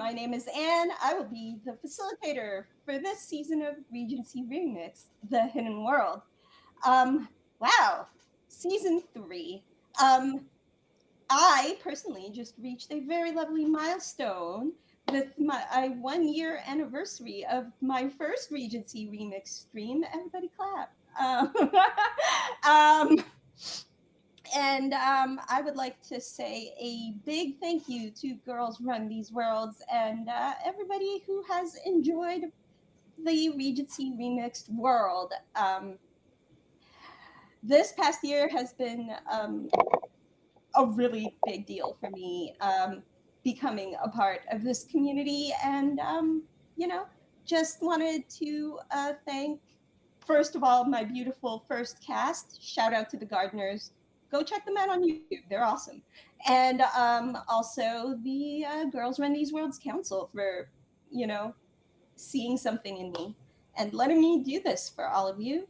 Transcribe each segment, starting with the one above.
My name is Anne. I will be the facilitator for this season of Regency Remixed, The Hidden World. Wow, season 3. I personally just reached a very lovely milestone with my 1 year anniversary of my first Regency Remix stream. Everybody clap. Um, and I would like to say a big thank you to Girls Run These Worlds and everybody who has enjoyed the Regency Remixed world. This past year has been a really big deal for me, becoming a part of this community. And, just wanted to thank, first of all, my beautiful first cast. Shout out to the Gardeners. Go check them out on YouTube. They're awesome. And also the Girls Run These Worlds Council for, seeing something in me and letting me do this for all of you.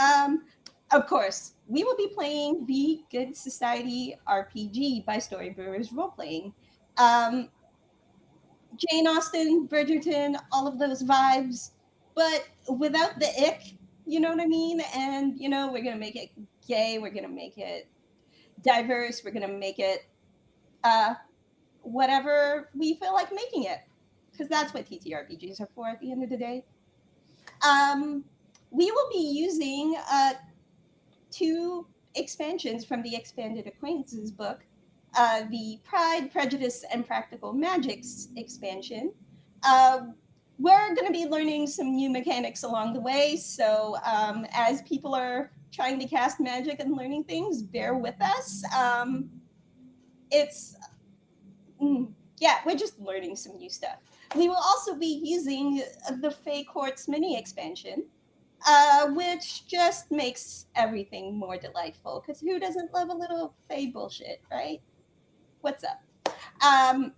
Um, of course, we will be playing the Good Society RPG by Story Brewers Role Playing. Jane Austen, Bridgerton, all of those vibes, but without the ick, you know what I mean? And, we're going to make it gay, we're going to make it diverse, we're going to make it uh, whatever we feel like making it, because that's what TTRPGs are for at the end of the day. Um, we will be using 2 expansions from the Expanded Acquaintances book, the Pride, Prejudice, and Practical Magics expansion. Uh, we're going to be learning some new mechanics along the way, so as people are trying to cast magic and learning things, bear with us. It's, yeah, we're just learning some new stuff. We will also be using the Fey Courts mini expansion, which just makes everything more delightful. Because who doesn't love a little Fae bullshit, right? What's up? Um,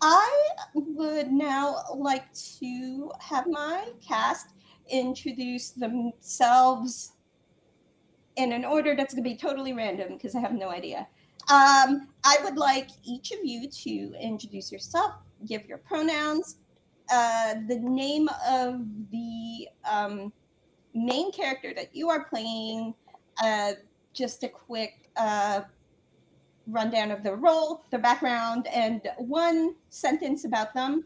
I would now like to have my cast introduce themselves in an order that's going to be totally random because I have no idea. I would like each of you to introduce yourself, give your pronouns, the name of the main character that you are playing, uh, just a quick rundown of their role, their background, and one sentence about them.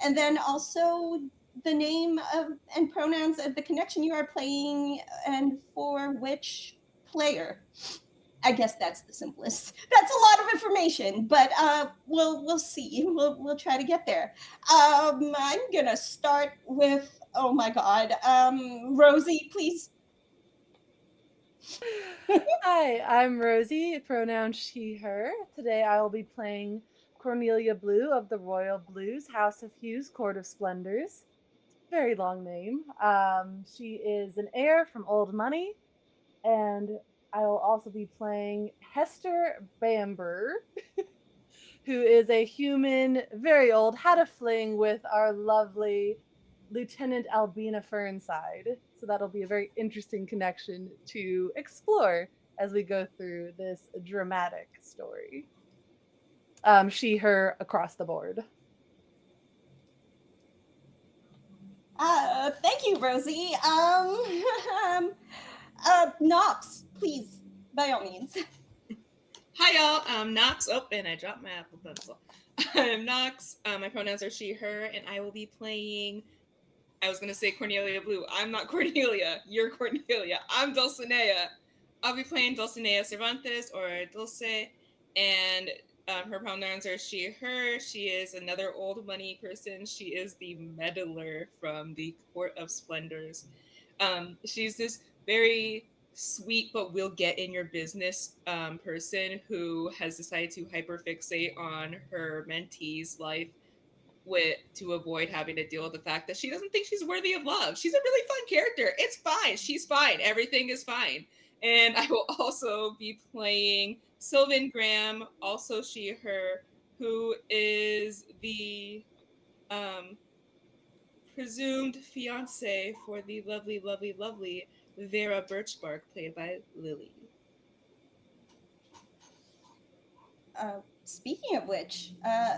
And then also the name of and pronouns of the connection you are playing and for which player. I guess that's the simplest. That's a lot of information, but we'll see. We'll try to get there. I'm gonna start with, oh my god, Rosie, please. Hi, I'm Rosie, pronoun she, her. Today I will be playing Cornelia Blue of the Royal Blues, House of Hues, Court of Splendors. Very long name. She is an heir from Old Money, and I will also be playing Hester Bamber, who is a human, very old, had a fling with our lovely Lieutenant Albina Fernside. So that'll be a very interesting connection to explore as we go through this dramatic story. She, her across the board. Thank you, Rosie. Knox, please, by all means. Hi, y'all. I'm Knox. Oh, and I dropped my Apple Pencil. I'm Knox. My pronouns are she, her, and I will be playing. I was going to say Cornelia Blue. I'm not Cornelia. You're Cornelia. I'm Dulcinea. I'll be playing Dulcinea Cervantes or Dulce, and her pronouns are she, her. She is another old money person. She is the meddler from the Court of Splendors. She's this very sweet but will get in your business person who has decided to hyperfixate on her mentee's life with to avoid having to deal with the fact that she doesn't think she's worthy of love. She's a really fun character. It's fine. She's fine. Everything is fine. And I will also be playing Sylvan Graham, also she, her, who is the um, presumed fiance for the lovely, lovely, lovely Vera Birchbark, played by Lily. speaking of which,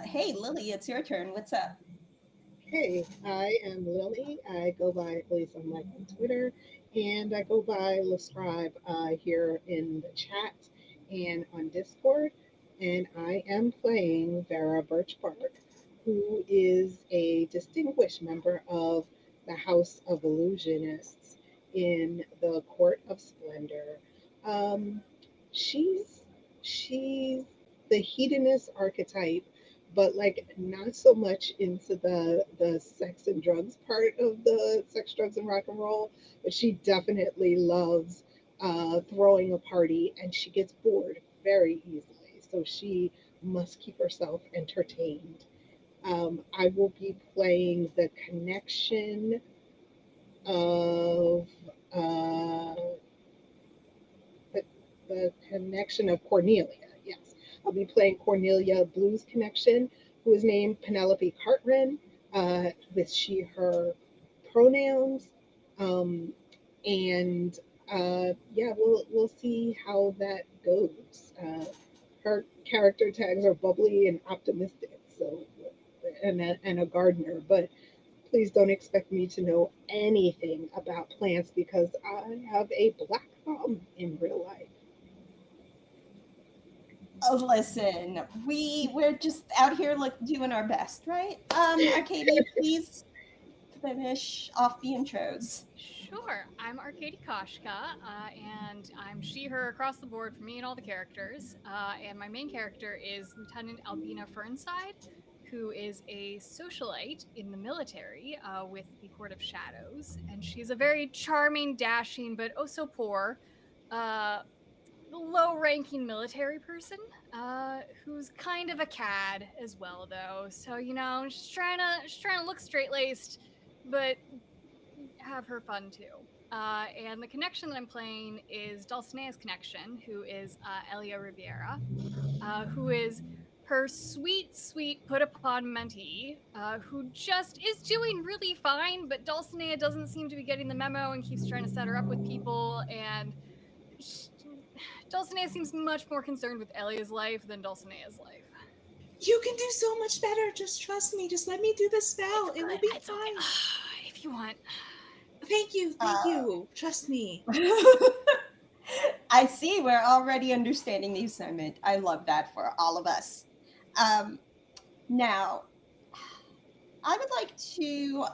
hey Lily, it's your turn. What's up? Hey, I am Lily. I go by, at least I'm like on Twitter, and I go by Lescribe here in the chat and on Discord. And I am playing Vera Birchbark, who is a distinguished member of the House of Illusionists in the Court of Splendor. Um, she's she's the hedonist archetype, but like not so much into the sex and drugs part of the sex, drugs, and rock and roll. But she definitely loves throwing a party, and she gets bored very easily. So she must keep herself entertained. I will be playing the connection of uh, the, the connection of Cornelia. Yes, I'll be playing Cornelia Blue's connection, who is named Penelope Cartwright, with she/her pronouns, um, and yeah, we'll see how that goes. Her character tags are bubbly and optimistic, so and a gardener, but please don't expect me to know anything about plants because I have a black thumb in real life. Oh, listen, we're just out here like doing our best, right? Arcady, please finish off the intros. Sure. I'm Arcady Koshka, and I'm she, her across the board for me and all the characters. And my main character is Lieutenant Albina Fernside, who is a socialite in the military with the Court of Shadows. And she's a very charming, dashing, but oh so poor, uh, low ranking military person who's kind of a cad as well, though. So, she's trying to look straight laced, but have her fun too. And the connection that I'm playing is Dulcinea's connection, who is Elia Riviera, who is her sweet, sweet put upon mentee, who just is doing really fine, but Dulcinea doesn't seem to be getting the memo and keeps trying to set her up with people. And sh Dulcinea seems much more concerned with Elia's life than Dulcinea's life. You can do so much better. Just trust me. Just let me do the It's spell. It will good. be It's okay. fine. If you want. Thank you. Thank Uh, you. Trust me. I see we're already understanding the assignment. I love that for all of us. Um, Now, I would like to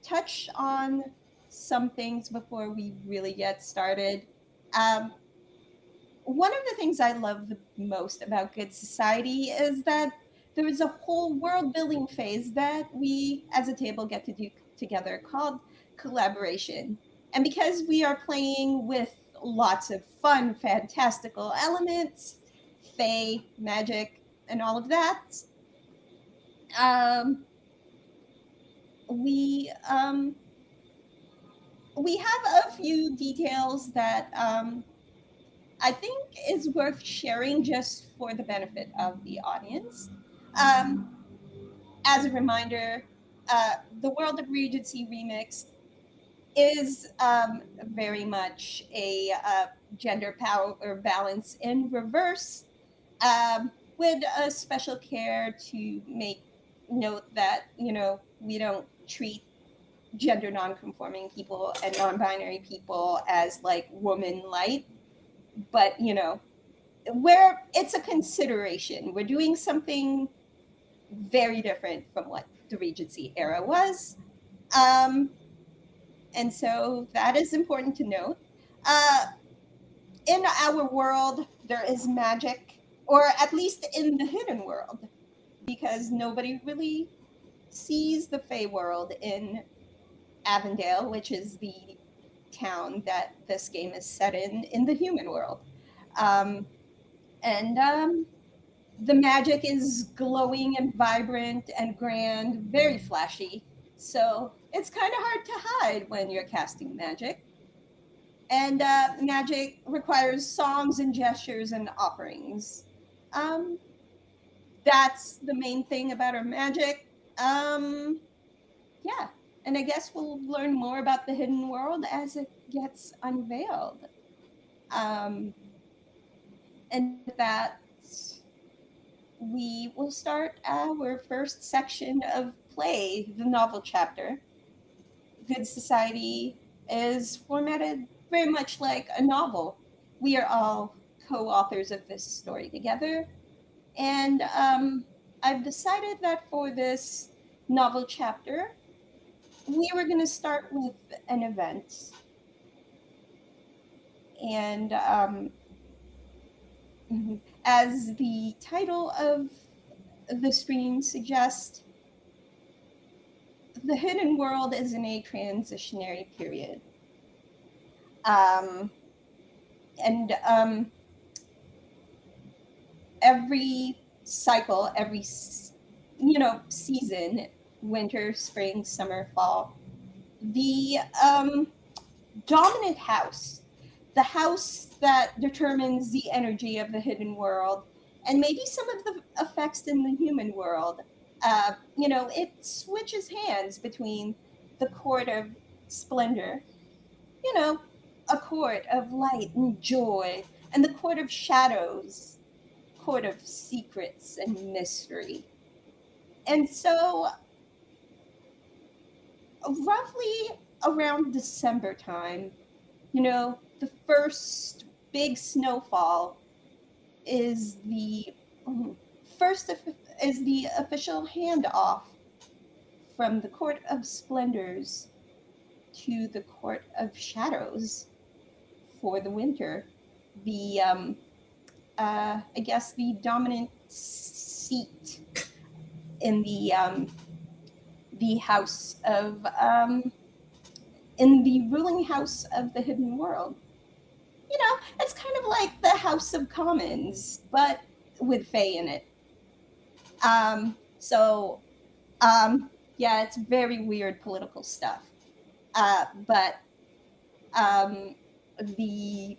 touch on some things before we really get started. Um, One of the things I love the most about Good Society is that there is a whole world building phase that we as a table get to do together called collaboration. And because we are playing with lots of fun, fantastical elements, fae, magic, and all of that, um, we um, we have a few details that I think is worth sharing just for the benefit of the audience. Um, as a reminder, the world of Regency Remixed is very much a gender power balance in reverse, with a special care to make note that we don't treat gender non-conforming people and non-binary people as like woman light, but where it's a consideration. We're doing something very different from what the Regency era was. Um, and so that is important to note. Uh, in our world, there is magic, or at least in the hidden world, because nobody really sees the Fey world in Avondale, which is the town that this game is set in the human world. Um, and the magic is glowing and vibrant and grand, very flashy. So it's kind of hard to hide when you're casting magic. And magic requires songs and gestures and offerings. Um, that's the main thing about our magic. Um, yeah. And I guess we'll learn more about the hidden world as it gets unveiled. And with that, we will start our first section of play, the novel chapter. Good Society is formatted very much like a novel. We are all co authors of this story together. And I've decided that for this novel chapter, we were going to start with an event. And as the title of the stream suggests, the hidden world is in a transitionary period. Um, and every cycle, every season, winter, spring, summer, fall, the dominant house, the house that determines the energy of the hidden world, and maybe some of the effects in the human world. It switches hands between the court of splendor, you know, a court of light and joy, and the court of shadows, court of secrets and mystery. And so, roughly around December time, the first big snowfall is the first is the official handoff from the Court of Splendors to the Court of Shadows for the winter. The I guess the dominant seat in the house of in the ruling house of the hidden world. It's kind of like the House of Commons, but with Fae in it. So, yeah, it's very weird political stuff. But the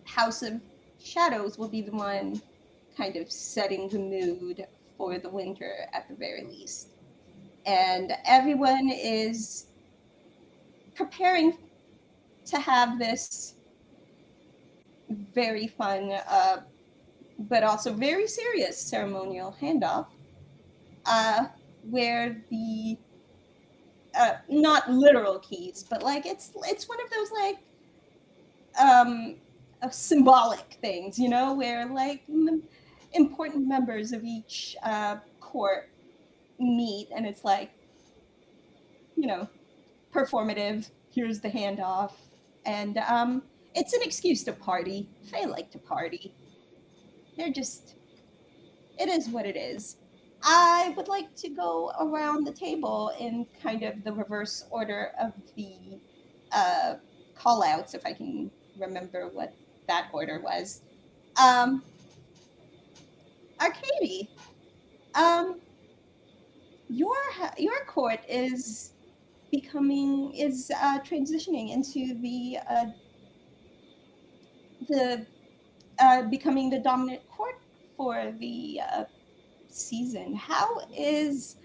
House of Shadows will be the one kind of setting the mood for the winter at the very least. And everyone is preparing to have this very fun, but also very serious ceremonial handoff, where the not literal keys, but like it's one of those like symbolic things, where like important members of each court meet, and it's like, performative. Here's the handoff, and it's an excuse to party. They like to party. They're just, it is what it is. I would like to go around the table in kind of the reverse order of the uh, call outs, if I can remember what that order was. Um, Arcady, um, your court is transitioning into the becoming the dominant court for the season. How is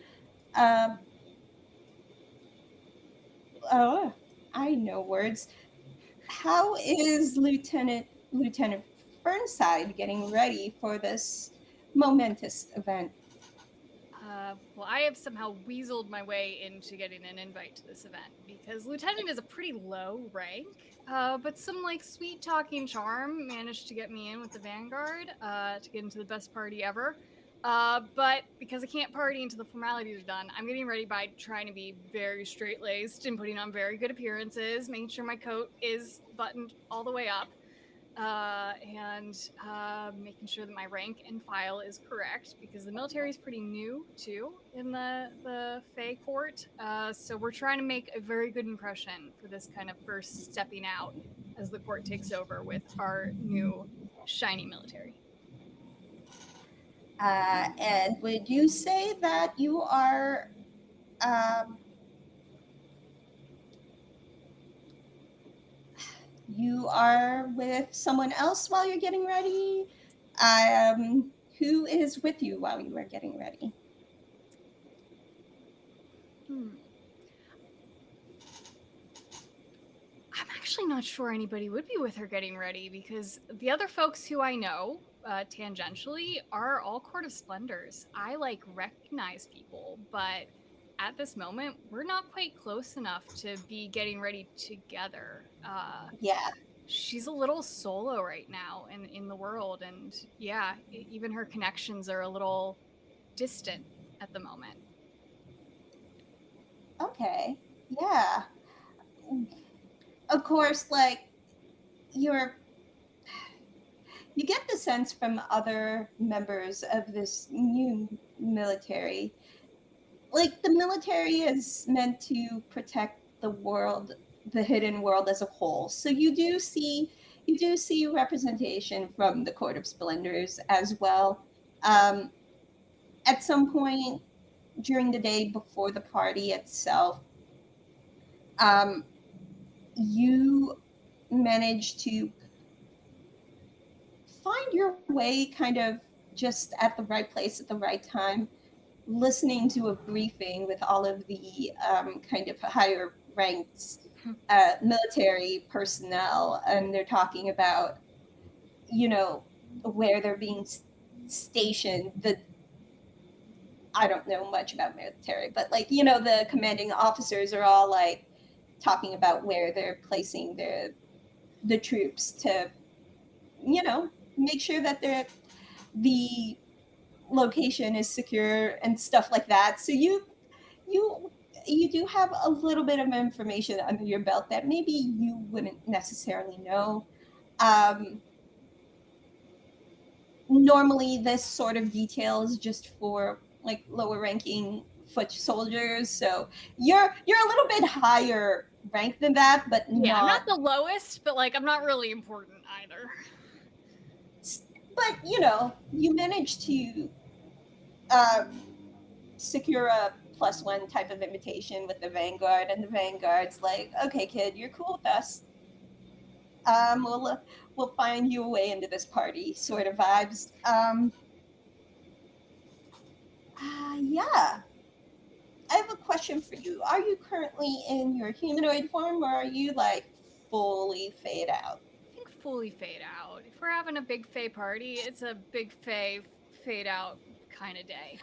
oh, I know words. How is Lieutenant Fernside getting ready for this momentous event? Well, I have somehow weaseled my way into getting an invite to this event because Lieutenant is a pretty low rank, but some like sweet talking charm managed to get me in with the Vanguard to get into the best party ever. But because I can't party until the formalities are done, I'm getting ready by trying to be very straight laced and putting on very good appearances, making sure my coat is buttoned all the way up and making sure that my rank and file is correct because the military is pretty new too in the Fae court. So we're trying to make a very good impression for this kind of first stepping out as the court takes over with our new shiny military. And would you say that you are with someone else while you're getting ready? Who is with you while you are getting ready? I'm actually not sure anybody would be with her getting ready because the other folks who I know tangentially are all Court of Splendors. I like recognize people, but at this moment, we're not quite close enough to be getting ready together. Yeah. She's a little solo right now in the world, and yeah, even her connections are a little distant at the moment. Okay. Yeah. Of course, like you're you get the sense from other members of this new military, like the military is meant to protect the world, the hidden world as a whole. So you do see representation from the Court of Splendors as well. um, at some point during the day before the party itself, um, you manage to find your way kind of just at the right place at the right time, listening to a briefing with all of the kind of higher ranked military personnel, and they're talking about, you know, where they're being stationed. I don't know much about military, but like, the commanding officers are all like talking about where they're placing the troops to, make sure that the location is secure and stuff like that. So you you do have a little bit of information under your belt that maybe you wouldn't necessarily know. Um, Normally, this sort of detail is just for like lower ranking foot soldiers. So you're a little bit higher ranked than that, but Yeah, I'm not not. the lowest, but like I'm not really important either. But you managed to uh, secure a +1 type of invitation with the Vanguard, and the Vanguard's like, okay, kid, you're cool with us. We'll find you a way into this party, sort of vibes. Yeah. I have a question for you. Are you currently in your humanoid form, or are you like fully fade out? I think fully fade out. If we're having a big Fey party, it's a big Fey fade out kind of day.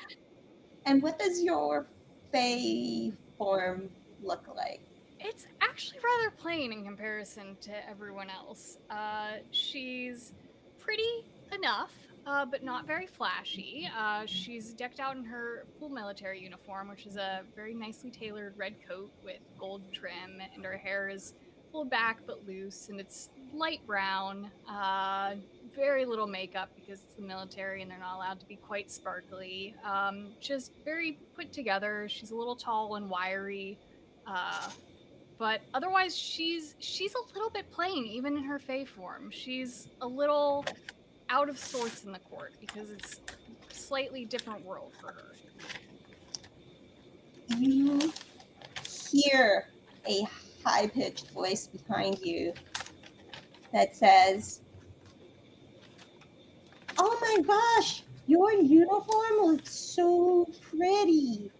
And what does your fey form look like? It's actually rather plain in comparison to everyone else. She's pretty enough, but not very flashy. She's decked out in her full military uniform, which is a very nicely tailored red coat with gold trim, and her hair is pulled back but loose, and it's light brown. Very little makeup because it's the military and they're not allowed to be quite sparkly. Just very put together. She's a little tall and wiry. Uh, but otherwise she's a little bit plain even in her fey form. She's a little out of sorts in the court because it's a slightly different world for her. You hear a high pitched voice behind you that says, "Oh my gosh, your uniform looks so pretty."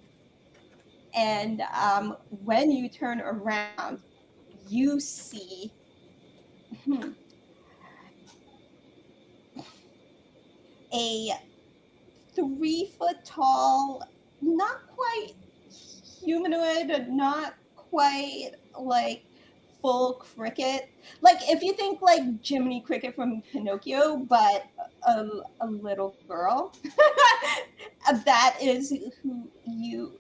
And when you turn around, you see hmm, a 3 foot tall, not quite humanoid, not quite like full cricket. Like if you think like Jiminy Cricket from Pinocchio, but a little girl. That is who you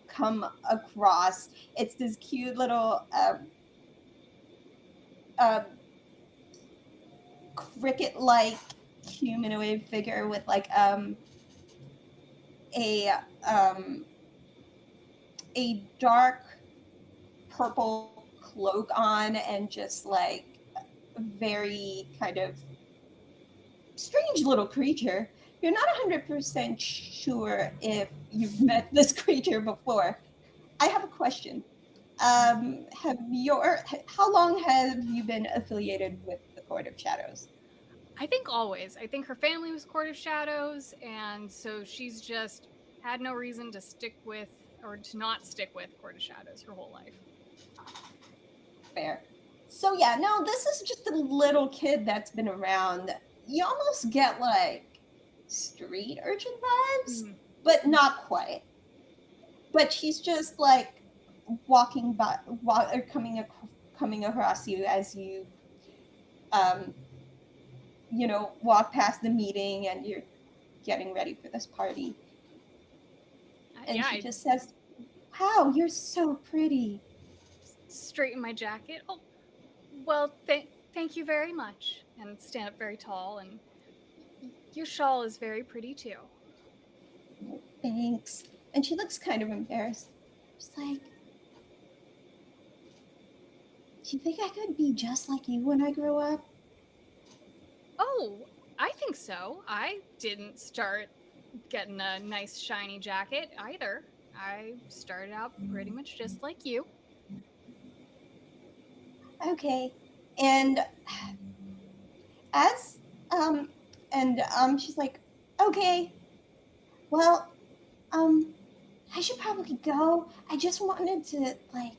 come across. It's this cute little um, cricket-like humanoid figure with like a um, a dark purple cloak on, and just like a very kind of strange little creature. You're not 100% sure if you've met this creature before. I have a question. How long have you been affiliated with the Court of Shadows? I think always. I think her family was Court of Shadows, and so she's just had no reason to stick with or to not stick with Court of Shadows her whole life. Fair. So yeah, no, this is just a little kid that's been around. You almost get like street urchin vibes, Hmm. but not quite. But she's just like walking by, or coming across you as you, um, walk past the meeting and you're getting ready for this party. And Yeah, she I just says, "Wow, you're so pretty." straighten my jacket. Oh, well, thank you very much. And stand up very tall. And your shawl is very pretty too. Thanks. And she looks kind of embarrassed. She's like, "Do you think I could be just like you when I grow up?" Oh, I think so. I didn't start getting a nice shiny jacket either. I started out pretty much just like you. Okay. And as and she's like, "Okay, well, um I should probably go. I just wanted to like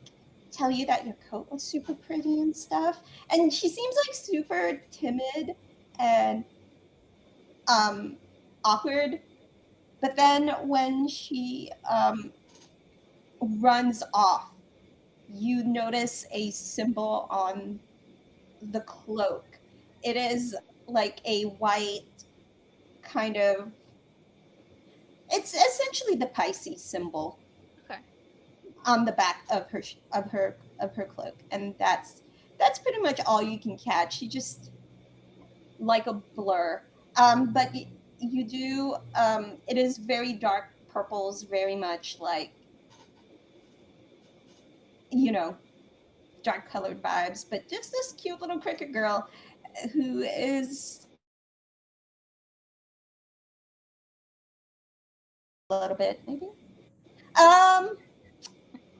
tell you that your coat was super pretty and stuff." And she seems like super timid and um awkward. But then when she runs off, you notice a symbol on the cloak. It is like a white kind of, it's essentially the Pisces symbol Okay. on the back of her cloak, and that's pretty much all you can catch. She just like a blur. But you do, it is very dark purples, very much like, you know dark colored vibes, but just this cute little cricket girl who is a little bit maybe. Um,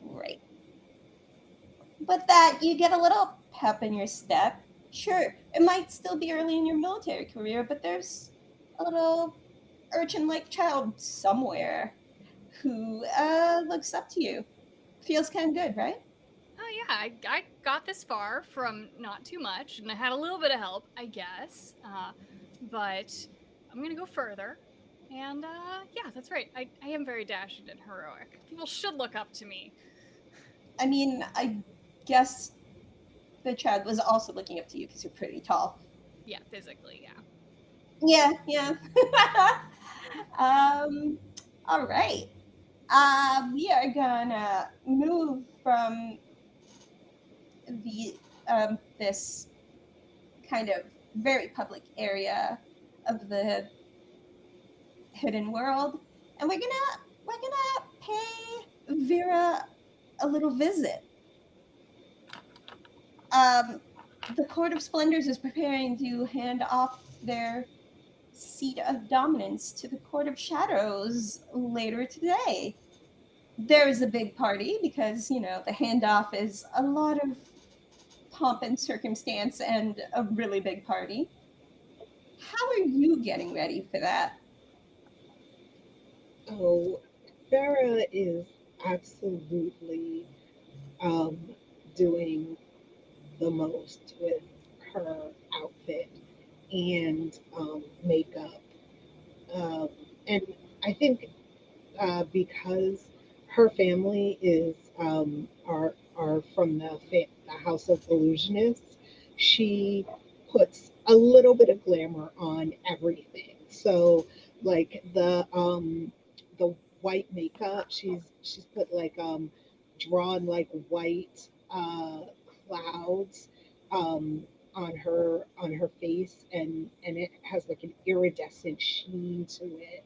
right. With that, you get a little pep in your step. Sure, it might still be early in your military career, but there's a little urchin like child somewhere who looks up to you. Feels kind of good, right? Oh yeah, I got this far from not too much, and I had a little bit of help, I guess. But I'm gonna go further. And yeah, that's right. I am very dashing and heroic. People should look up to me. I mean, I guess the child was also looking up to you because you're pretty tall. Yeah, physically, yeah. Yeah, yeah. um, all right. We are gonna move from the this kind of very public area of the hidden world, and we're gonna pay Vera a little visit. Um, the Court of Splendors is preparing to hand off their seat of dominance to the Court of Shadows later today. There is a big party because, the handoff is a lot of pomp and circumstance and a really big party. How are you getting ready for that? Oh, Farah is absolutely um, doing the most with her outfit and makeup. Um, and I think because her family is are from the House of Illusionists, she puts a little bit of glamour on everything. So like the white makeup, she's put like drawn like white clouds on her face, and it has like an iridescent sheen to it,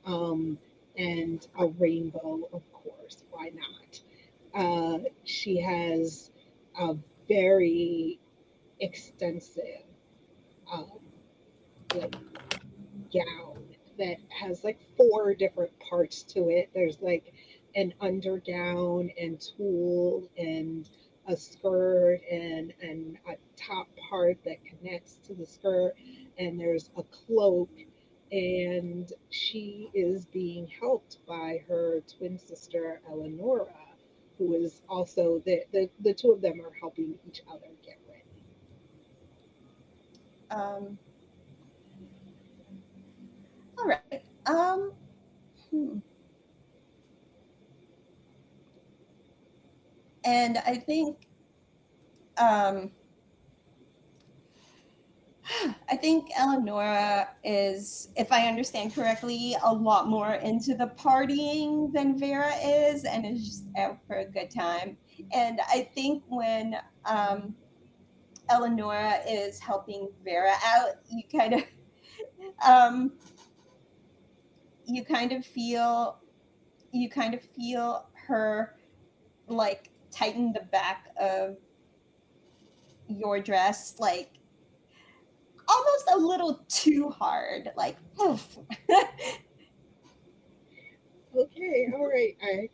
um, and a rainbow, of course. Why not? She has a very extensive, um, like gown that has like four different parts to it. There's like an undergown and tulle and a skirt and a top part that connects to the skirt, and there's a cloak, and she is being helped by her twin sister Eleonora. who is also the two of them are helping each other get ready. Um, all right. Hmm. And I think um, I think Eleonora is, if I understand correctly, a lot more into the partying than Vera is, and is just out for a good time. And I think when um, Eleonora is helping Vera out, um, you kind of feel, you kind of feel her like tighten the back of your dress, like almost a little too hard, like oof. Okay, all right. I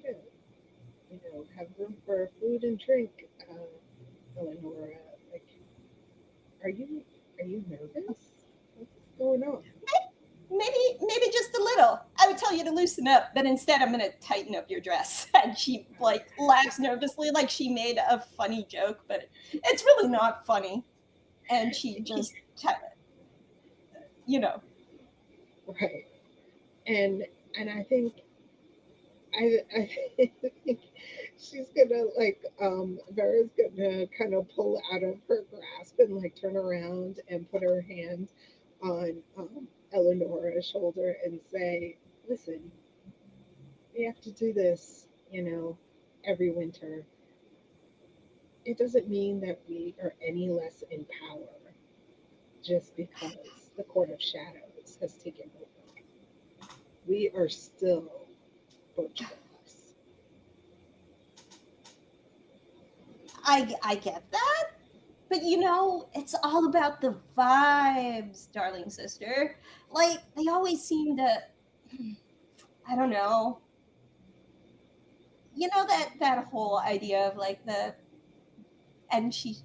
gotta, have room for food and drink. Eleanor, like, are you are you nervous? What's going on? Maybe just a little. I would tell you to loosen up, but instead I'm gonna tighten up your dress. And she like laughs nervously, like she made a funny joke, but it's really not funny. And she just, you know, Right. And I think I think she's gonna like Vera's gonna kind of pull out of her grasp and like turn around and put her hand on Eleanor's shoulder and say, "Listen, we have to do this, every winter. It doesn't mean that we are any less in power just because the Court of Shadows has taken over. We are still birchbarks." I get that. But it's all about the vibes, darling sister. Like they always seem to, I don't know. That whole idea of like the and she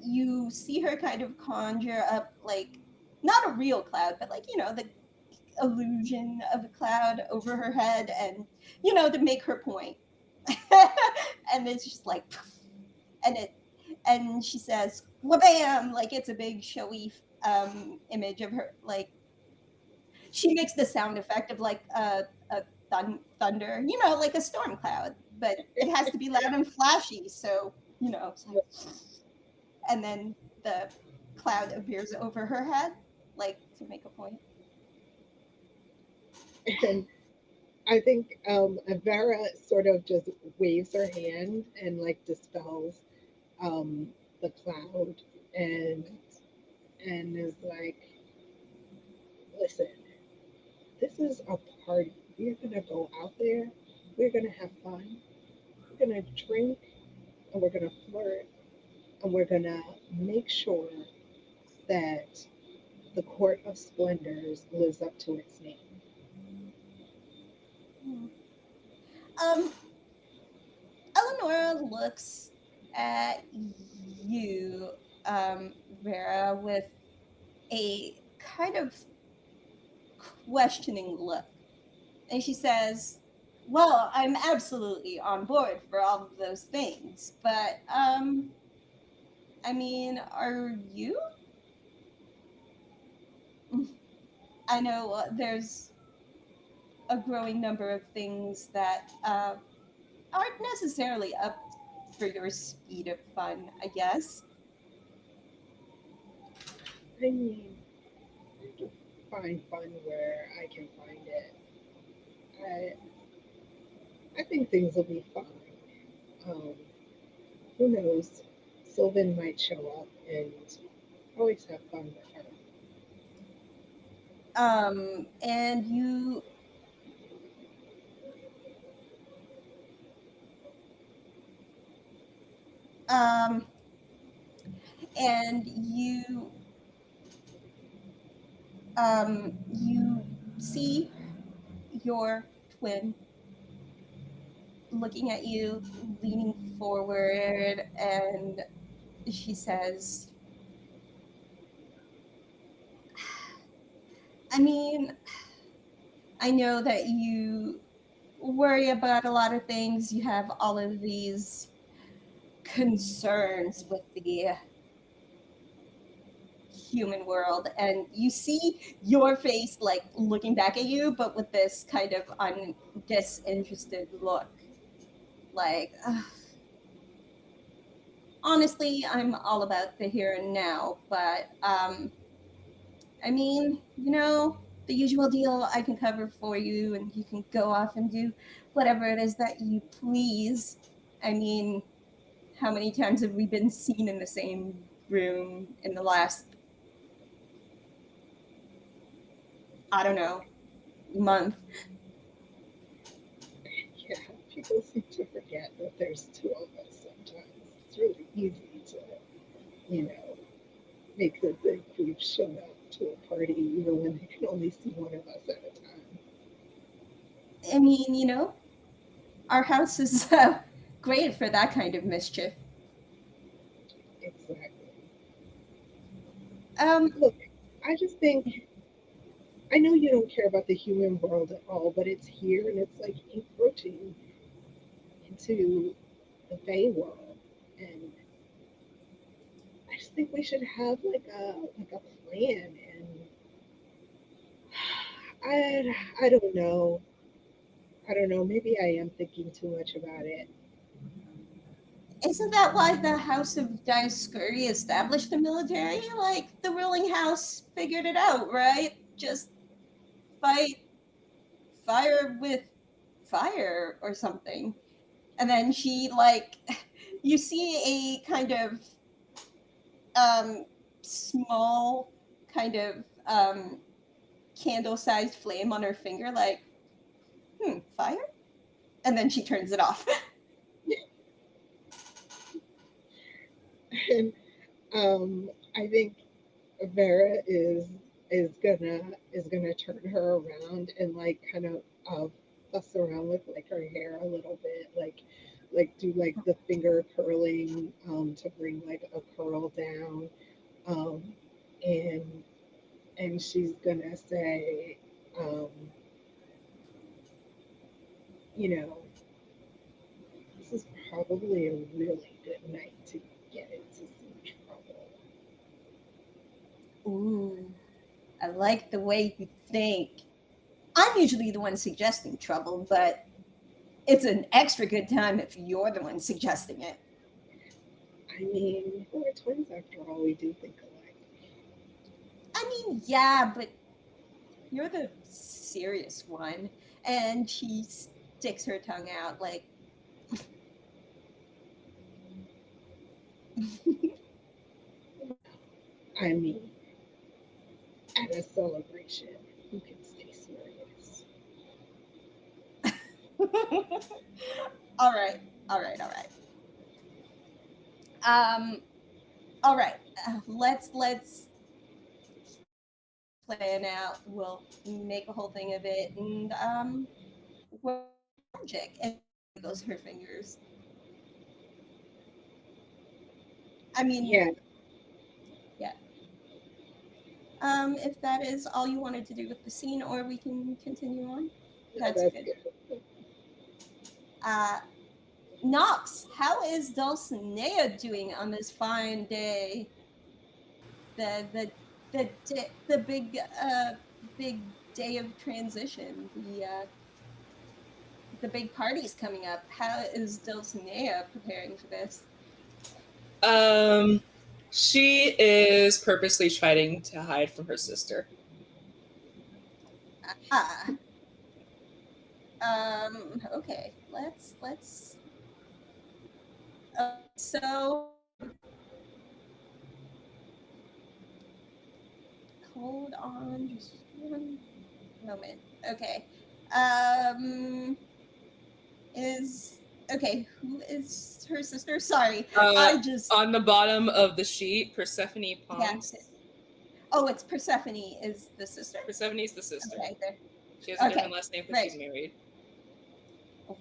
you see her kind of conjure up like not a real cloud, but like the illusion of a cloud over her head, and to make her point. And it's just like and it and she says wabam, like it's a big showy image of her, like she makes the sound effect of like a thunder, like a storm cloud, but it has to be loud and flashy, so it's like and then the cloud appears over her head, like to make a point. And I think Vera sort of just waves her hand and like dispels um, the cloud and is like, "Listen, this is a party. We're gonna go out there. We're gonna have fun. We're gonna drink and we're gonna flirt and we're gonna make sure that the Court of Splendors lives up to its name." Hmm. um Eleonora looks at you, Vera, with a kind of questioning look. And she says, well, I'm absolutely on board for all of those things, but I mean, are you? I know there's a growing number of things that aren't necessarily up for your speed of fun, I guess. I mean, I can find fun where I can find it. I I think things will be fine. Um, who knows? Sylvan might show up and always have fun with her. And you um and you see your twin looking at you, leaning forward, and she says, I mean, I know that you worry about a lot of things. You have all of these concerns with the human world, and you see your face like looking back at you, but with this kind of disinterested look. Like, honestly, I'm all about the here and now, but I mean, the usual deal I can cover for you, and you can go off and do whatever it is that you please. I mean, how many times have we been seen in the same room in the last, I don't know, month? Yeah, people seem to forget that there's two of us sometimes. It's really easy to, you know, make the group show up to a party even when they can only see one of us at a time. I mean, our house is great for that kind of mischief. Exactly. Um, Look, I just think I know you don't care about the human world at all, but it's here and it's like encroaching into the Fey world. And I just think we should have like a plan. And I don't know. I don't know. Maybe I am thinking too much about it. isn't that why the House of Dioscuri established the military? Like, the ruling house figured it out, right? Just fight fire with fire or something. And then she, like, you see a kind of small, kind of candle sized flame on her finger, like, fire? And then she turns it off. And I think Vera is gonna turn her around and like kind of fuss around with like her hair a little bit, like do like the finger curling to bring like a curl down, um, and she's gonna say, um, you know, this is probably a really good night to get into some trouble. Ooh, I like the way you think. I'm usually the one suggesting trouble, but it's an extra good time if you're the one suggesting it. I mean, we're twins after all. We do think alike. I mean, yeah, but you're the serious one. And she sticks her tongue out like, I mean, at a celebration, you can stay serious. all right, all right, all right. Um, all right. Let's plan out. We'll make a whole thing of it, and work magic. And goes her fingers. I mean, Yeah, yeah. If that is all you wanted to do with the scene, or we can continue on, no, that's that's good. good. Uh, Nox, how is Dulcinea doing on this fine day? The big day of transition. The big party's coming up. How is Dulcinea preparing for this? Um, she is purposely trying to hide from her sister. Ah, okay. Let's. So hold on, just one moment. Okay. Um, is okay. Who is her sister? Sorry, Uh, I just on the bottom of the sheet, Persephone yeah. Ponce. Oh, it's Persephone is the sister. Persephone's the sister. Okay, there. She has a different Okay, last name because right, she's married.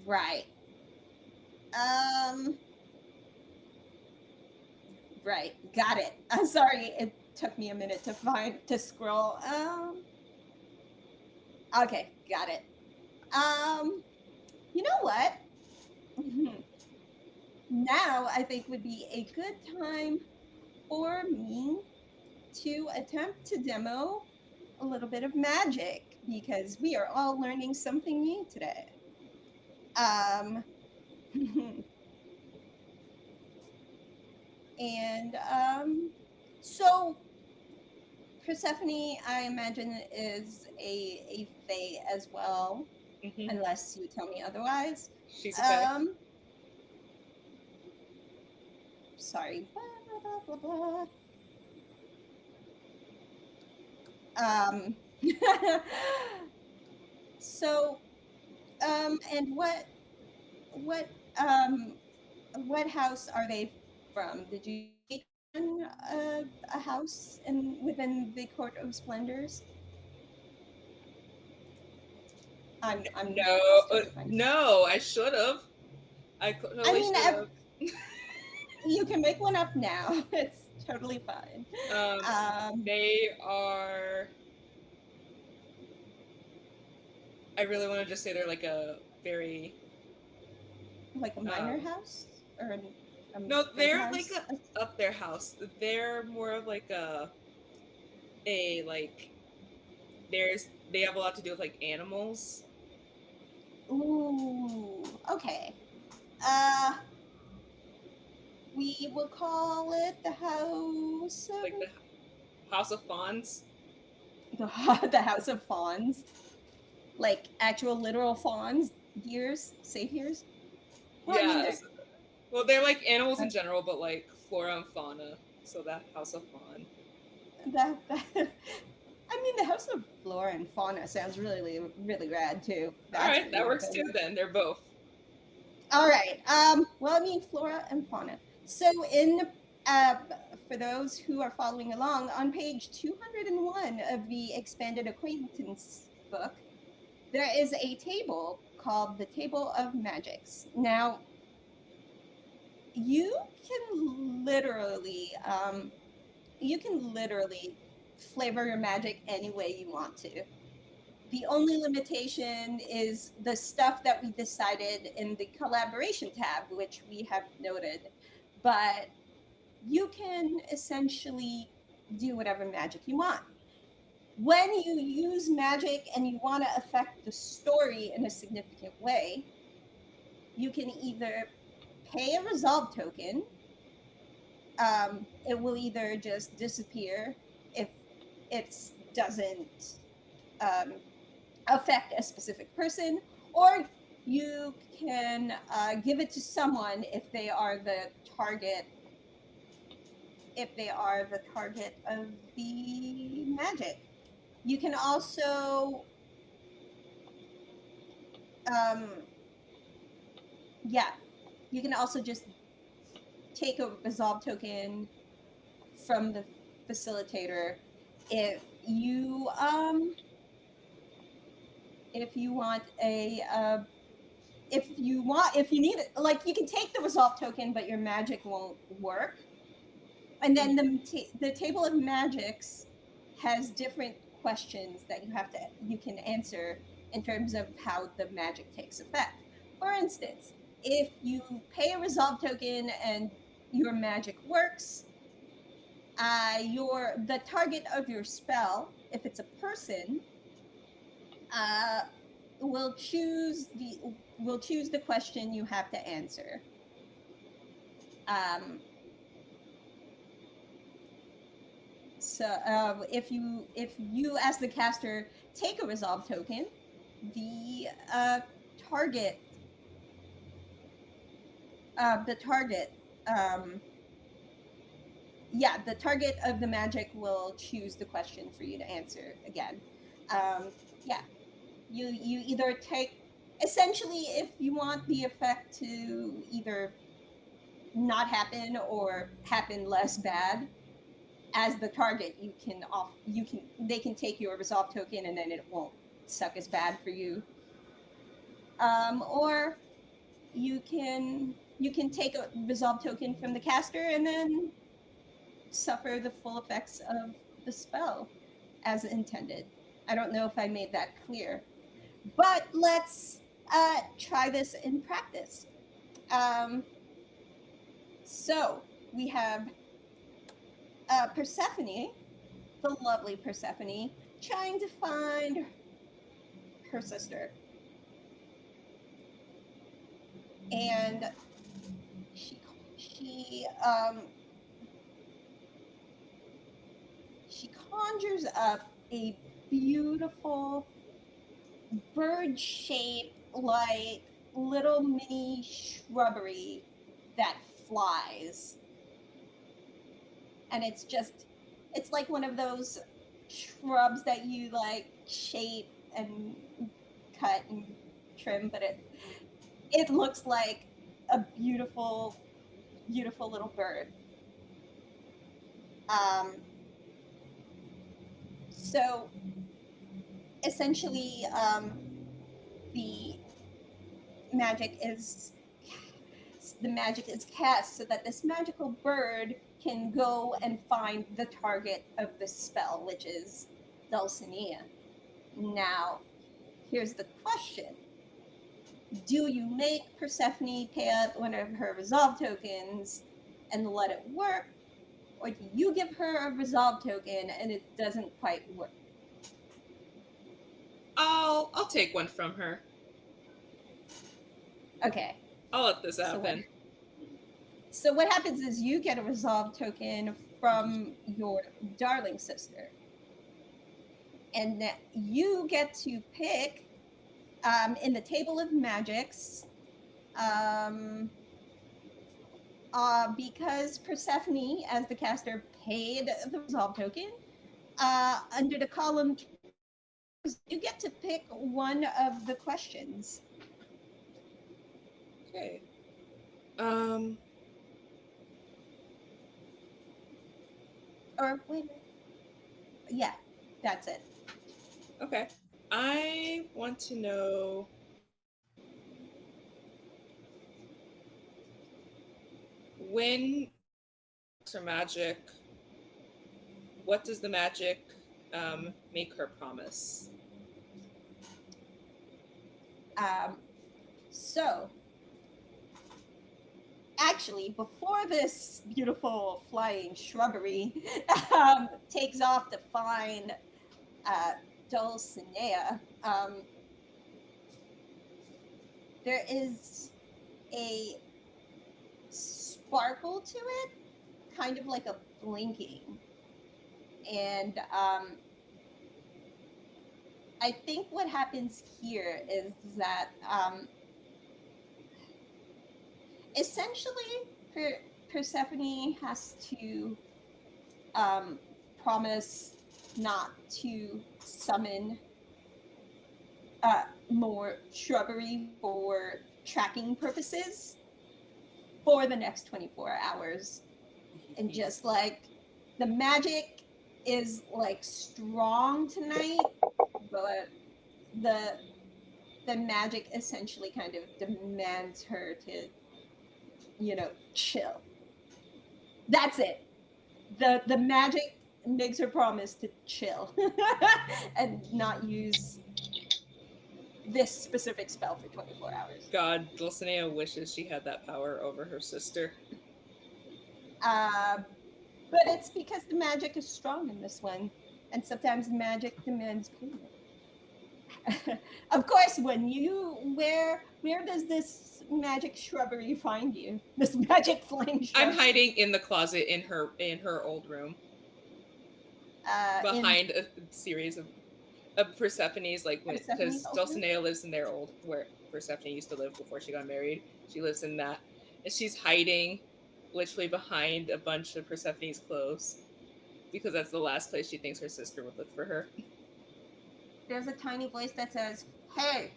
right. Um, right. Got it. I'm sorry. It took me a minute to scroll. Okay, got it. Um, You know what? Now I think would be a good time for me to attempt to demo a little bit of magic because we are all learning something new today. Um, and so Persephone, I imagine, is a fae as well, Hmm. unless you tell me otherwise. She's a fae. Sorry. Blah, blah, blah, blah. Um, so, and what um what house are they from? Did you take on a house in within the Court of Splendors? I'm No, just trying to find. no, I should have. I I totally mean, should have. you can make one up now. It's totally fine. Um, Um, they are. I really want to just say they're like a very. like a minor Um, house or a no, big they're like house? a up their house. They're more of like a like. They have a lot to do with like animals, Ooh, okay. Uh, we will call it the house like the House of Fawns. the house of fawns, like actual literal fawns, deers, satyrs. Well, I mean, Yes. Well, they're like animals uh, in general, but like flora and fauna. So that House of Fawn. that I mean, the house of flora and fauna sounds really really rad too. All That's right, what you that want works to too. do. Then they're both. All right. Well, I mean, flora and fauna. So, uh, for those who are following along, on page 201 of the expanded acquaintance book, there is a table called the Table of Magics. Now, you can literally, you can literally flavor your magic any way you want to. The only limitation is the stuff that we decided in the collaboration tab, which we have noted. But you can essentially do whatever magic you want. When you use magic and you want to affect the story in a significant way, you can either pay a resolve token. It will either just disappear if it doesn't um, affect a specific person, or you can give it to someone if they are the target, if they are the target of the magic. You can also um, yeah, you can also just take a resolve token from the facilitator if you if you want a if you need it, like you can take the resolve token but your magic won't work. And then the table of magics has different questions that you can answer in terms of how the magic takes effect. For instance, if you pay a resolve token and your magic works, your the target of your spell, if it's a person, uh, will choose the question you have to answer. Um, so if you as the caster take a resolve token, the target the target um, yeah, the target of the magic will choose the question for you to answer again. um, yeah, you either take, essentially, if you want the effect to either not happen or happen less bad, as the target, you can they can take your resolve token and then it won't suck as bad for you. Or you can take a resolve token from the caster and then suffer the full effects of the spell as intended. I don't know if I made that clear, but try this in practice. Um, so we have Persephone, the lovely Persephone, trying to find her sister. And she she conjures up a beautiful bird shaped like little mini shrubbery that flies, and it's like one of those shrubs that you like shape and cut and trim, but it looks like a beautiful little bird. um so essentially, the magic is the magic is cast so that this magical bird can go and find the target of the spell, which is Dulcinea. Now, here's the question. Do you make Persephone pay up one of her resolve tokens and let it work? Or do you give her a resolve token and it doesn't quite work? I'll take one from her. Okay. I'll let this So what, happen. so what happens is you get a resolve token from your darling sister. And you get to pick in the table of magics, um, because Persephone, as the caster, paid the resolve token, under the column, you get to pick one of the questions. Okay. Or wait, yeah, that's it. Okay. I want to know when her magic. What does the magic make her promise? Um, so, actually, before this beautiful flying shrubbery takes off to find uh, Dulcinea, there is a sparkle to it, kind of like a blinking. And I think what happens here is that essentially Persephone has to promise not to summon more shrubbery for tracking purposes for the next 24 hours. And just like the magic is like strong tonight, but the the magic essentially kind of demands her to, chill. That's it. The magic makes her promise to chill and not use this specific spell for 24 hours. God, Dulcinea wishes she had that power over her sister. Uh, but it's because the magic is strong in this one, and sometimes magic demands payment. Of course, where does this magic shrubbery find you? This magic flame shrub. I'm hiding in the closet in her old room In behind a series of Persephone's, like, when, Persephone's because old room? Dulcinea lives in their old, where Persephone used to live before she got married. She lives in that, and she's hiding literally behind a bunch of Persephone's clothes because that's the last place she thinks her sister would look for her. There's a tiny voice that says, "Hey,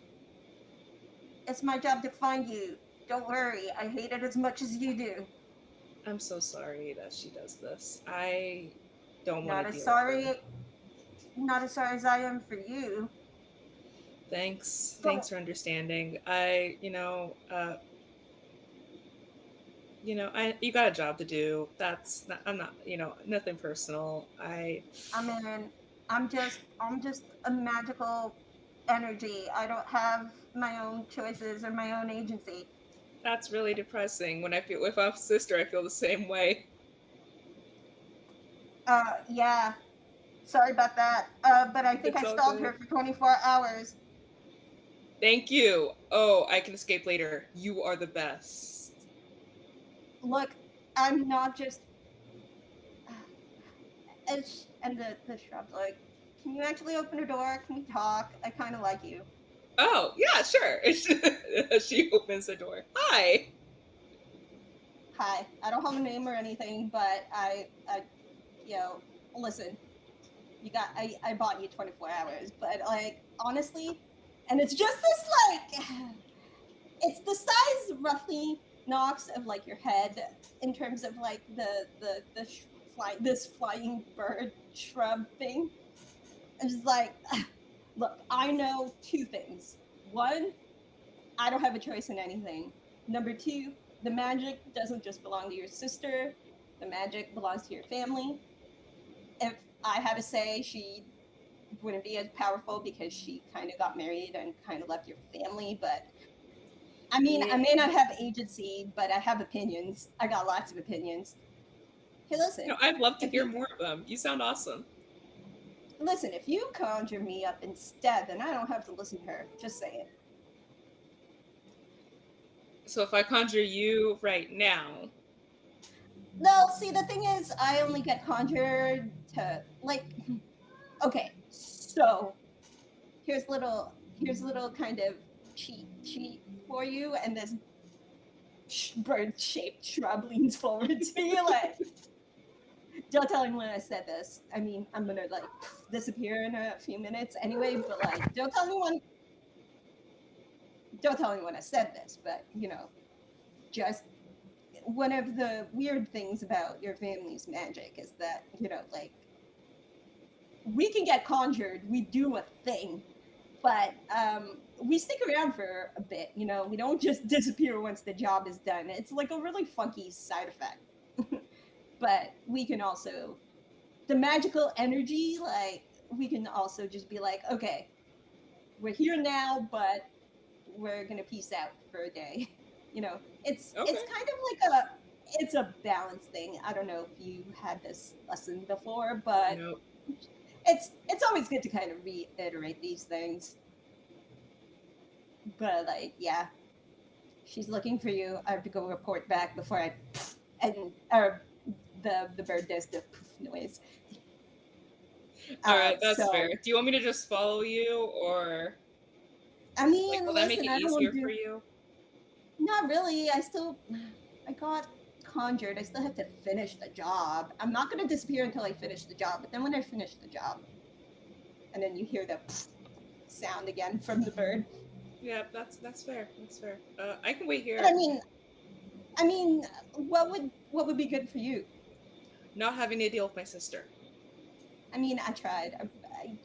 it's my job to find you. Don't worry, I hate it as much as you do." I'm so sorry that she does this. I don't want Not to as deal with her. sorry, not as sorry as I am for you. Thanks Don't. for understanding. You got a job to do. That's not, I'm not, nothing personal. I mean, I'm just a magical energy. I don't have my own choices or my own agency. That's really depressing. When I feel with a sister, I feel the same way. Yeah. Sorry about that. But I think It's I all stalled her good. for 24 hours. Thank you. Oh, I can escape later. You are the best. Look, I'm not just. And the shrub's like, can you actually open a door? Can we talk? I kind of like you. Oh, yeah, sure. She opens the door. Hi. Hi. I don't have a name or anything, but you know, listen, I bought you 24 hours, but like, honestly, and it's just this, like, it's the size roughly, Knox, of like your head in terms of like this flying bird shrub thing. It's just like, look, I know two things. One, I don't have a choice in anything. Number two, the magic doesn't just belong to your sister. The magic belongs to your family. If I had to say, she wouldn't be as powerful because she kind of got married and kind of left your family. But I mean, Yeah. I may not have agency, but I have opinions. I got lots of opinions. Hey, No, listen, I'd love to if hear you more of them. You sound awesome. listen, if you conjure me up instead, then I don't have to listen to her. Just say it. So if I conjure you right now, No, see, the thing is, I only get conjured to like. Okay, so here's little kind of cheat sheet for you, and this bird-shaped shrub leans forward to you like, don't tell anyone I said this. I mean, I'm gonna like disappear in a few minutes anyway, but like, don't tell anyone I said this. But just one of the weird things about your family's magic is that like, we can get conjured, we do a thing, but we stick around for a bit. We don't just disappear once the job is done. It's like a really funky side effect. But we can also, the magical energy, like, we can also just be like, okay, we're here now, but we're gonna peace out for a day. It's okay. kind of like it's a balance thing. I don't know if you had this lesson before, but No. it's always good to kind of reiterate these things. But like, yeah, she's looking for you. I have to go report back before I and or the bird does the poof noise. All right, that's fair. So Do you want me to just follow you, or I like, mean, will that make listen, it I don't want easier to for do. you? Not really. I got conjured. I still have to finish the job. I'm not gonna disappear until I finish the job. But then when I finish the job, and then you hear the sound again from the bird. Yeah, that's fair. That's fair. I can wait And I here. mean, I mean, what would be good for you? Not having to deal with my sister. I mean, I tried.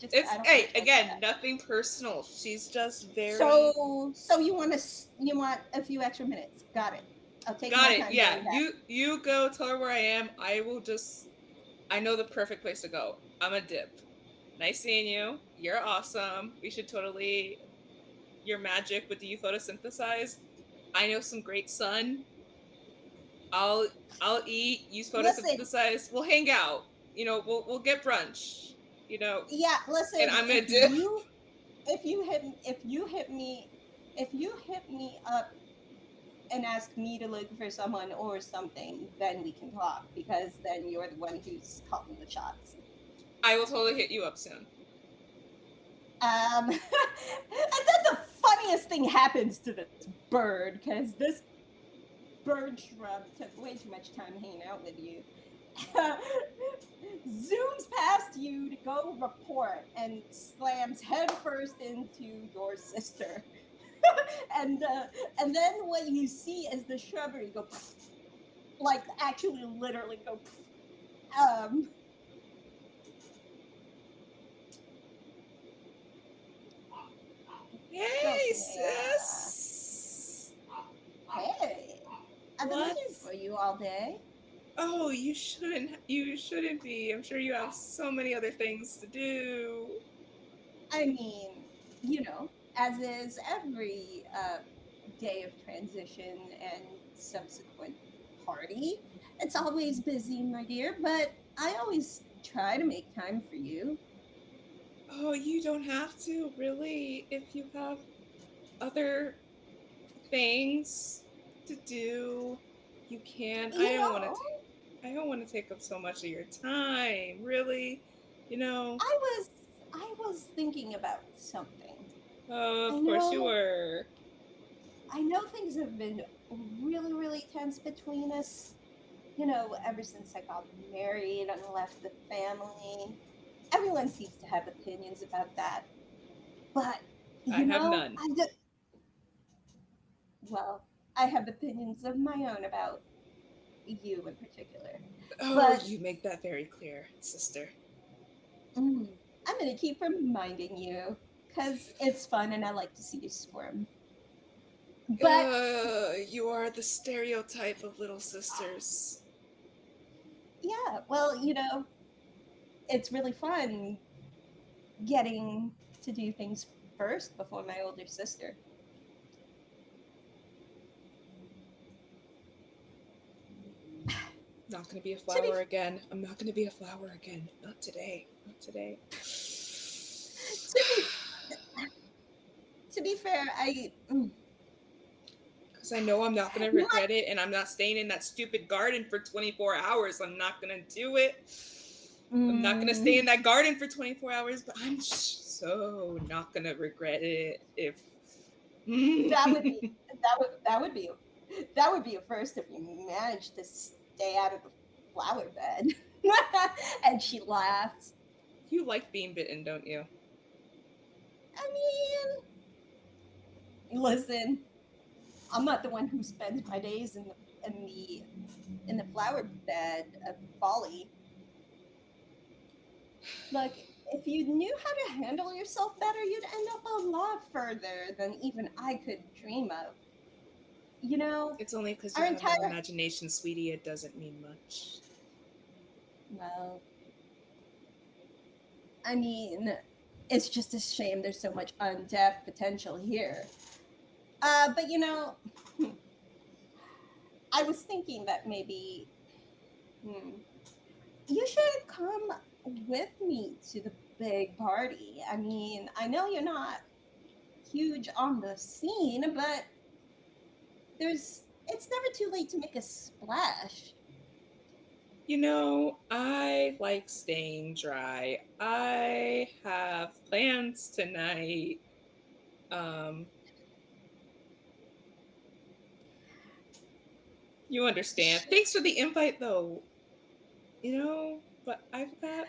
It's I don't have a hey, choice in again, that. nothing personal. She's just very So you want a few extra minutes? Got it. I'll take got my it. time Yeah, getting back. you go tell her where I am. I will just I know the perfect place to go. I'm a dip. Nice seeing you. You're awesome. We should totally your magic, but do you photosynthesize? I know some great sun. I'll I'll eat, use Listen, photosynthesize. We'll hang out. We'll get brunch. You know, yeah, and listen. I'm gonna dip. If you hit me up and ask me to look for someone or something, then we can talk because then you're the one who's calling the shots. I will totally hit you up soon. And then the funniest thing happens to this bird because this bird shrub took way too much time hanging out with you. Zooms past you to go report and slams headfirst into your sister. And then what you see is the shrubbery go like actually literally go um don't Hey, say sis. hey, I've been What? looking for you all day. Oh, you shouldn't. You shouldn't be. I'm sure you have so many other things to do. I mean, you know, as is every day of transition and subsequent party. It's always busy, my dear, but I always try to make time for you. Oh, you don't have to, really. If you have other things to do, you can. You know, I don't want to take up so much of your time, really. You know. I I was thinking about something. I Of course you know were. I know things have been really, really tense between us. You know, ever since I got married and left the family. Everyone seems to have opinions about that. But, I you have know, none. well, I have opinions of my own about you in particular. Oh, But you make that very clear, sister. mm, I'm going to keep reminding you because it's fun and I like to see you squirm. But You are the stereotype of little sisters. yeah, well, you know, it's really fun getting to do things first before my older sister. Not gonna be a To be flower again. I'm not gonna be a flower again. Not today. Not today. to be to be fair, Because I know I'm not gonna you regret it, and I'm not staying in that stupid garden for 24 hours. I'm not gonna do it. I'm not gonna stay in mm, that garden for 24 hours, but I'm so not gonna regret it if. that would be that would be a first if you managed to stay out of the flower bed. And she laughed. You like being bitten, don't you? I mean, listen, I'm not the one who spends my days in the flower bed of folly. Look, if you knew how to handle yourself better, you'd end up a lot further than even I could dream of. You know, It's only because you our have no entire imagination, sweetie. It doesn't mean much. well, I mean, it's just a shame there's so much untapped potential here. But you know, I was thinking that maybe hmm, you should come with me to the big party. I mean, I know you're not huge on the scene, but it's never too late to make a splash. You know, I like staying dry. I have plans tonight. Um, you understand. Sh- Thanks for the invite, though. You know, but I've got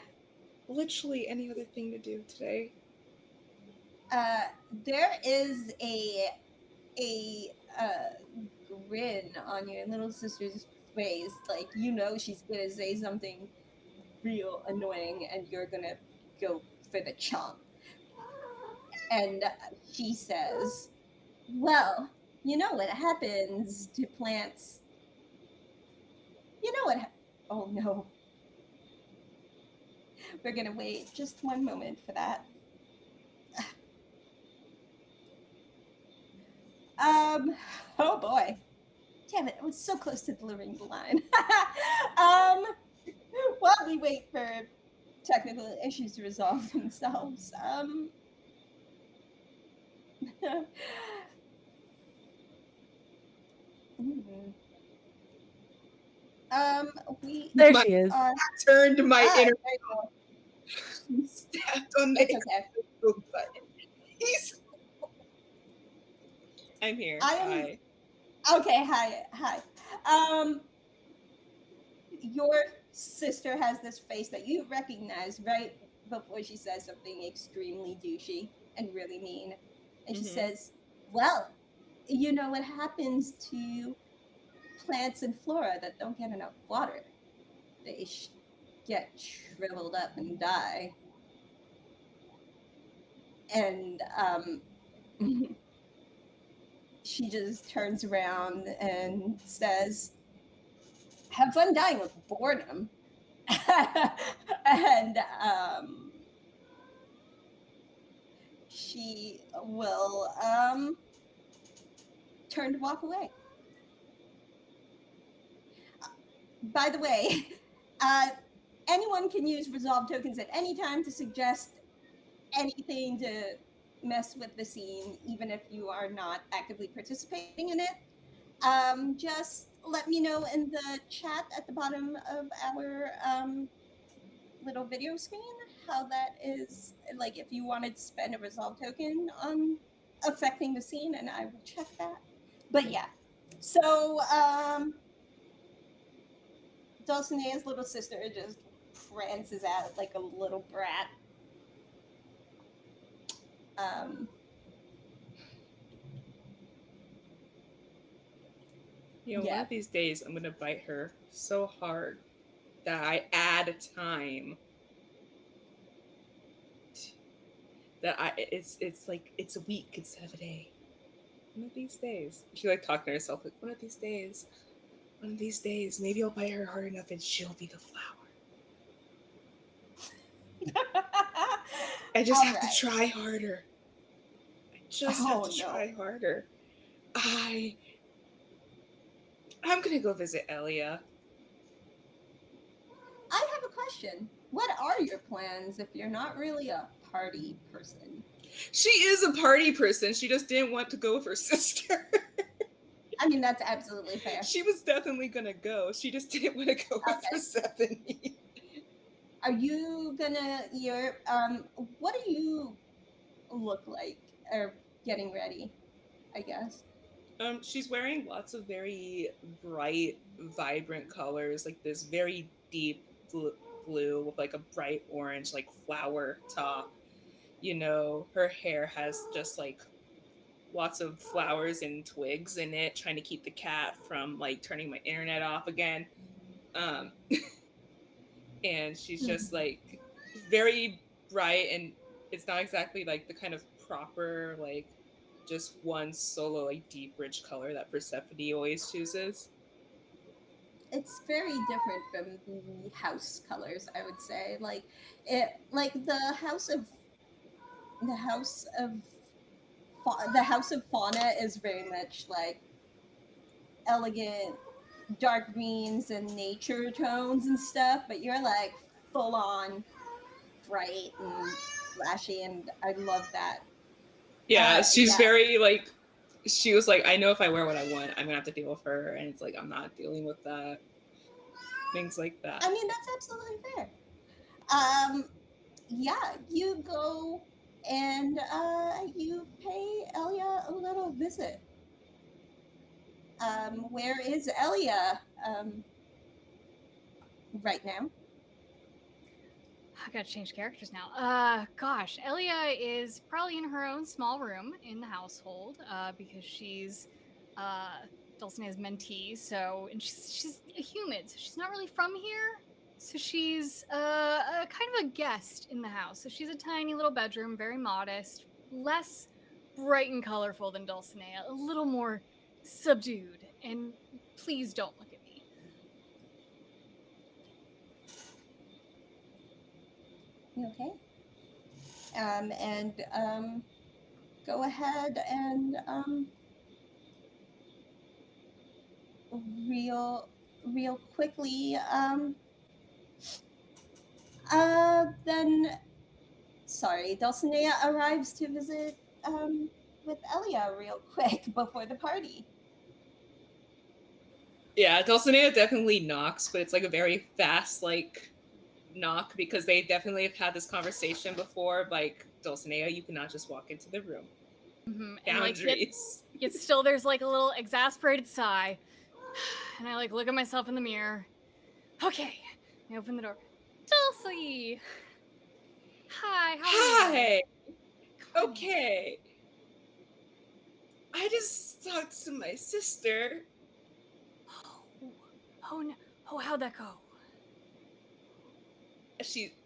literally any other thing to do today. Uh, there is a grin on your little sister's face, like you know she's gonna say something real annoying, and you're gonna go for the chomp. And she says, "Well, you know what happens to plants. You know what? Oh no, we're gonna wait just one moment for that. Um, oh boy, damn it! I was so close to delivering the line. um, while we wait for technical issues to resolve themselves, hmm, um, we There My she is. are. turned my Ah, inner there you go. stepped on the It's okay. episode button. He's, I'm here. I am Hi. okay. Hi, hi. Um, your sister has this face that you recognize right before she says something extremely douchey and really mean. And she Mm-hmm. says, "Well, you know what happens to plants and flora that don't get enough water? They get shriveled up and die." And she just turns around and says, "Have fun dying of boredom." And she will turn to walk away. By the way, anyone can use resolve tokens at any time to suggest anything to mess with the scene, even if you are not actively participating in it. Just let me know in the chat at the bottom of our little video screen how that is, like if you wanted to spend a resolve token on affecting the scene, and I will check that. But yeah, so Dulcinea's little sister just prances out like a little brat. You know, one of these days I'm gonna bite her so hard that I add time. That it's like it's a week instead of a day. One of these days. She like talking to herself like one of these days. One of these days, maybe I'll bite her hard enough and she'll be the flower. I just have to try harder. I just have to try harder. I'm gonna go visit Elia. I have a question. What are your plans if you're not really a party person? She is a party person. She just didn't want to go with her sister. I mean, that's absolutely fair. She was definitely gonna go. She just didn't want to go with Persephone. Are you gonna? What do you look like? Or getting ready, I guess. She's wearing lots of very bright, vibrant colors, like this very deep blue with like a bright orange, like flower top. You know, her hair has just like lots of flowers and twigs in it, trying to keep the cat from like turning my internet off again. And she's just like very bright, and it's not exactly like the kind of proper like just one solo like deep rich color that Persephone always chooses. It's very different from the house colors, I would say. Like it, like the house of fauna is very much like elegant dark greens and nature tones and stuff, but you're like full on bright and flashy, and I love that. Yeah, she's very like, she was like, I know if I wear what I want, I'm gonna have to deal with her, and it's like I'm not dealing with that. Things like that. I mean, that's absolutely fair. Yeah, you go and you pay Elia a little visit. Where is Elia right now? I gotta change characters now. Gosh, Elia is probably in her own small room in the household, because she's Dulcinea's mentee. So, and she's a human, so she's not really from here. So she's a kind of a guest in the house. So she's a tiny little bedroom, very modest, less bright and colorful than Dulcinea, a little more subdued. And please don't look at me. Okay. And go ahead and real quickly then sorry, Dulcinea arrives to visit with Elia real quick before the party. Yeah, Dulcinea definitely knocks, but it's like a very fast like knock because they definitely have had this conversation before. Like, Dulcinea, you cannot just walk into the room. Mm-hmm. Boundaries. And yet still there's like a little exasperated sigh. And I like look at myself in the mirror. Okay. I open the door. Dulcie! Hi, how are you? Okay. I just talked to my sister. Oh no. Oh, how'd that go?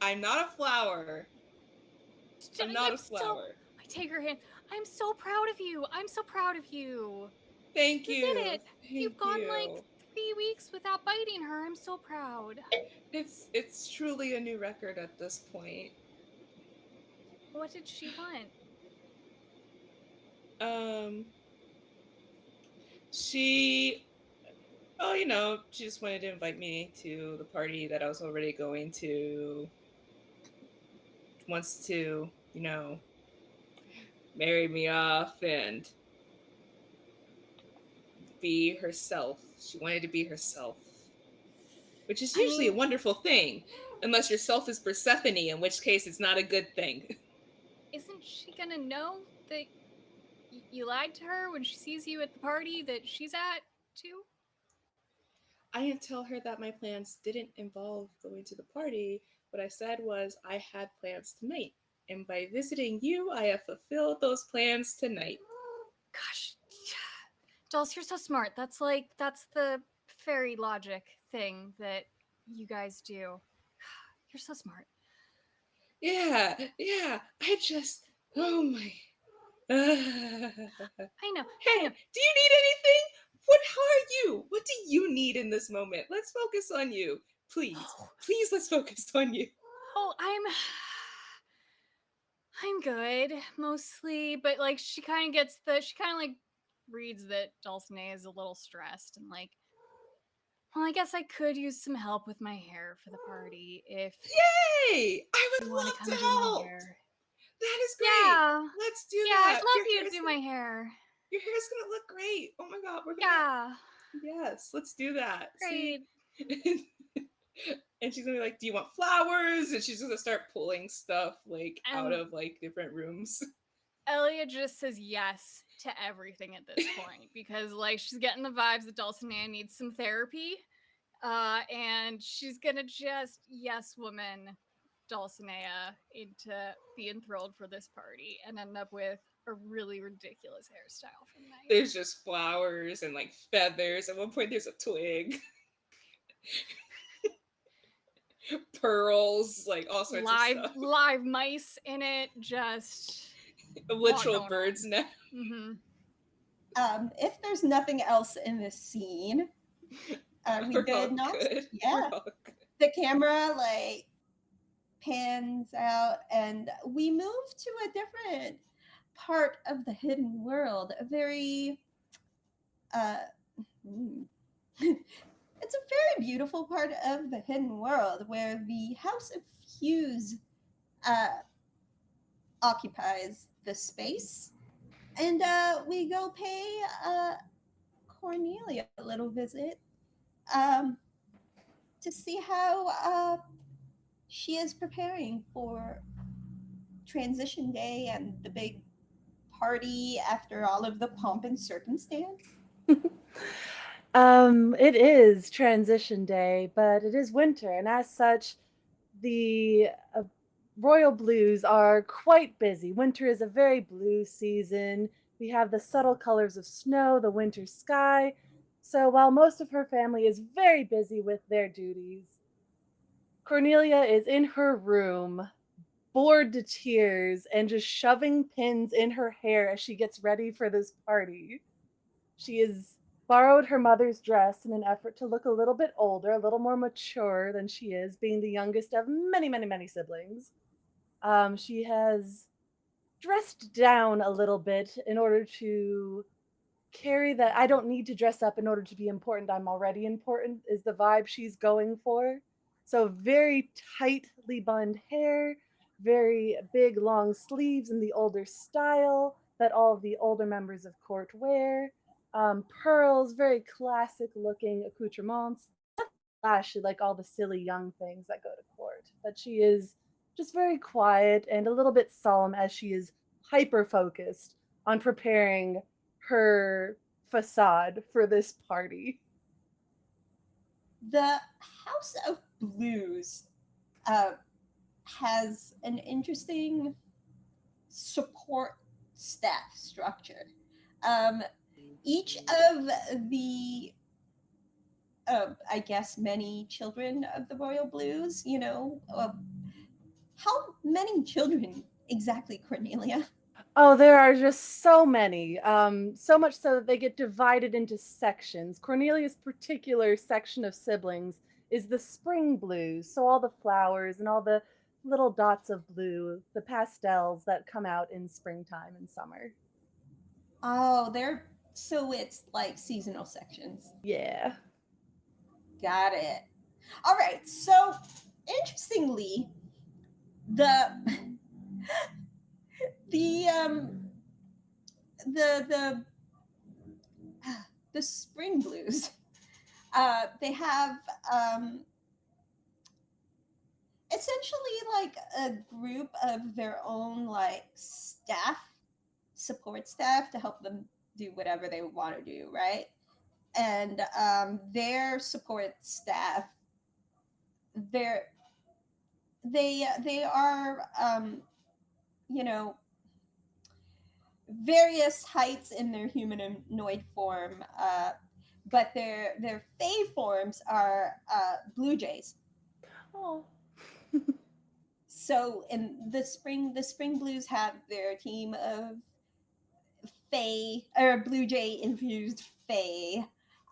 I'm not a flower. I'm not a flower. I take her hand. I'm so proud of you. I'm so proud of you. Thank you. You did it. You've gone like 3 weeks without biting her. I'm so proud. It's truly a new record at this point. What did she want? Um, she, oh, she just wanted to invite me to the party that I was already going to. Wants to, marry me off and be herself. She wanted to be herself, which is I usually a mean, wonderful thing, unless your self is Persephone, in which case it's not a good thing. isn't she gonna know that you lied to her when she sees you at the party that she's at too? I didn't tell her that my plans didn't involve going to the party. What I said was I had plans tonight, and by visiting you, I have fulfilled those plans tonight. Gosh, dolls, you're so smart. That's the fairy logic thing that you guys do. You're so smart. Yeah, yeah, I just, oh my. Hey, I know, I know. do you need anything? What? How are you? What do you need in this moment? Let's focus on you, please. Please, let's focus on you. Oh, I'm good mostly, but like she kind of like reads that Dulcinea is a little stressed and like, well, I guess I could use some help with my hair for the party if Yay! I would you want to love to come do my help. hair. That is great. Yeah, Let's do yeah, I'd that. love you to do my hair. Your hair's gonna look great. Oh my god, we're gonna Yeah, yes, let's do that. See? great. And she's gonna be like, "Do you want flowers?" And she's gonna start pulling stuff like out And of like different rooms. Elia just says yes to everything at this point because like she's getting the vibes that Dulcinea needs some therapy. And she's gonna just yes woman Dulcinea into being thrilled for this party and end up with a really ridiculous hairstyle for the night. There's just flowers and like feathers. At one point, there's a twig, pearls, like all sorts of stuff. Live mice in it, just A a lot literal going bird's on. nest. Mm-hmm. If there's nothing else in this scene, are we We're good, all Nox? good. We're Yeah. all good. The camera like pans out, and we move to a different part of the hidden world. A very, uh, hmm. It's a very beautiful part of the hidden world where the House of Hughes uh, occupies the space. And we go pay Cornelia a little visit um, to see how she is preparing for transition day and the big party after all of the pomp and circumstance. It is transition day, but it is winter, and as such, the royal blues are quite busy. Winter is a very blue season. We have the subtle colors of snow, the winter sky. So while most of her family is very busy with their duties, Cornelia is in her room, bored to tears, and just shoving pins in her hair as she gets ready for this party. She has borrowed her mother's dress in an effort to look a little bit older, a little more mature than she is, being the youngest of many, many, many siblings. She has dressed down a little bit in order to carry that I don't need to dress up in order to be important. I'm already important is the vibe she's going for. So very tightly bun hair, very big long sleeves in the older style that all of the older members of court wear. Pearls, very classic looking accoutrements. Flashy like all the silly young things that go to court. But she is just very quiet and a little bit solemn as she is hyper focused on preparing her facade for this party. The House of Blues uh, has an interesting support staff structure. Um, each of the, I guess, many children of the Royal Blues, how many children exactly, Cornelia? Oh, there are just so many. So much so that they get divided into sections. Cornelia's particular section of siblings is the spring blues, so all the flowers and all the little dots of blue, the pastels that come out in springtime and summer. Oh, they're so it's like seasonal sections. Yeah. Got it. All right. So interestingly, the the the the spring blues. They have um, essentially like a group of their own like staff, support staff to help them do whatever they want to do, right? And their support staff, they're they are you know, various heights in their humanoid form, but their fey forms are blue jays. Oh. So in the spring blues have their team of fey or blue jay infused fey,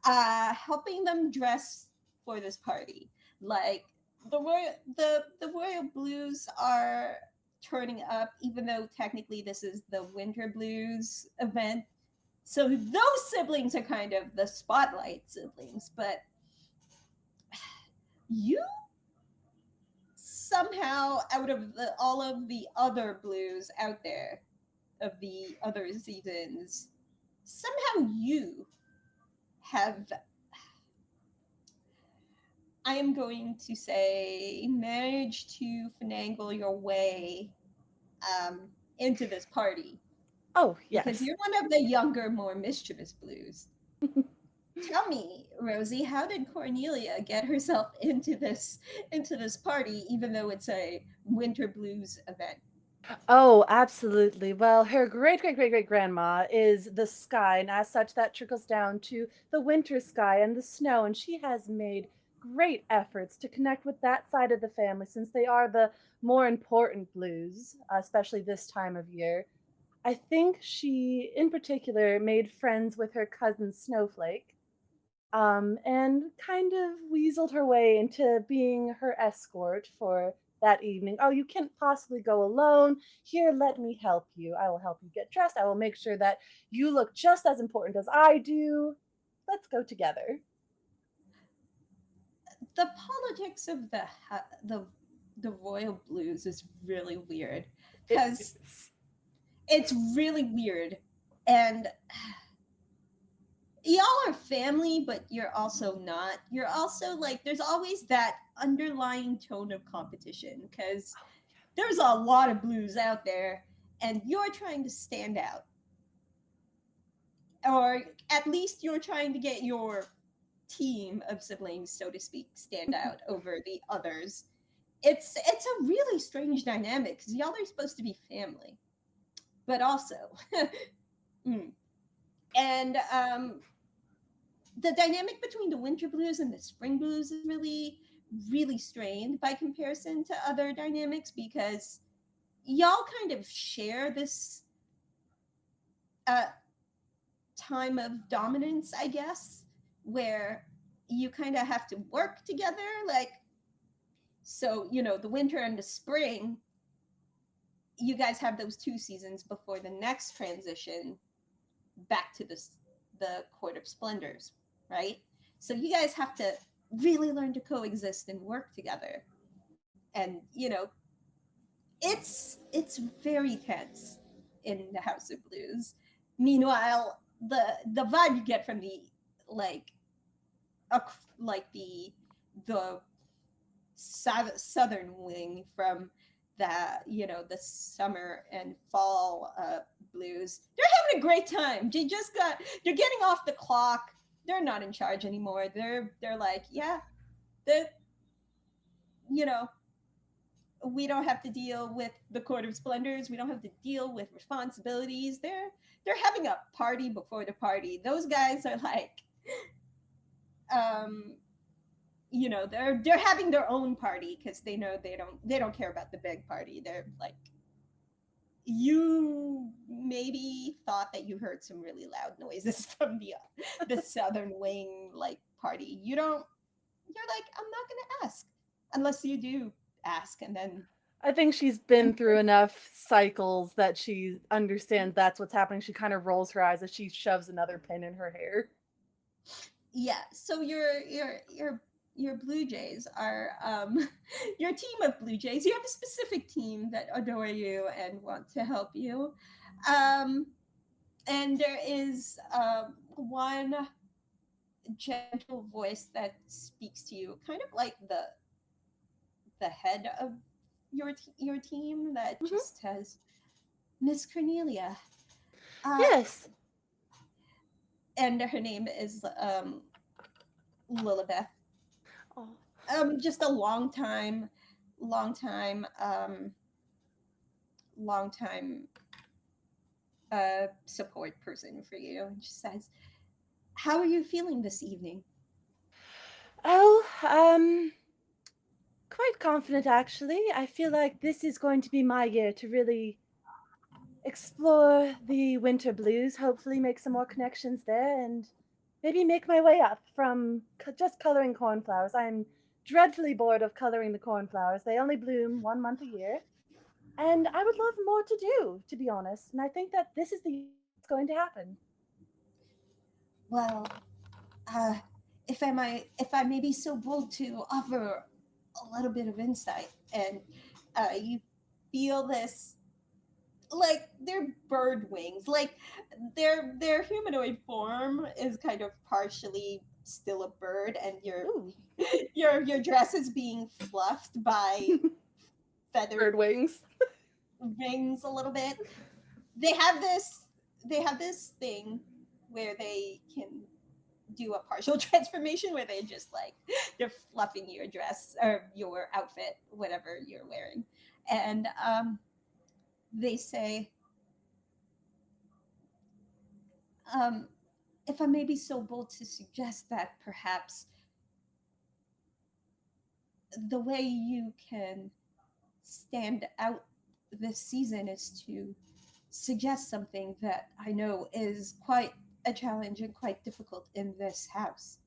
helping them dress for this party. Like the royal blues are turning up, even though technically this is the winter blues event. So those siblings are kind of the spotlight siblings, but you somehow out of all of the other blues out there of the other seasons, somehow you have, I am going to say, managed to finagle your way into this party Oh, because yes. you're one of the younger, more mischievous blues. Tell me, Rosie, how did Cornelia get herself into this party, even though it's a winter blues event? Oh, absolutely. Well, her great great great great grandma is the sky, and as such, that trickles down to the winter sky and the snow. And she has made great efforts to connect with that side of the family since they are the more important blues, especially this time of year. I think she, in particular, made friends with her cousin Snowflake, and kind of weaseled her way into being her escort for that evening. Oh, you can't possibly go alone. Here, let me help you. I will help you get dressed. I will make sure that you look just as important as I do. Let's go together. The politics of the royal blues is really weird It because is. it's really weird, and y'all are family, but you're also not. You're also like there's always that underlying tone of competition because there's a lot of blues out there, and you're trying to stand out, or at least you're trying to get your team of siblings, so to speak, stand out over the others. It's a really strange dynamic because y'all are supposed to be family, but also, mm. And the dynamic between the winter blues and the spring blues is really strained by comparison to other dynamics because y'all kind of share this uh, time of dominance, I guess, where you kind of have to work together. Like, so, you know, the winter and the spring, you guys have those two seasons before the next transition back to the Court of Splendors, right? So you guys have to really learn to coexist and work together. And, you know, it's very tense in the House of Blues. Meanwhile, the vibe you get from the like like the southern wing from the, you know, the summer and fall blues, they're having a great time. They're getting off the clock. They're not in charge anymore. They're like, yeah, the, you know, we don't have to deal with the Court of Splendors. We don't have to deal with responsibilities. They're having a party before the party. Those guys are like, um, you know, they're having their own party because they know they don't care about the big party. They're like, you maybe thought that you heard some really loud noises from the southern wing like party. You don't. You're like, I'm not gonna ask unless you do ask, and then I think she's been through enough cycles that she understands that's what's happening. She kind of rolls her eyes as she shoves another pin in her hair. Yeah, so your Blue Jays are your team of Blue Jays. You have a specific team that adore you and want to help you. Um, and there is one gentle voice that speaks to you, kind of like the head of your team that Mhm. just says, Miss Cornelia. Uh, Yes. and her name is Lilibeth. Oh. Just a long time, long time support person for you. And she says, "How are you feeling this evening?" Oh, quite confident actually. I feel like this is going to be my year to really explore the winter blues, hopefully make some more connections there, and maybe make my way up from just coloring cornflowers. I'm dreadfully bored of coloring the cornflowers. They only bloom 1 month a year, and I would love more to do, to be honest. And I think that this is the year it's going to happen. Well, uh, if I may be so bold to offer a little bit of insight, and you feel this like they're bird wings, like their humanoid form is kind of partially still a bird, and Ooh, your dress is being fluffed by feathered bird wings. wings a little bit. They have this thing where they can do a partial transformation where they just like they're fluffing your dress or your outfit, whatever you're wearing, and they say, um, if I may be so bold to suggest that perhaps the way you can stand out this season is to suggest something that I know is quite a challenge and quite difficult in this house.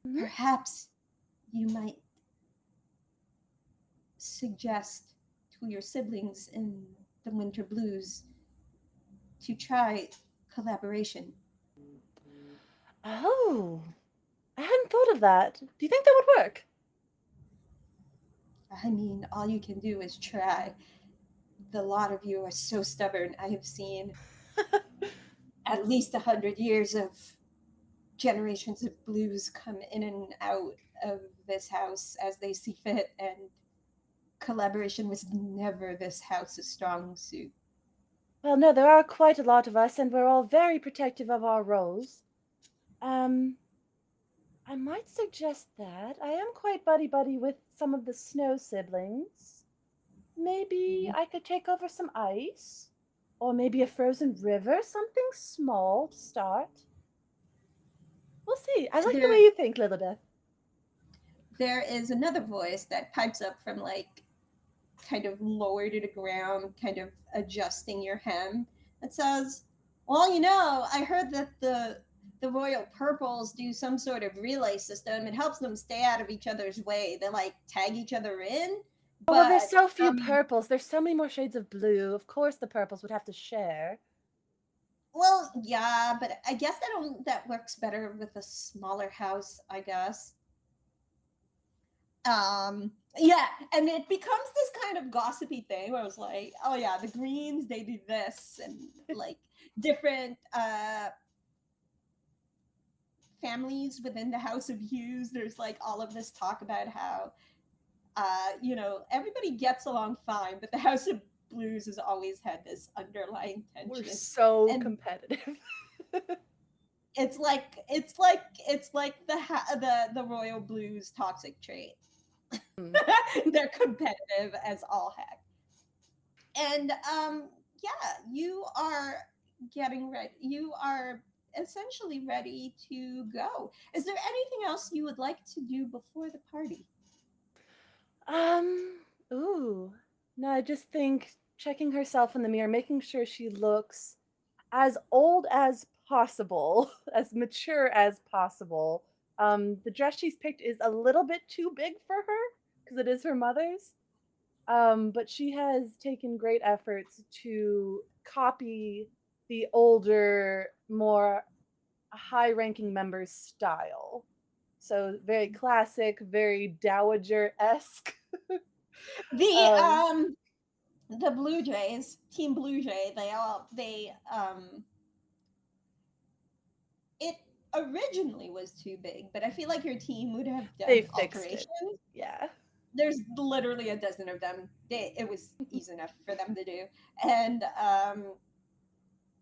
Mhm. Perhaps you might suggest to your siblings in the Winter Blues to try collaboration. Oh, I hadn't thought of that. Do you think that would work? I mean, all you can do is try. The lot of you are so stubborn. I have seen at least 100 years of generations of blues come in and out of this house as they see fit, and collaboration was never this house's strong suit. Well, no, there are quite a lot of us, and we're all very protective of our roles. Um, I might suggest that. I am quite buddy-buddy with some of the Snow siblings. Maybe I could take over some ice? Or maybe a frozen river? Something small to start. We'll see. I like the way There, you think, Lilibeth. there is another voice that pipes up from like kind of lower to the ground, kind of adjusting your hem. That says, "Well, I heard that the royal purples do some sort of relay system. It helps them stay out of each other's way. They like tag each other in, Oh, well, there's but so few um, purples. There's so many more shades of blue. Of course the purples would have to share. well, yeah, but I guess that works better with a smaller house, I guess. Yeah, and it becomes this kind of gossipy thing where I was like, oh yeah, the greens they do this, and like different families within the House of Hughes, there's like all of this talk about how everybody gets along fine, but the House of Blues has always had this underlying We're tension. so And competitive. it's like the royal blues toxic trait. Hmm. They're competitive as all heck. And yeah, you are getting ready. You are essentially ready to go. Is there anything else you would like to do before the party? Um, ooh. No, I just think checking herself in the mirror, making sure she looks as old as possible, as mature as possible. The dress she's picked is a little bit too big for her because it is her mother's. But she has taken great efforts to copy the older, more high-ranking members' style. So very classic, very dowager esque. The um, um the Blue Jays, Team Blue Jay, they it originally was too big, but I feel like your team would have they done fixed it. alterations. Yeah. There's literally a dozen of them. It was easy enough for them to do. And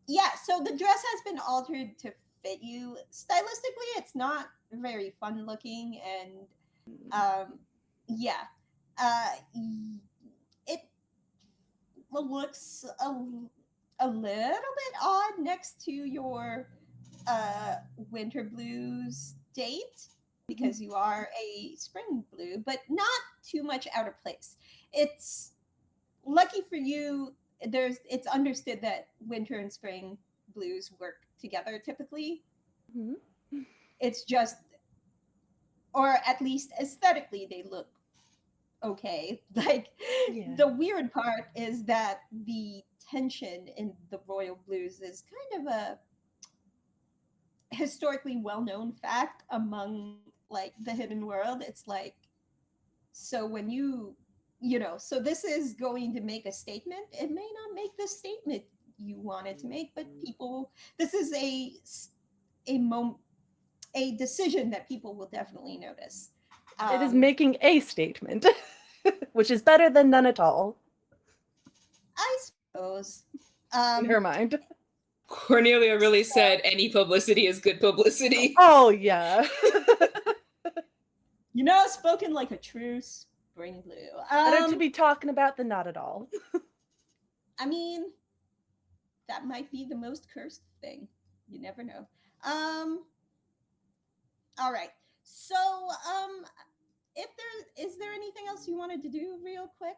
yeah, so the dress has been altered to fit you. Stylistically, it's not very fun looking, and um, yeah, it looks a little bit odd next to your winter blues date Mhm. because you are a spring blue, but not too much out of place. It's lucky for you. It's understood that winter and spring blues work together typically. Mhm. It's just, or at least aesthetically, they look okay. Like Yeah. the weird part is that the tension in the royal blues is kind of a historically well-known fact among like the hidden world. It's like, so when so this is going to make a statement. It may not make the statement you wanted to make, but people, this is a moment, a decision that people will definitely notice. It is um making a statement, which is better than none at all I suppose. in her um mind. Cornelia really said any publicity is good publicity. Oh, yeah. spoken like a true spring blue. Better to be talking about than not at all. I mean, that might be the most cursed thing. You never know. All right. So, if there anything else you wanted to do real quick?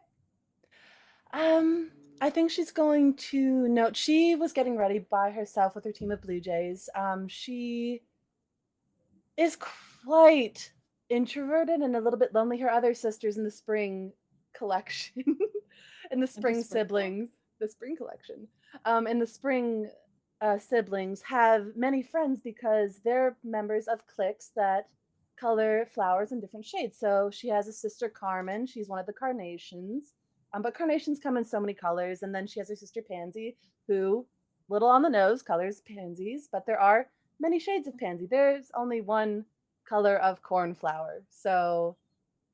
Um, I think she's going to note she was getting ready by herself with her team of Blue Jays. She is quite introverted and a little bit lonely. Her other sisters in the spring collection, in the In the spring spring siblings, the spring collection, and the spring siblings have many friends because they're members of cliques that color flowers in different shades. So she has a sister Carmen. She's one of the carnations. But carnations come in so many colors, and then she has her sister Pansy, who little on the nose colors pansies, but there are many shades of pansy. There's only one color of cornflower. So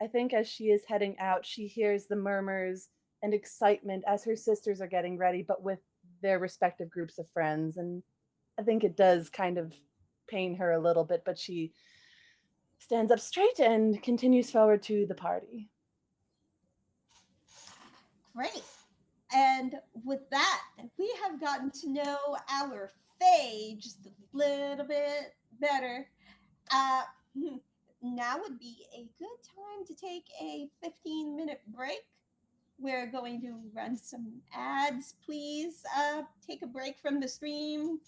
I think as she is heading out, she hears the murmurs and excitement as her sisters are getting ready, but with their respective groups of friends. And I think it does kind of pain her a little bit, but she stands up straight and continues forward to the party. Great. And with that, we have gotten to know our Faye just a little bit better. Uh, Now would be a good time to take a 15-minute break. We're going to run some ads. Please take a break from the stream,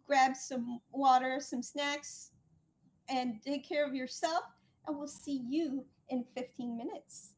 grab some water, some snacks, and take care of yourself. And we'll see you in 15 minutes.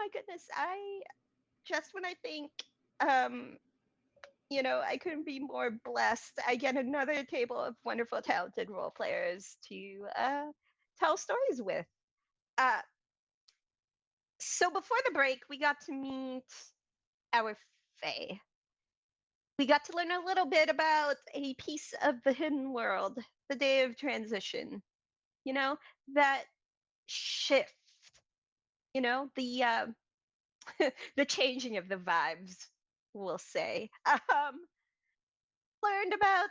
my goodness, I just when I think um I couldn't be more blessed. I get another table of wonderful, talented role players to tell stories with. Uh, so before the break, we got to meet our Fae. We got to learn a little bit about a piece of the hidden world, the day of transition. You know, that shift. The the changing of the vibes, we'll say. Learned about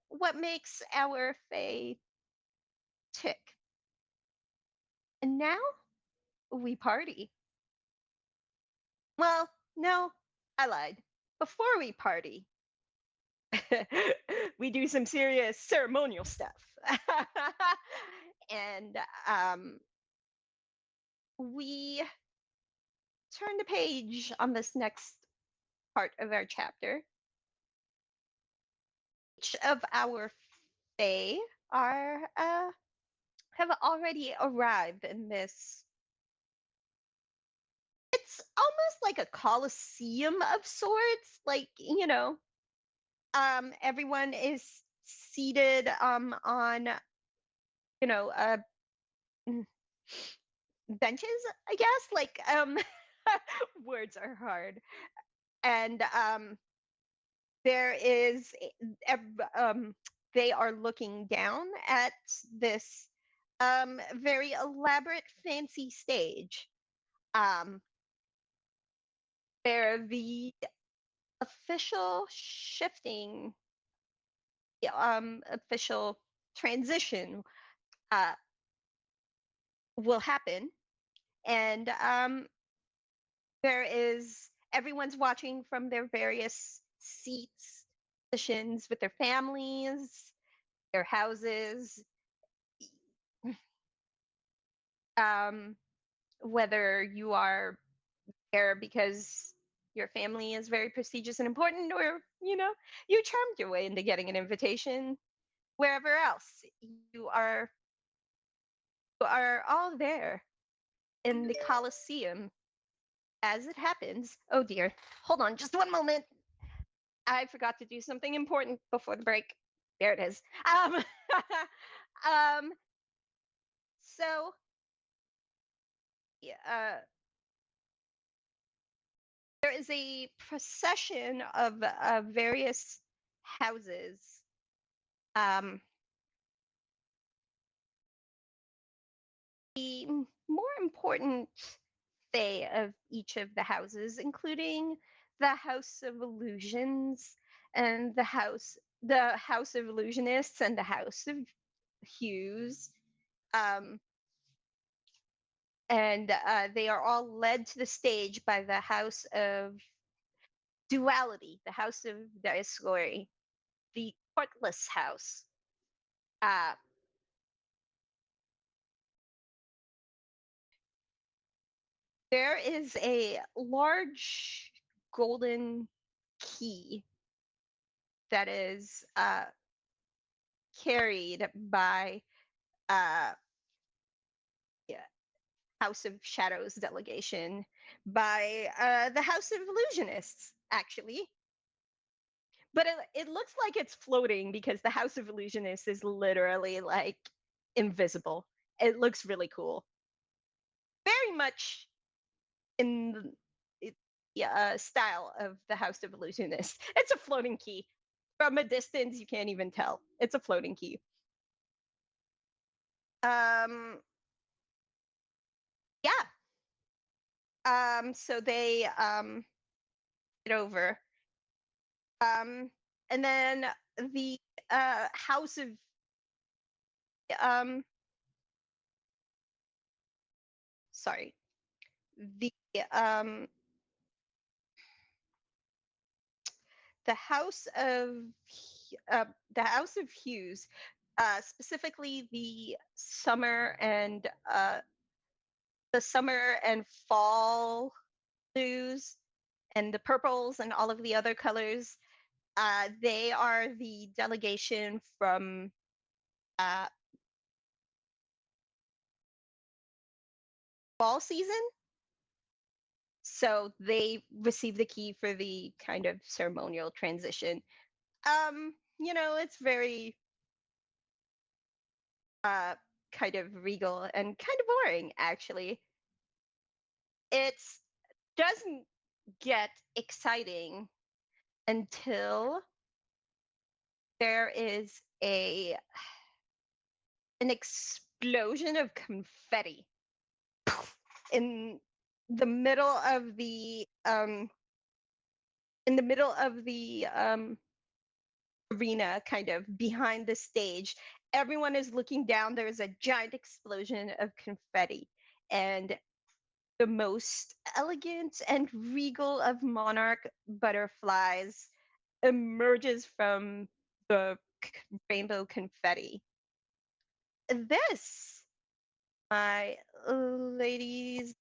what makes our Fae tick. And now we party. Well, no, I lied. Before we party, we do some serious ceremonial stuff. And we turn the page on this next part of our chapter. Each of our Fae are have already arrived in this. It's almost like a coliseum of sorts. Like, everyone is seated on mm, benches, I guess. Like, words are hard. And there is they are looking down at this very elaborate fancy stage. um where the official shifting official transition uh will happen. And there is everyone's watching from their various seats, positions with their families, their houses. um Whether you are there because your family is very prestigious and important, or you charmed your way into getting an invitation. Wherever else you are all there in the Colosseum as it happens. Oh dear, hold on just one moment. I forgot to do something important before the break. There it is. Um so yeah, there is a procession of various houses. um the more important Fae of each of the houses, including the House of Illusions and the House of Illusionists and the House of Hues. Um, and they are all led to the stage by the House of Duality, the House of Dioscuri, the Courtless House. Uh, there is a large golden key that is carried by uh, yeah, House of Shadows delegation, by the House of Illusionists, actually. But it looks like it's floating because the House of Illusionists is literally like invisible. It looks really cool. Very much in the style of the House of Illusionists. It's a floating key. From a distance, you can't even tell. It's a floating key. Yeah. So they get over. And then the House of um sorry. The um the House of the House of Hues, specifically the summer and fall blues and the purples and all of the other colors. They are the delegation from uh, fall season. So they receive the key for the kind of ceremonial transition. It's very uh kind of regal and kind of boring actually. It doesn't get exciting until there is a an explosion of confetti in the middle of the arena, kind of behind the stage. Everyone is looking down. There's a giant explosion of confetti, and the most elegant and regal of monarch butterflies emerges from the rainbow confetti. This, my ladies,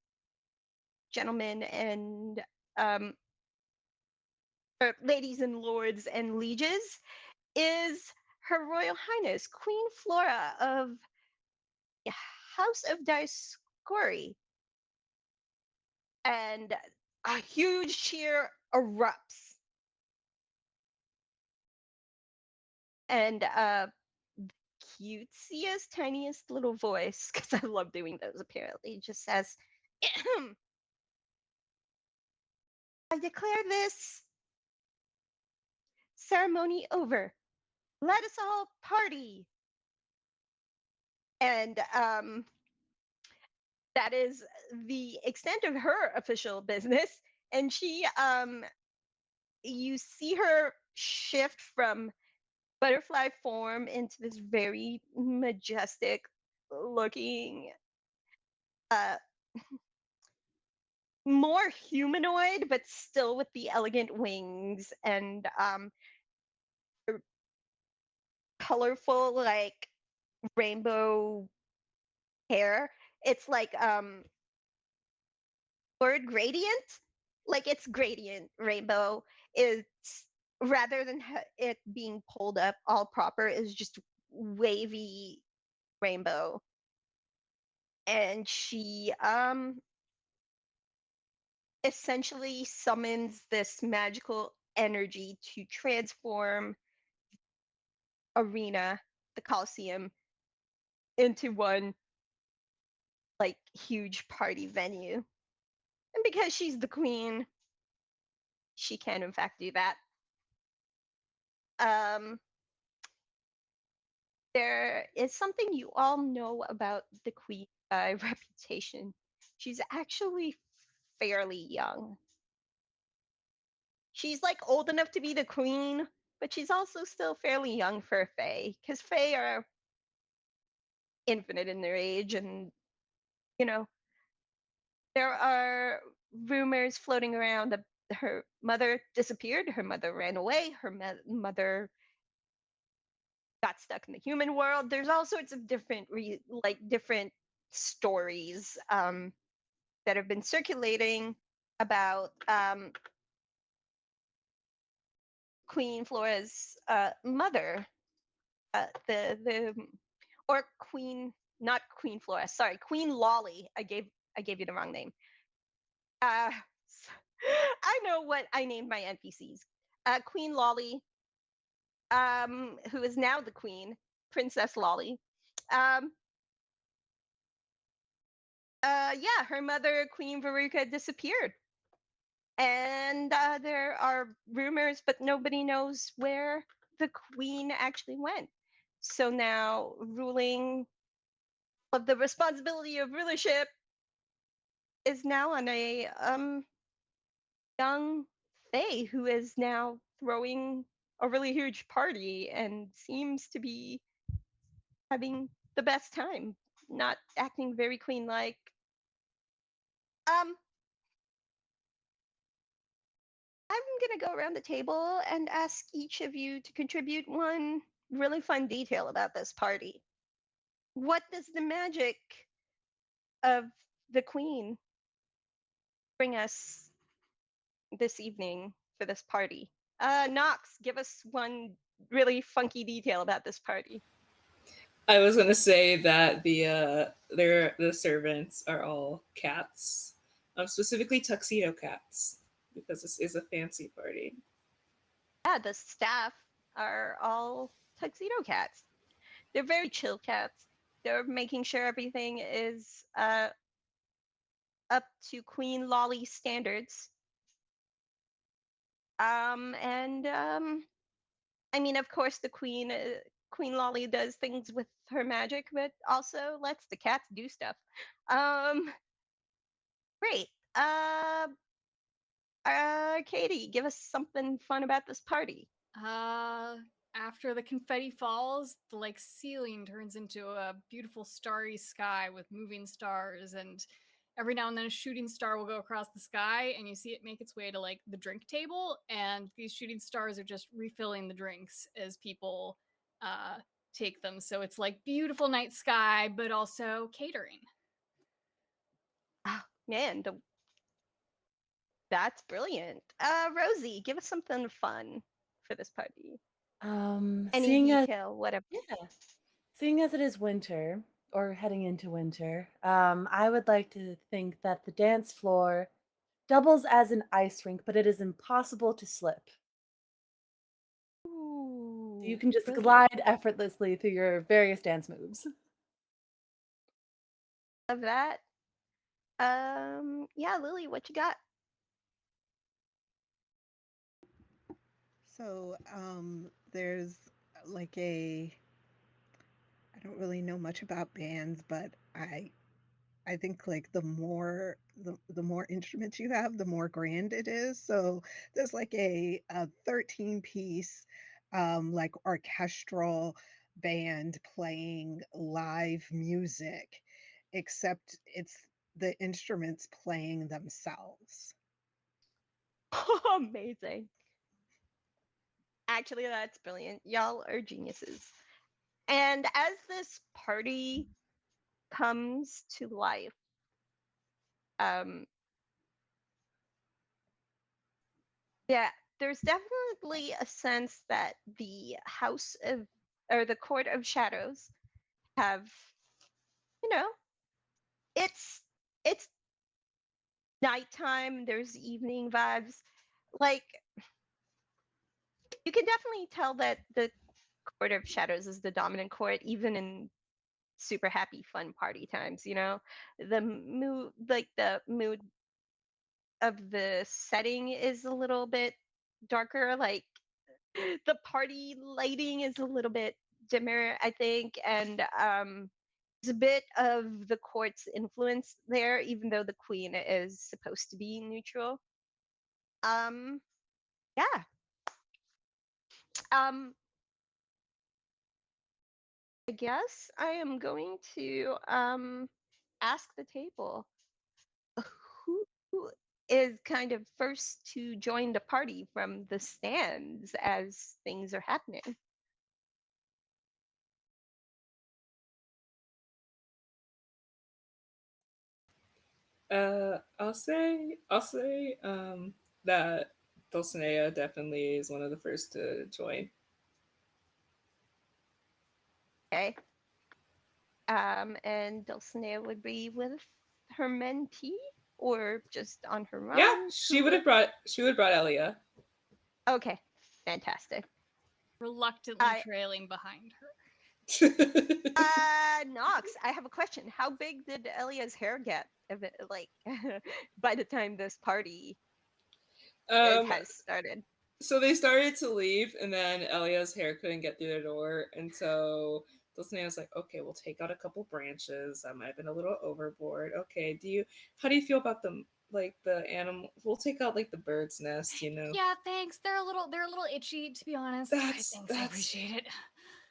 gentlemen, and um, ladies and lords and lieges, is Her Royal Highness Queen Flora of House of Dioscuri. And a huge cheer erupts. And cutesiest, tiniest little voice, because I love doing those apparently, just says, I declare this ceremony over. Let us all party. And that is the extent of her official business. And you see her shift from butterfly form into this very majestic looking, uh, more humanoid, but still with the elegant wings and colorful, like rainbow hair. It's like word gradient, like it's gradient rainbow. It's rather than it being pulled up all proper, is just wavy rainbow. And she essentially summons this magical energy to transform arena, the Coliseum, into one like huge party venue. And because she's the queen, she can in fact do that. Um, there is something you all know about the queen by reputation. She's actually fairly young. She's like old enough to be the queen, but she's also still fairly young for a fae, because fae are infinite in their age, and you know there are rumors floating around that her mother disappeared, her mother ran away, her mother got stuck in the human world. There's all sorts of different different stories that have been circulating about Queen Flora's mother, the or Queen, not Queen Flora, sorry, Queen Lolly. I gave you the wrong name. Uh, I know what I named my NPCs. Queen Lolly, who is now the queen, Princess Lolly. Um, yeah, her mother, Queen Veruca, disappeared. And there are rumors, but nobody knows where the queen actually went. So now, ruling of the responsibility of rulership is now on a young Fae who is now throwing a really huge party and seems to be having the best time, not acting very queen like. Um, I'm gonna go around the table and ask each of you to contribute one really fun detail about this party. What does the magic of the queen bring us this evening for this party? Nox, give us one really funky detail about this party. I was gonna say that the servants are all cats, specifically tuxedo cats, because this is a fancy party. Yeah, the staff are all tuxedo cats. They're very chill cats. They're making sure everything is up to Queen Lolly standards. And I mean, of course, the Queen Lolly does things with her magic, but also lets the cats do stuff. Um, great. Katie, give us something fun about this party. Uh, After the confetti falls, the like ceiling turns into a beautiful starry sky with moving stars, and every now and then a shooting star will go across the sky, and you see it make its way to like the drink table, and these shooting stars are just refilling the drinks as people uh take them. So it's like beautiful night sky, but also catering. Oh, man, that's brilliant. Rosie, give us something fun for this party. Any Seeing as detail, whatever. yeah, seeing as it is winter or heading into winter, I would like to think that the dance floor doubles as an ice rink, but it is impossible to slip. So you Ooh, can just brilliant. glide effortlessly through your various dance moves. Love that. Yeah, Lily, what you got? So there's like a I don't really know much about bands, but I think like the more instruments you have, the more grand it is. So there's like a 13 piece like orchestral band playing live music, except it's the instruments playing themselves. Amazing. Actually, that's brilliant. Y'all are geniuses. And as this party comes to life, um, yeah, there's definitely a sense that the House of or the Court of Shadows have, you know, it's it's nighttime. There's evening vibes. Like you can definitely tell that the Court of Shadows is the dominant court, even in super happy, fun party times. The mood of the setting is a little bit darker. Like the party lighting is a little bit dimmer, I think, and there's a bit of the court's influence there, even though the queen is supposed to be neutral. Um, yeah. Um, I guess I am going to ask the table who is kind of first to join the party from the stands as things are happening. I'll say that Dulcinea definitely is one of the first to join. Okay. And Dulcinea would be with her mentee or just on her Yeah, own. she would have brought Elia. Okay, fantastic. Reluctantly I trailing behind her. Nox, I have a question. How big did Elia's hair get? Like by the time this party um, has started. so they started to leave, and then Elia's hair couldn't get through the door, and so Dulcinea was like, "Okay, we'll take out a couple branches. That might have been a little overboard. Okay, how do you feel about the animal? We'll take out like the bird's nest, you know." Yeah, thanks. They're a little itchy, to be honest. But That's thanks, I that's appreciate it.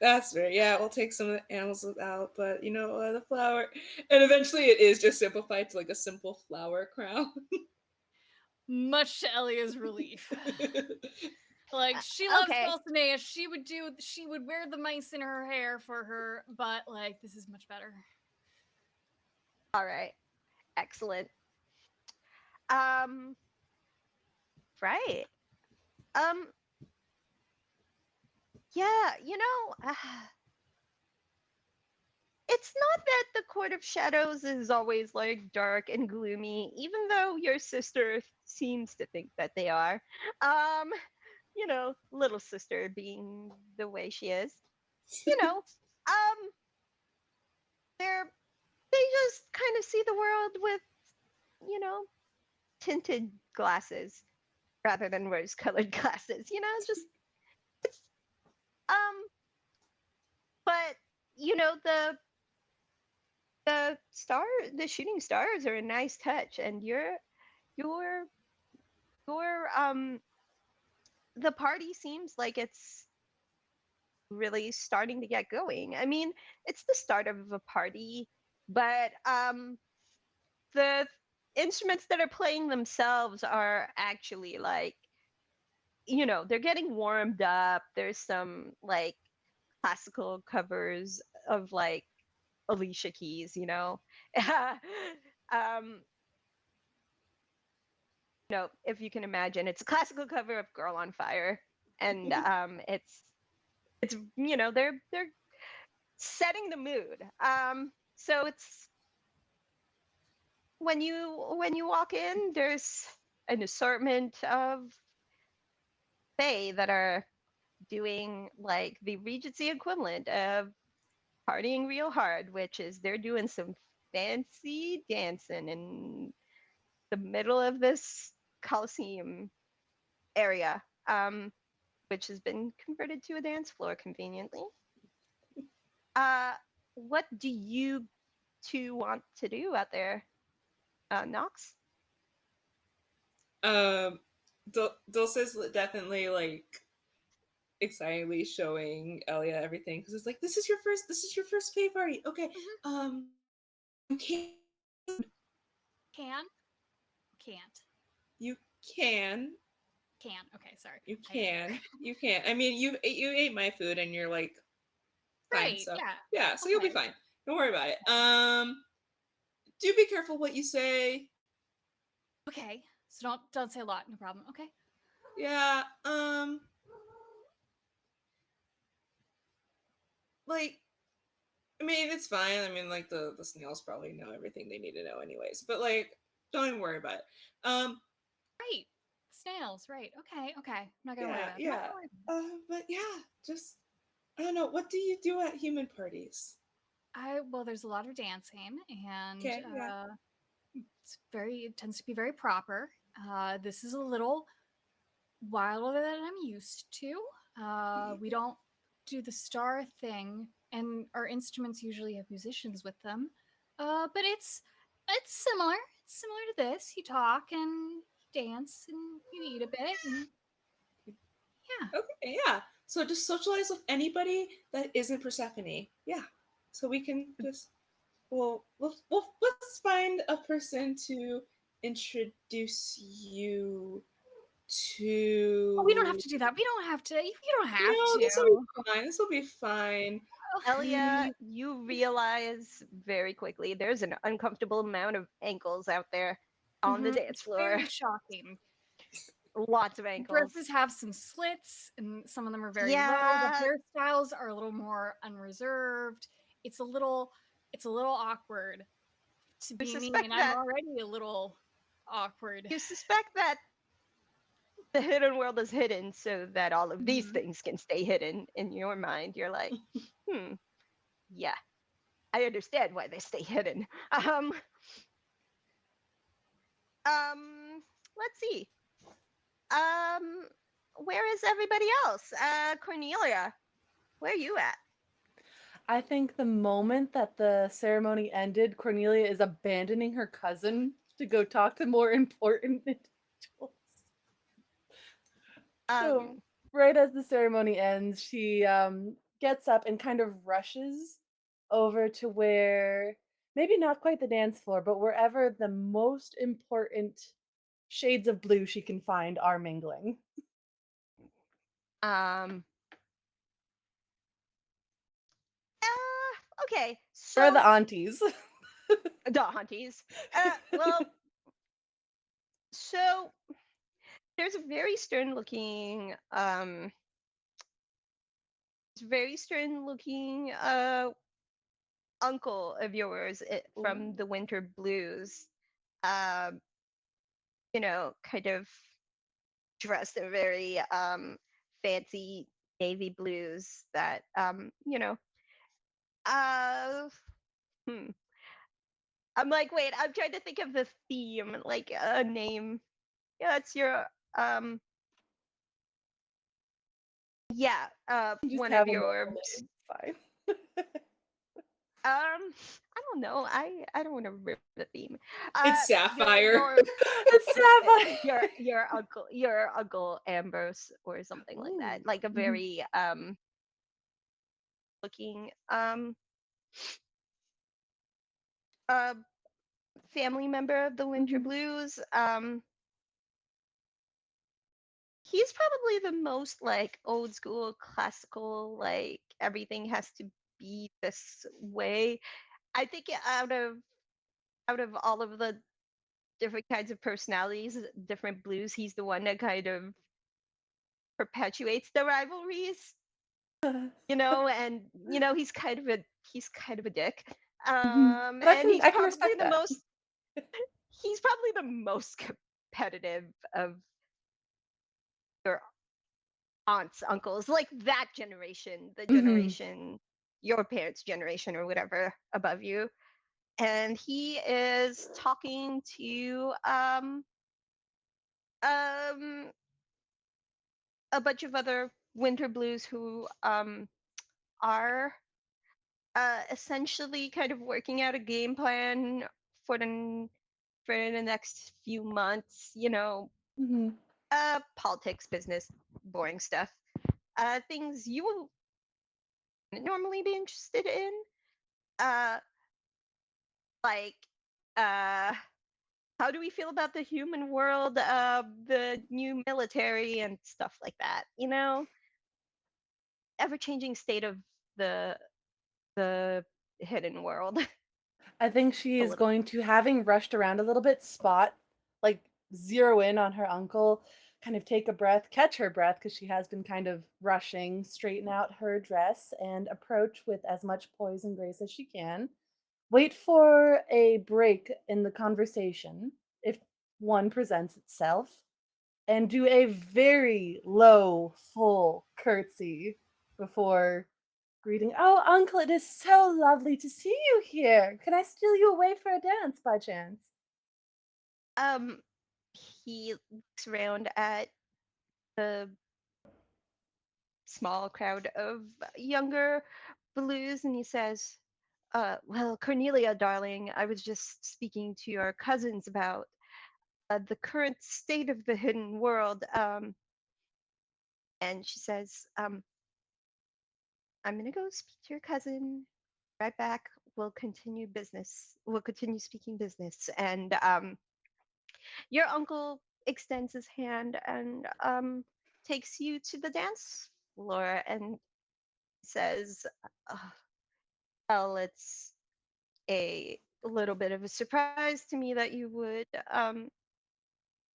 that's fair. Yeah, we'll take some of the animals out, but the flower, and eventually it is just simplified to like a simple flower crown. Much to Elia's relief. Like she loves Okay, Dulcinea. She would wear the mice in her hair for her, but like this is much better. all right, excellent. Um, right. Um, yeah, it's not that the Court of Shadows is always like dark and gloomy, even though your sister seems to think that they are. Um, little sister being the way she is. You know, um, they're they just kind of see the world with, you know, tinted glasses rather than rose-colored glasses. Just it's um, but the star, the shooting stars are a nice touch, and your the party seems like it's really starting to get going. I mean, it's the start of a party, but the instruments that are playing themselves are actually like, they're getting warmed up. There's some like classical covers of like Alicia Keys, um, if you can imagine, it's a classical cover of Girl on Fire, and it's they're setting the mood. So it's when you walk in, there's an assortment of fae that are doing like the Regency equivalent of partying real hard, which is they're doing some fancy dancing in the middle of this Coliseum area, which has been converted to a dance floor conveniently. Uh, what do you two want to do out there, Nox? Dulce's definitely like excitedly showing Elia everything because it's like this is your first pay party. Okay, Mhm. you can Can? Can't. you can Can. Okay, sorry. you can you can. I mean, you ate my food and you're like fine. Right, So yeah. yeah, so you'll be Okay. fine. Don't worry about it. Do be careful what you say. Okay. So don't say a lot, no problem. Okay. Yeah. Like I mean, it's fine. I mean, like the snails probably know everything they need to know, anyways. But like, don't even worry about it. Right. Snails, right. Okay, okay. I'm not gonna worry Yeah, about it. I'm not yeah. gonna worry But yeah, just I don't know. What do you do at human parties? well, there's a lot of dancing, and Okay, yeah. it tends to be very proper. This is a little wilder than I'm used to. We don't do the star thing, and our instruments usually have musicians with them. But it's similar. It's similar to this. You talk and you dance and you eat a bit, and yeah. Okay, yeah. So just socialize with anybody that isn't Persephone. Yeah. So we can just well let's find a person to introduce you Oh, we don't have to. to do that. We don't have to. You don't have No, this will to. be fine. This will be fine. Elia, Mm, you realize very quickly there's an uncomfortable amount of ankles out there on the dance It's floor. very shocking. Lots of ankles. Dresses have some slits, and some of them are very low. The Yeah, hairstyles are a little more unreserved. It's a little awkward to you be me, suspect and I'm that already a little awkward. you suspect that the hidden world is hidden so that all of these Mhm. things can stay hidden in your mind. You're like, yeah, I understand why they stay hidden. Um, let's see. Um, where is everybody else? Cornelia, where are you at? I think the moment that the ceremony ended, Cornelia is abandoning her cousin to go talk to more important individuals. So, Um, right as the ceremony ends, she gets up and kind of rushes over to where maybe not quite the dance floor, but wherever the most important shades of blue she can find are mingling. um, okay, Where are the so aunties? the hunties. Well, so there's a very stern looking, very stern looking, uncle of yours from the Winter Blues, um, kind of dressed in very fancy navy blues that uh hmm. I'm like, wait, I'm trying to think of the theme, like a name. Yeah, it's your um yeah, You just one of have a your normal name. It's fine. I don't know. I don't want to rip the theme. It's Sapphire. It's Sapphire. Your uncle Ambrose or something like that. Ooh. Like a Mhm. very looking uh family member of the Winter Mhm. Blues. He's probably the most like old school classical, like everything has to be this way. I think out of all of the different kinds of personalities, different blues, he's the one that kind of perpetuates the rivalries, and he's kind of a dick. Mhm. But I And can I can respect that. he's probably the most competitive of your aunts, uncles, like that generation, the Mhm. generation, your parents' generation or whatever above you. And he is talking to um a bunch of other winter blues who are essentially kind of working out a game plan for the next few months. Mhm. Politics, business, boring stuff. Things you wouldn't normally be interested in. Uh, like uh, how do we feel about the human world, the new military, and stuff like that. Ever changing state of the the hidden world. I think she A is little. going to, having rushed around a little bit, spot, like, zero in on her uncle, kind of take a breath, catch her breath because she has been kind of rushing, straighten out her dress, and approach with as much poise and grace as she can. Wait for a break in the conversation, if one presents itself, and do a very low, full curtsy before greeting. Oh, uncle, it is so lovely to see you here. Can I steal you away for a dance by chance? Um, he looks around at the small crowd of younger blues and he says, well, Cornelia, darling, I was just speaking to your cousins about the current state of the hidden world. And she says, I'm going to go speak to your cousin. Right back. We'll continue business. We'll continue speaking business. And your uncle extends his hand and takes you to the dance floor and says, uh, well, it's a little bit of a surprise to me that you would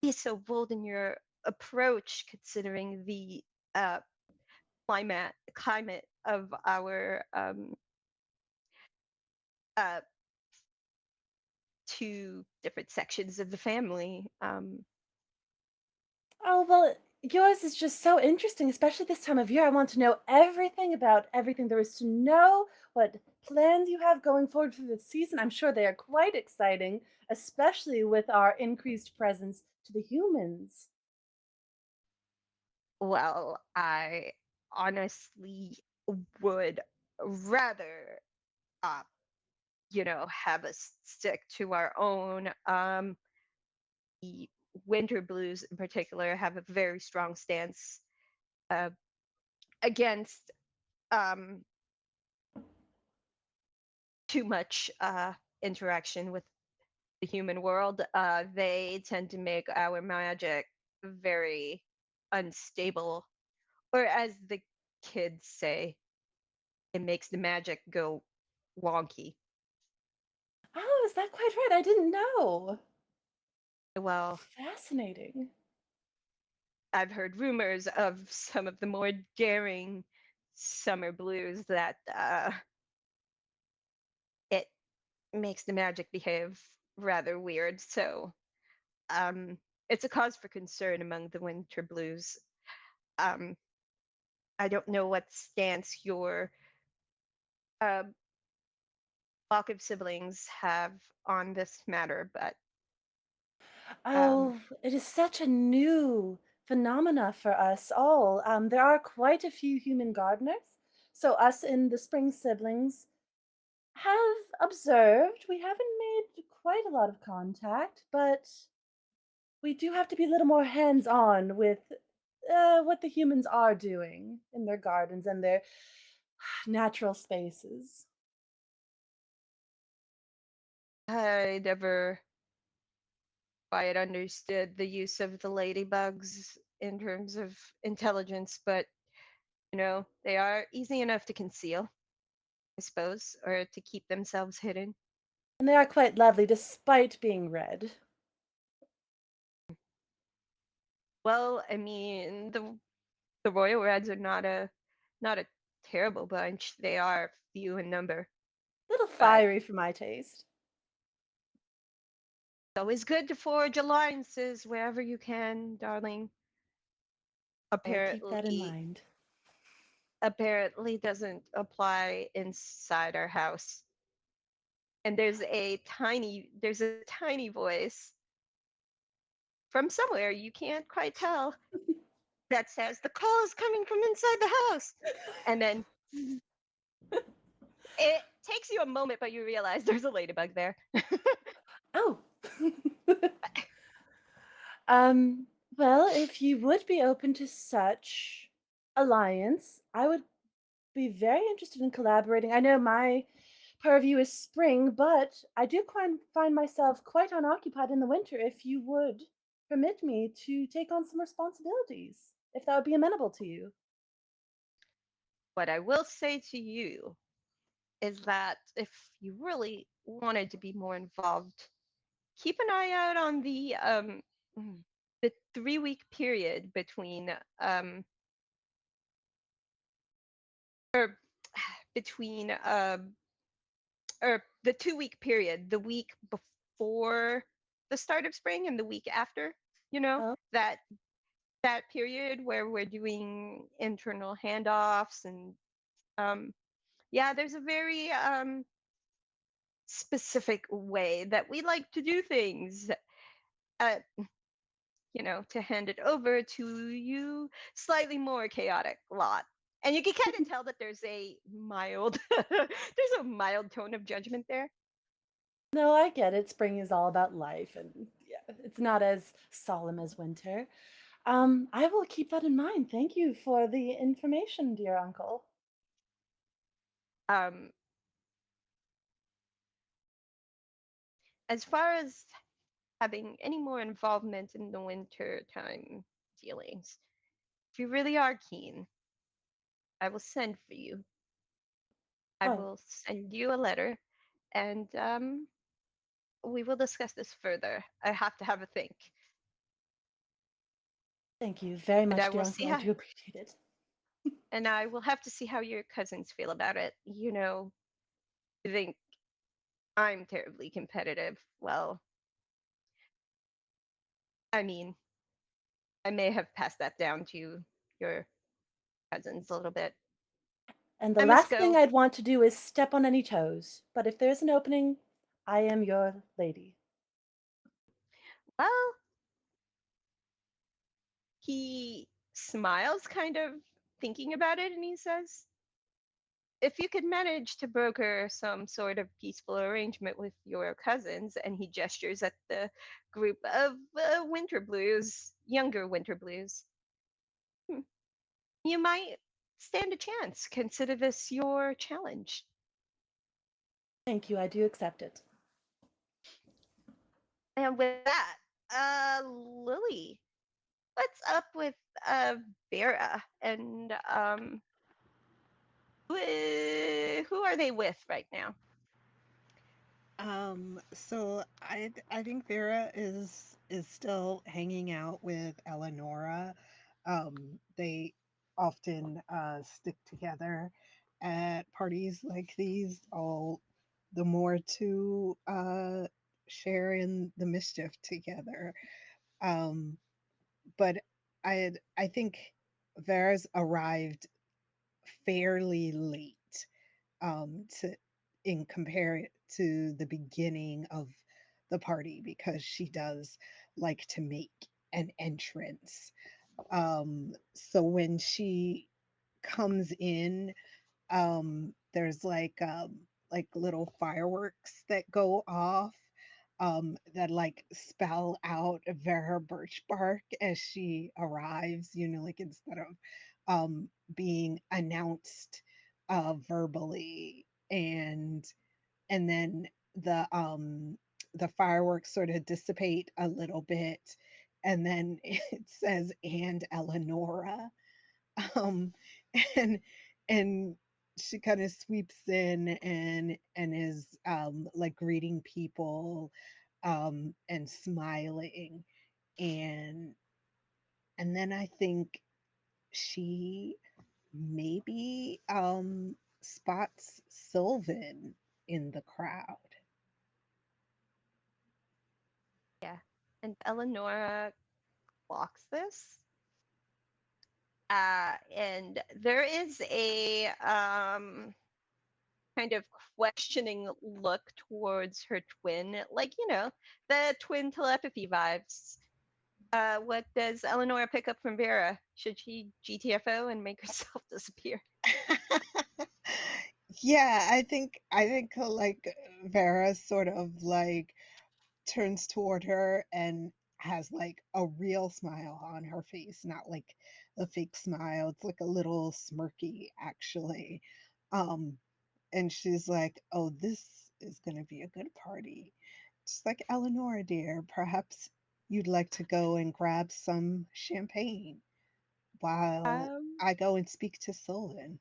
be so bold in your approach, considering the uh, climate of our uh, two different sections of the family. Oh, well, yours is just so interesting, especially this time of year. I want to know everything about everything there is to know, what plans you have going forward for the season. I'm sure they are quite exciting, especially with our increased presence to the humans. Well, I honestly would rather, uh, have us stick to our own. The winter blues, in particular, have a very strong stance uh, against um, too much interaction with the human world. They tend to make our magic very unstable, or as the kids say, it makes the magic go wonky. Oh, is that quite right? I didn't know. Well, Fascinating. I've heard rumors of some of the more daring summer blues that makes the magic behave rather weird. So um, it's a cause for concern among the Winter Blues. Um, I don't know what stance your uh, flock of siblings have on this matter, but um, Oh, it is such a new phenomena for us all. There are quite a few human gardeners, so us in the spring siblings have observed. We haven't made quite a lot of contact, but we do have to be a little more hands-on with what the humans are doing in their gardens and their natural spaces. I never quite understood the use of the ladybugs in terms of intelligence, but they are easy enough to conceal, I suppose, or to keep themselves hidden. And they are quite lovely despite being red. Well, I mean, the royal reds are not a terrible bunch. They are few in number, A little but fiery for my taste. it's always good to forge alliances wherever you can, darling. I will keep that in Apparently, mind. apparently doesn't apply inside our house. And there's a tiny voice from somewhere you can't quite tell that says the call is coming from inside the house. And then it takes you a moment, but you realize there's a ladybug there. Oh. um, well, if you would be open to such alliance, I would be very interested in collaborating. I know my purview is spring, but I do find myself quite unoccupied in the winter if you would permit me to take on some responsibilities, if that would be amenable to you. What I will say to you is that if you really wanted to be more involved, keep an eye out on the 3 week period between or between or the 2 week period, the week before the start of spring and the week after, Oh, that period where we're doing internal handoffs and um yeah, there's a very specific way that we like to do things. Uh, to hand it over to you slightly more chaotic lot. And you can kind of tell that there's a mild there's a mild tone of judgment there. no, I get it. Spring is all about life, and yeah, it's not as solemn as winter. I will keep that in mind. Thank you for the information, dear uncle. Um, as far as having any more involvement in the winter time dealings, if you really are keen, I will send for you. I Oh, will send you a letter, and we will discuss this further. I have to have a think, thank you very and I much, dear will uncle. see I how, do appreciate it. and I will have to see how your cousins feel about it. You think I'm terribly competitive? Well, I mean, I may have passed that down to your cousins a little bit. And the I must last thing go. I'd want to do is step on any toes. But if there's an opening, I am your lady. Well, he smiles, kind of thinking about it, and he says, if you could manage to broker some sort of peaceful arrangement with your cousins, and he gestures at the group of winter blues, younger winter blues, hmm, you might stand a chance. Consider this your challenge. Thank you. I do accept it. And with that, Lily, what's up with uh Vera and who are they with right now? So I think Vera is still hanging out with Eleonora. They often stick together at parties like these, all the more to share in the mischief together. Um, but I think Vera's arrived fairly late to in compare to the beginning of the party because she does like to make an entrance. So when she comes in, there's like little fireworks that go off that like spell out Vera Birch Bark as she arrives, like instead of being announced verbally, and then the fireworks sort of dissipate a little bit, and then it says and Eleonora, um and and she kind of sweeps in and is like greeting people and smiling, and then I think she maybe spots Sylvan in the crowd. Yeah. And Eleonora clocks this. And there is a kind of questioning look towards her twin, like, the twin telepathy vibes. What does Eleanor pick up from Vera? Should she GTFO and make herself disappear? Yeah, I think like Vera sort of like turns toward her and has like a real smile on her face, not like a fake smile. It's like a little smirky actually. Um and she's like, "Oh, this is going to be a good party." Just like, "Eleanor, dear, perhaps you'd like to go and grab some champagne while Um, I go and speak to Sylvan."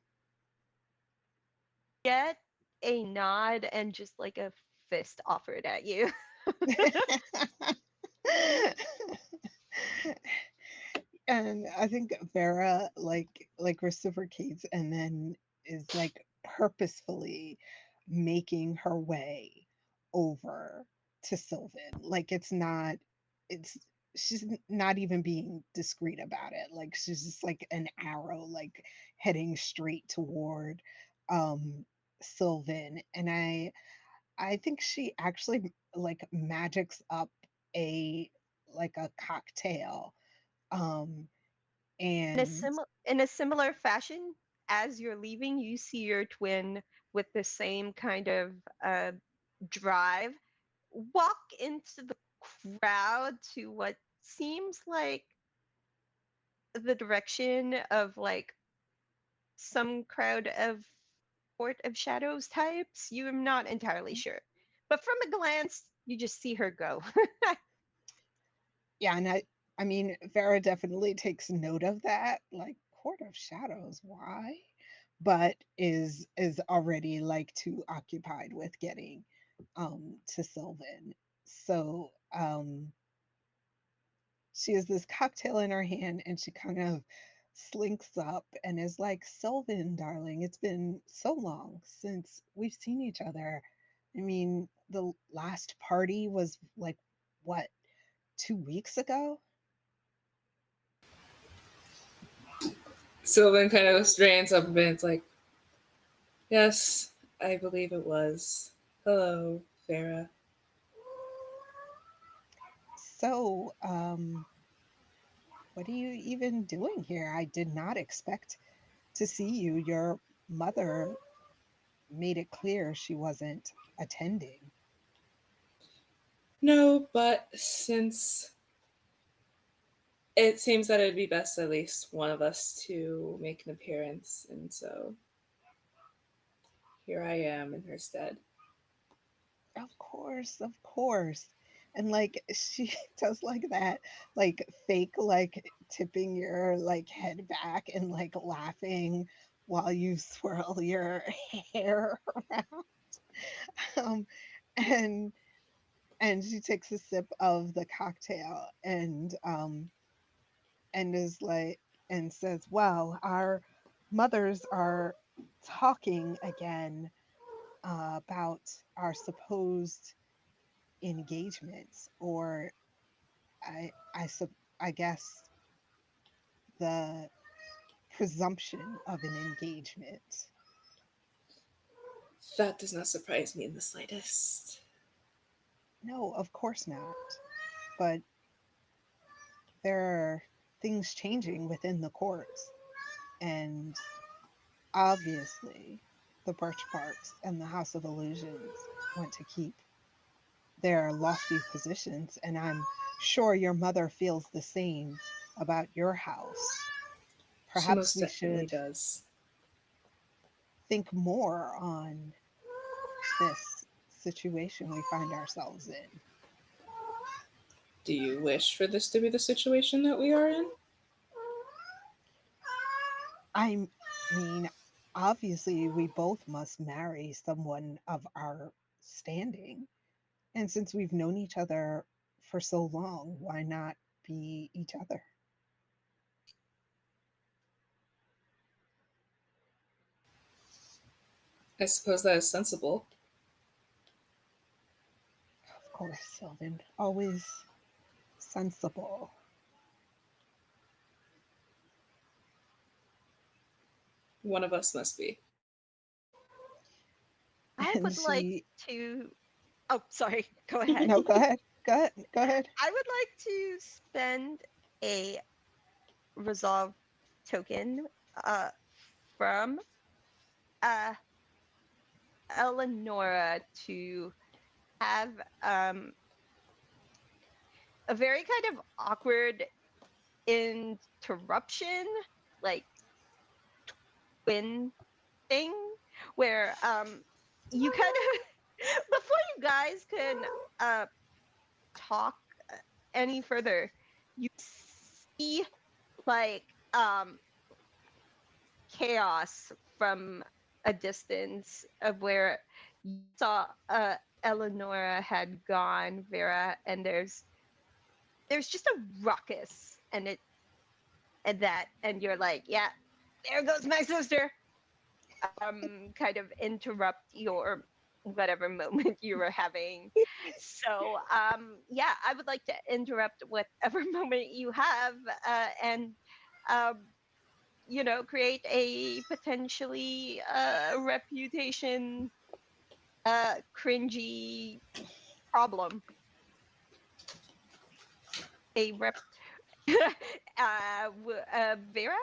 get a nod and just like a fist offered at you. And I think Vera like reciprocates and then is like purposefully making her way over to Sylvan. Like it's she's not even being discreet about it. Like she's just like an arrow like heading straight toward um Sylvan. And I think she actually like magics up a like a cocktail, um and In a similar fashion, as you're leaving, you see your twin with the same kind of uh, drive walk into the crowd to what seems like the direction of like some crowd of Court of Shadows types. You're not entirely sure, but from a glance, you just see her go. yeah, and I mean Vera definitely takes note of that, like Court of Shadows, why? But is already like too occupied with getting to Sylvan. So she has this cocktail in her hand and she kind of slinks up and is like, "Sylvan, darling, it's been so long since we've seen each other. I mean, the last party was like, what, 2 weeks ago?" Sylvan kind of straightens up a bit. It's like, yes, I believe it was. Hello, Farah. So, what are you even doing here? I did not expect to see you. Your mother made it clear she wasn't attending. No, but since it seems that it'd be best at least one of us to make an appearance, and so here I am in her stead. Of course, of course. And like she does like that, like fake, like tipping your like head back and like laughing while you swirl your hair around. Um, and she takes a sip of the cocktail and is like and says, "Well, our mothers are talking again. about our supposed engagements, or I guess the presumption of an engagement. That does not surprise me in the slightest. No, of course not. But there are things changing within the courts, and obviously, the Birch Barks and the House of Illusions want to keep their lofty positions, and I'm sure your mother feels the same about your house. She Perhaps most we definitely should does. think more on this situation we find ourselves in. Do you wish for this to be the situation that we are in? I mean, obviously, we both must marry someone of our standing. And since we've known each other for so long, why not be each other? I suppose that is sensible. Of course, Sylvan. Always sensible. One of us must be. I And would like she, to. Oh, sorry. Go ahead. no, go ahead. Go ahead. Go ahead. I would like to spend a resolve token uh, from uh, Eleonora to have a very kind of awkward interruption, like twin thing, where you kind of before you guys can uh, talk any further, you see like chaos from a distance of where you saw Eleonora had gone, Vera, and there's just a ruckus, and you're like, yeah, there goes my sister. Kind of interrupt your whatever moment you were having. So yeah, I would like to interrupt whatever moment you have, and um, create a potentially reputation cringy problem. A rep. Vera,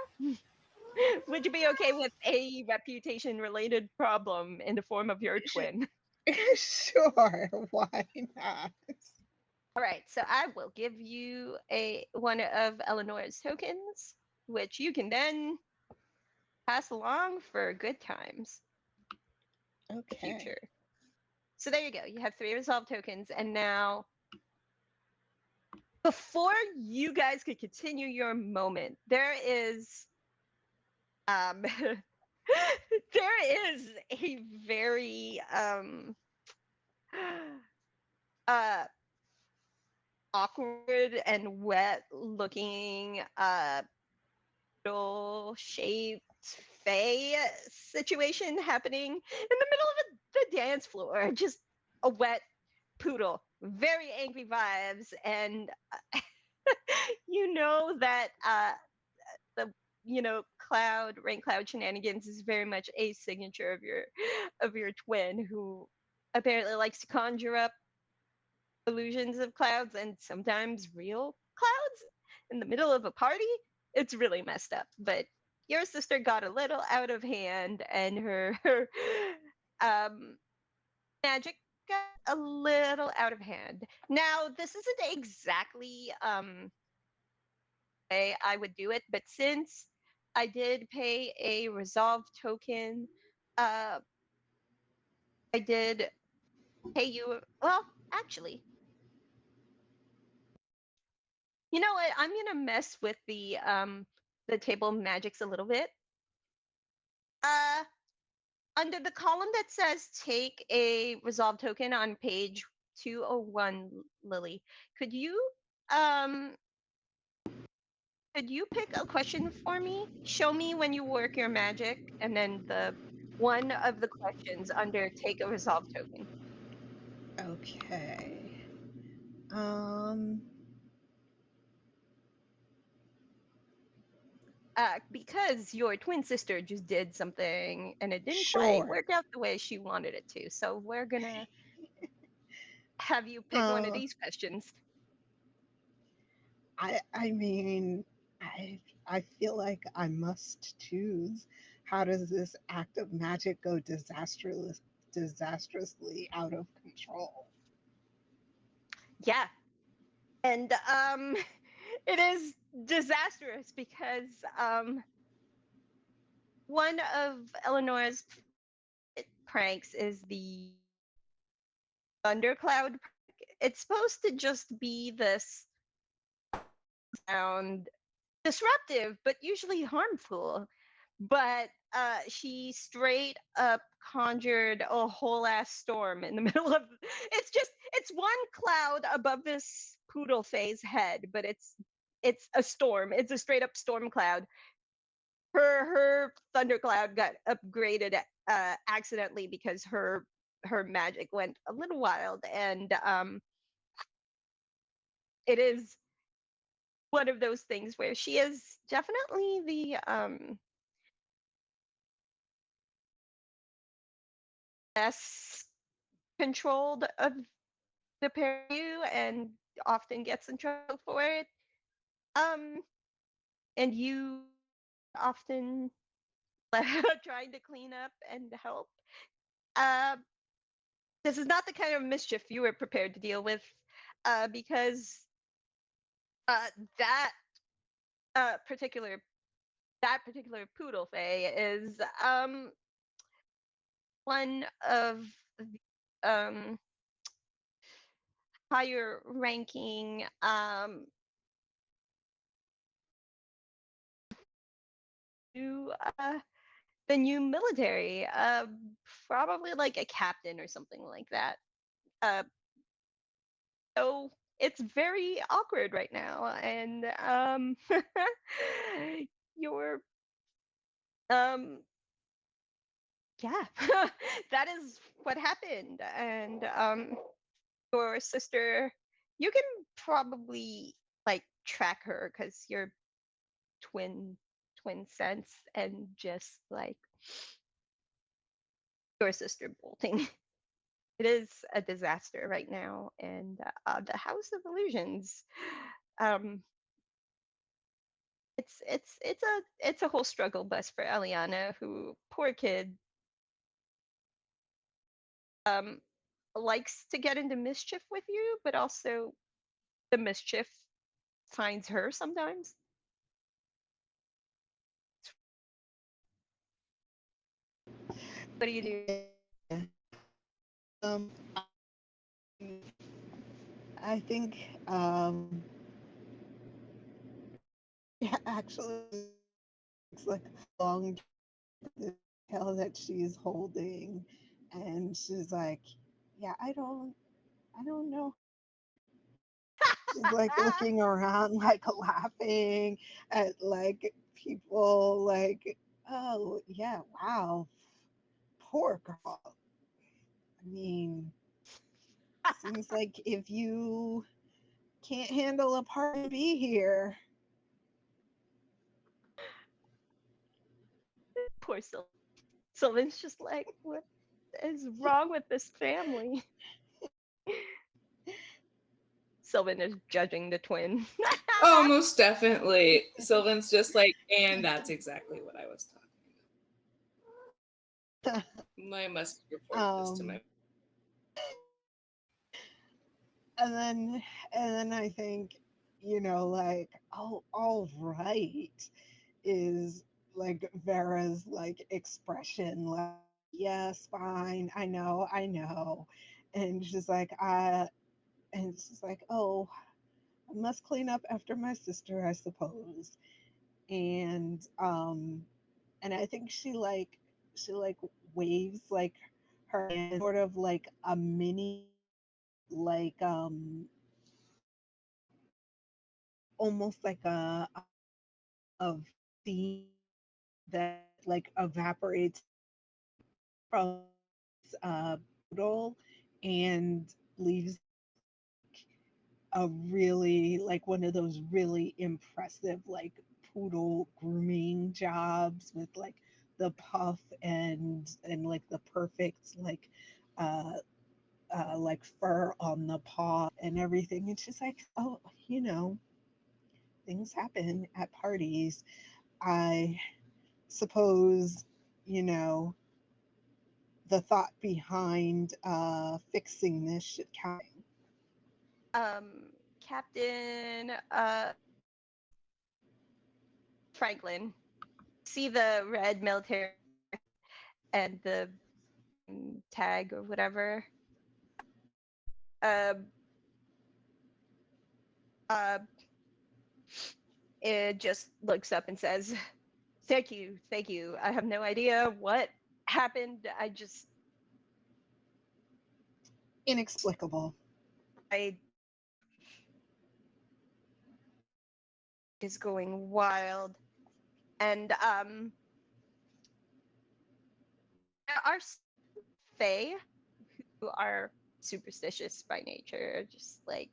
would you be okay with a reputation related problem in the form of your twin? Sure. Why not? All right, so I will give you a one of Eleanor's tokens, which you can then pass along for good times in the Okay. future. So there you go. You have 3 resolve tokens, and now before you guys could continue your moment, there is there is a very uh awkward and wet looking shaped fey situation happening in the middle of the dance floor. Just a wet poodle, very angry vibes, and you know that the cloud rain cloud shenanigans is very much a signature of your twin, who apparently likes to conjure up illusions of clouds and sometimes real clouds in the middle of a party. It's really messed up. But your sister got a little out of hand, and her um, magic got a little out of hand. Now, this isn't exactly way I would do it, but since I did pay a resolve token, uh, I did pay you. Well, actually, you know what? I'm gonna mess with the table of magics a little bit. Uh, Under the column that says take a resolve token on page 201, Lily, could you um pick a question for me? Show me when you work your magic, and then the one of the questions under take a resolve token. Okay. Um, Because your twin sister just did something and it didn't quite sure. work out the way she wanted it to. So we're gonna have you pick one of Uh, these questions. I mean, I feel like I must choose. How does this act of magic go disastrously out of control? Yeah, and it is disastrous because one of Eleanor's pranks is the thundercloud prank. It's supposed to just be this sound disruptive, but usually harmful. But she straight up conjured a whole ass storm in the middle of. It's one cloud above this poodle face head, but it's a storm. It's a straight up storm cloud. Her thundercloud got upgraded accidentally because her magic went a little wild, and it is one of those things where she is definitely the less controlled of the pair of you and often gets in trouble for it. Um, and you often trying to clean up and help. Uh, this is not the kind of mischief you were prepared to deal with, because uh, that particular particular poodle fae is one of the higher ranking new the new military, probably like a captain or something like that. Uh, so it's very awkward right now, and you're um yeah, that is what happened, and your sister, you can probably like track her because you're twin sense and just like your sister bolting. It is a disaster right now, and the House of Illusions, um, it's a whole struggle bus for Eliana, who poor kid, um, likes to get into mischief with you, but also the mischief finds her sometimes. What do you do? Yeah. Um, I think yeah, actually, it's like a long tail that she's holding, and she's like, "Yeah, I don't know." She's like looking around, like laughing at like people, like, "Oh yeah, wow, poor girl." I mean, seems like if you can't handle a party, be here. Poor Sylvan. Sylvan's just like, what is wrong with this family? Sylvan is judging the twin. Oh, most definitely. Sylvan's just like, and that's exactly what I was talking about. I must report this to my. um, and then I think, like, oh, all right, is like Vera's like expression, like, yes, fine, I know, and she's like, and she's like, oh, I must clean up after my sister, I suppose, and and I think she like waves like her hand, sort of like a mini, like almost like a of steam that like evaporates, from poodle and leaves a really like one of those really impressive like poodle grooming jobs with like the puff and like the perfect uh like fur on the paw and everything. It's just like, oh, things happen at parties. I suppose, you know, the thought behind fixing this should count. Captain Franklin, see the red military and the tag or whatever. Uh, uh, it just looks up and says, "Thank you, thank you. I have no idea what happened. Inexplicable. I is going wild." And there are fae who are superstitious by nature, just like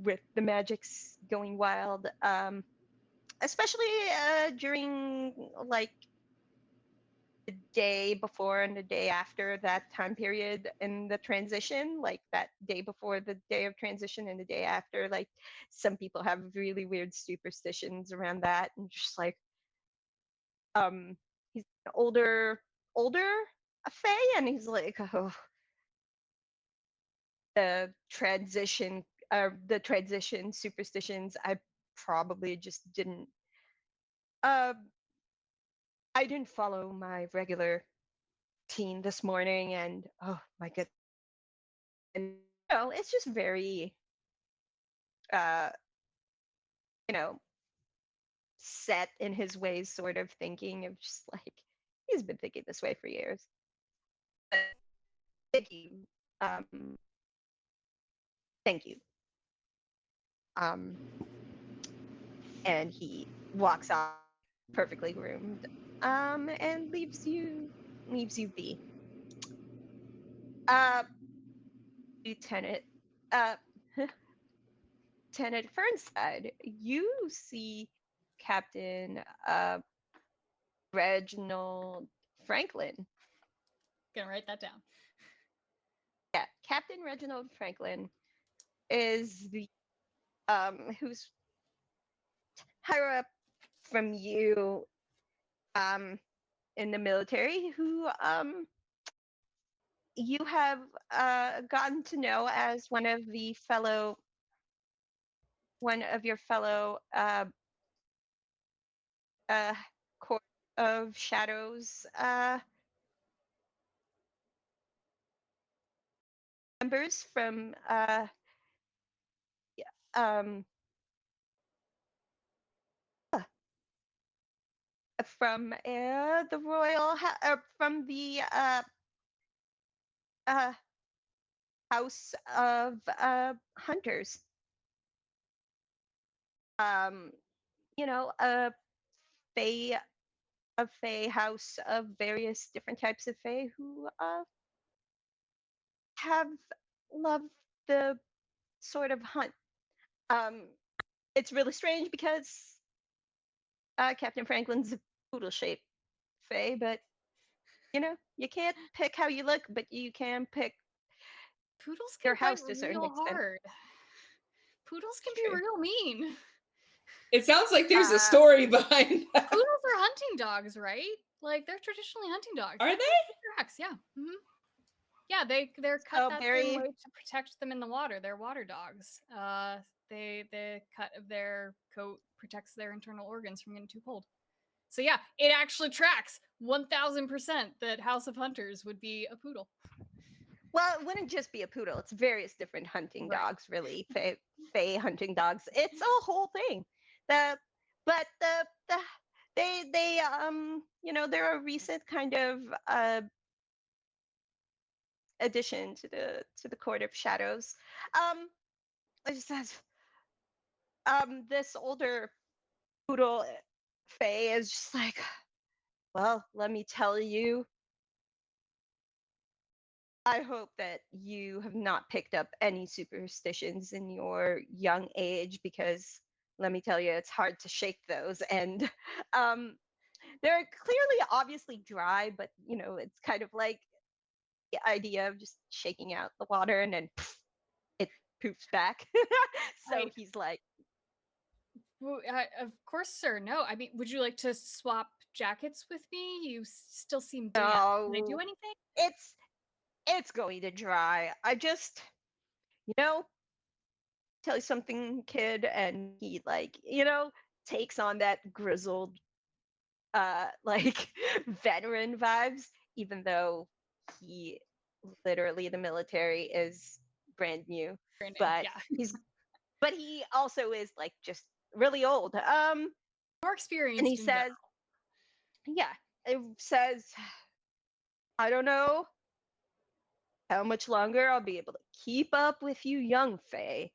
with the magics going wild. Especially during like the day before and the day after that time period in the transition, like that day before the day of transition and the day after, like some people have really weird superstitions around that, and just like he's an older fae, and he's like, oh, the transition superstitions, probably just didn't uh I didn't follow my regular routine this morning, and oh my god, and it's just very uh you know set in his ways sort of thinking of just like he's been thinking this way for years. But thank you. um Thank you. um and he walks off perfectly groomed, and leaves you be. uh Lieutenant, uh Lieutenant Fernside, you see Captain Reginald Franklin. Gonna write that down. Yeah, Captain Reginald Franklin is the who's higher up from you um in the military, who you have gotten to know as one of your fellow uh court of shadows members um the from the uh house of hunters. um a fae house of various different types of fae who have loved the sort of hunt. um it's really strange because Captain Franklin's a poodle shaped fae, but you can't pick how you look, but you can pick Poodles can your bite house to a certain real extent. hard. Poodles can It's be true. real mean. It sounds like there's a uh story behind that. Poodles are hunting dogs, right? Like they're traditionally hunting dogs. Are That they? tracks, yeah. Yeah, they're cut so that certain very way to protect them in the water. They're water dogs. The cut of their coat protects their internal organs from getting too cold. So yeah, it actually tracks 1000% that House of Hunters would be a poodle. Well, it wouldn't just be a poodle. It's various different hunting Right. dogs, really. Fey hunting dogs. It's a whole thing. The but the they they're a recent kind of addition to the Court of Shadows. It just says this older poodle Fey is just like, well, let me tell you, I hope that you have not picked up any superstitions in your young age, because let me tell you, it's hard to shake those. And um, they're clearly, obviously dry, but it's kind of like the idea of just shaking out the water and then poof, it poofs back. So I, he's like, of course, sir. No, I mean, would you like to swap jackets with me? You still seem damp. Can I do no, anything? it's it's going to dry. I just, you know, tell you something, kid, and he like, takes on that grizzled like veteran vibes, even though he literally the military is brand new. But Yeah, he's but he also is like just really old. more And he experienced in general. says, yeah, it says, I don't know how much longer I'll be able to keep up with you young Fae,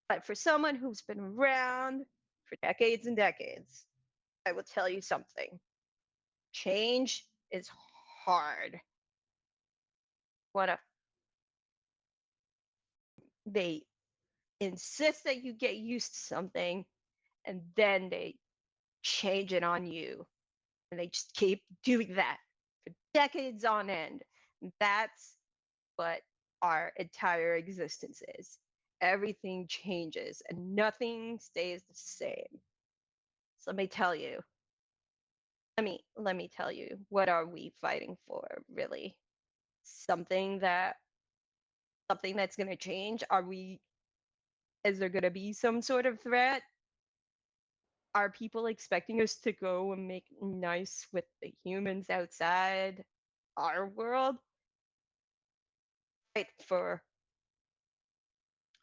but for someone who's been around for decades and decades, I will tell you something. Change is hard. What a they insist that you get used to something, and then they change it on you, and they just keep doing that for decades on end. That's what our entire existence is. Everything changes and nothing stays the same. So let me tell you. Let me tell you, what are we fighting for, really? Something that something that's going to change? Is there going to be some sort of threat? Are people expecting us to go and make nice with the humans outside our world? Fight for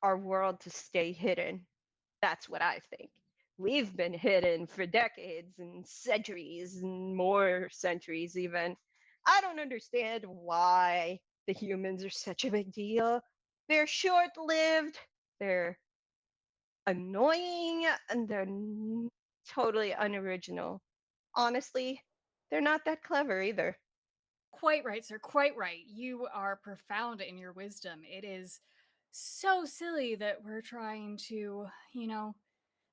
our world to stay hidden. That's what I think. We've been hidden for decades and centuries and more centuries, even. I don't understand why the humans are such a big deal. They're short lived, they're annoying, and they're totally unoriginal. Honestly, they're not that clever either. Quite right, sir. Quite right. You are profound in your wisdom. It is so silly that we're trying to,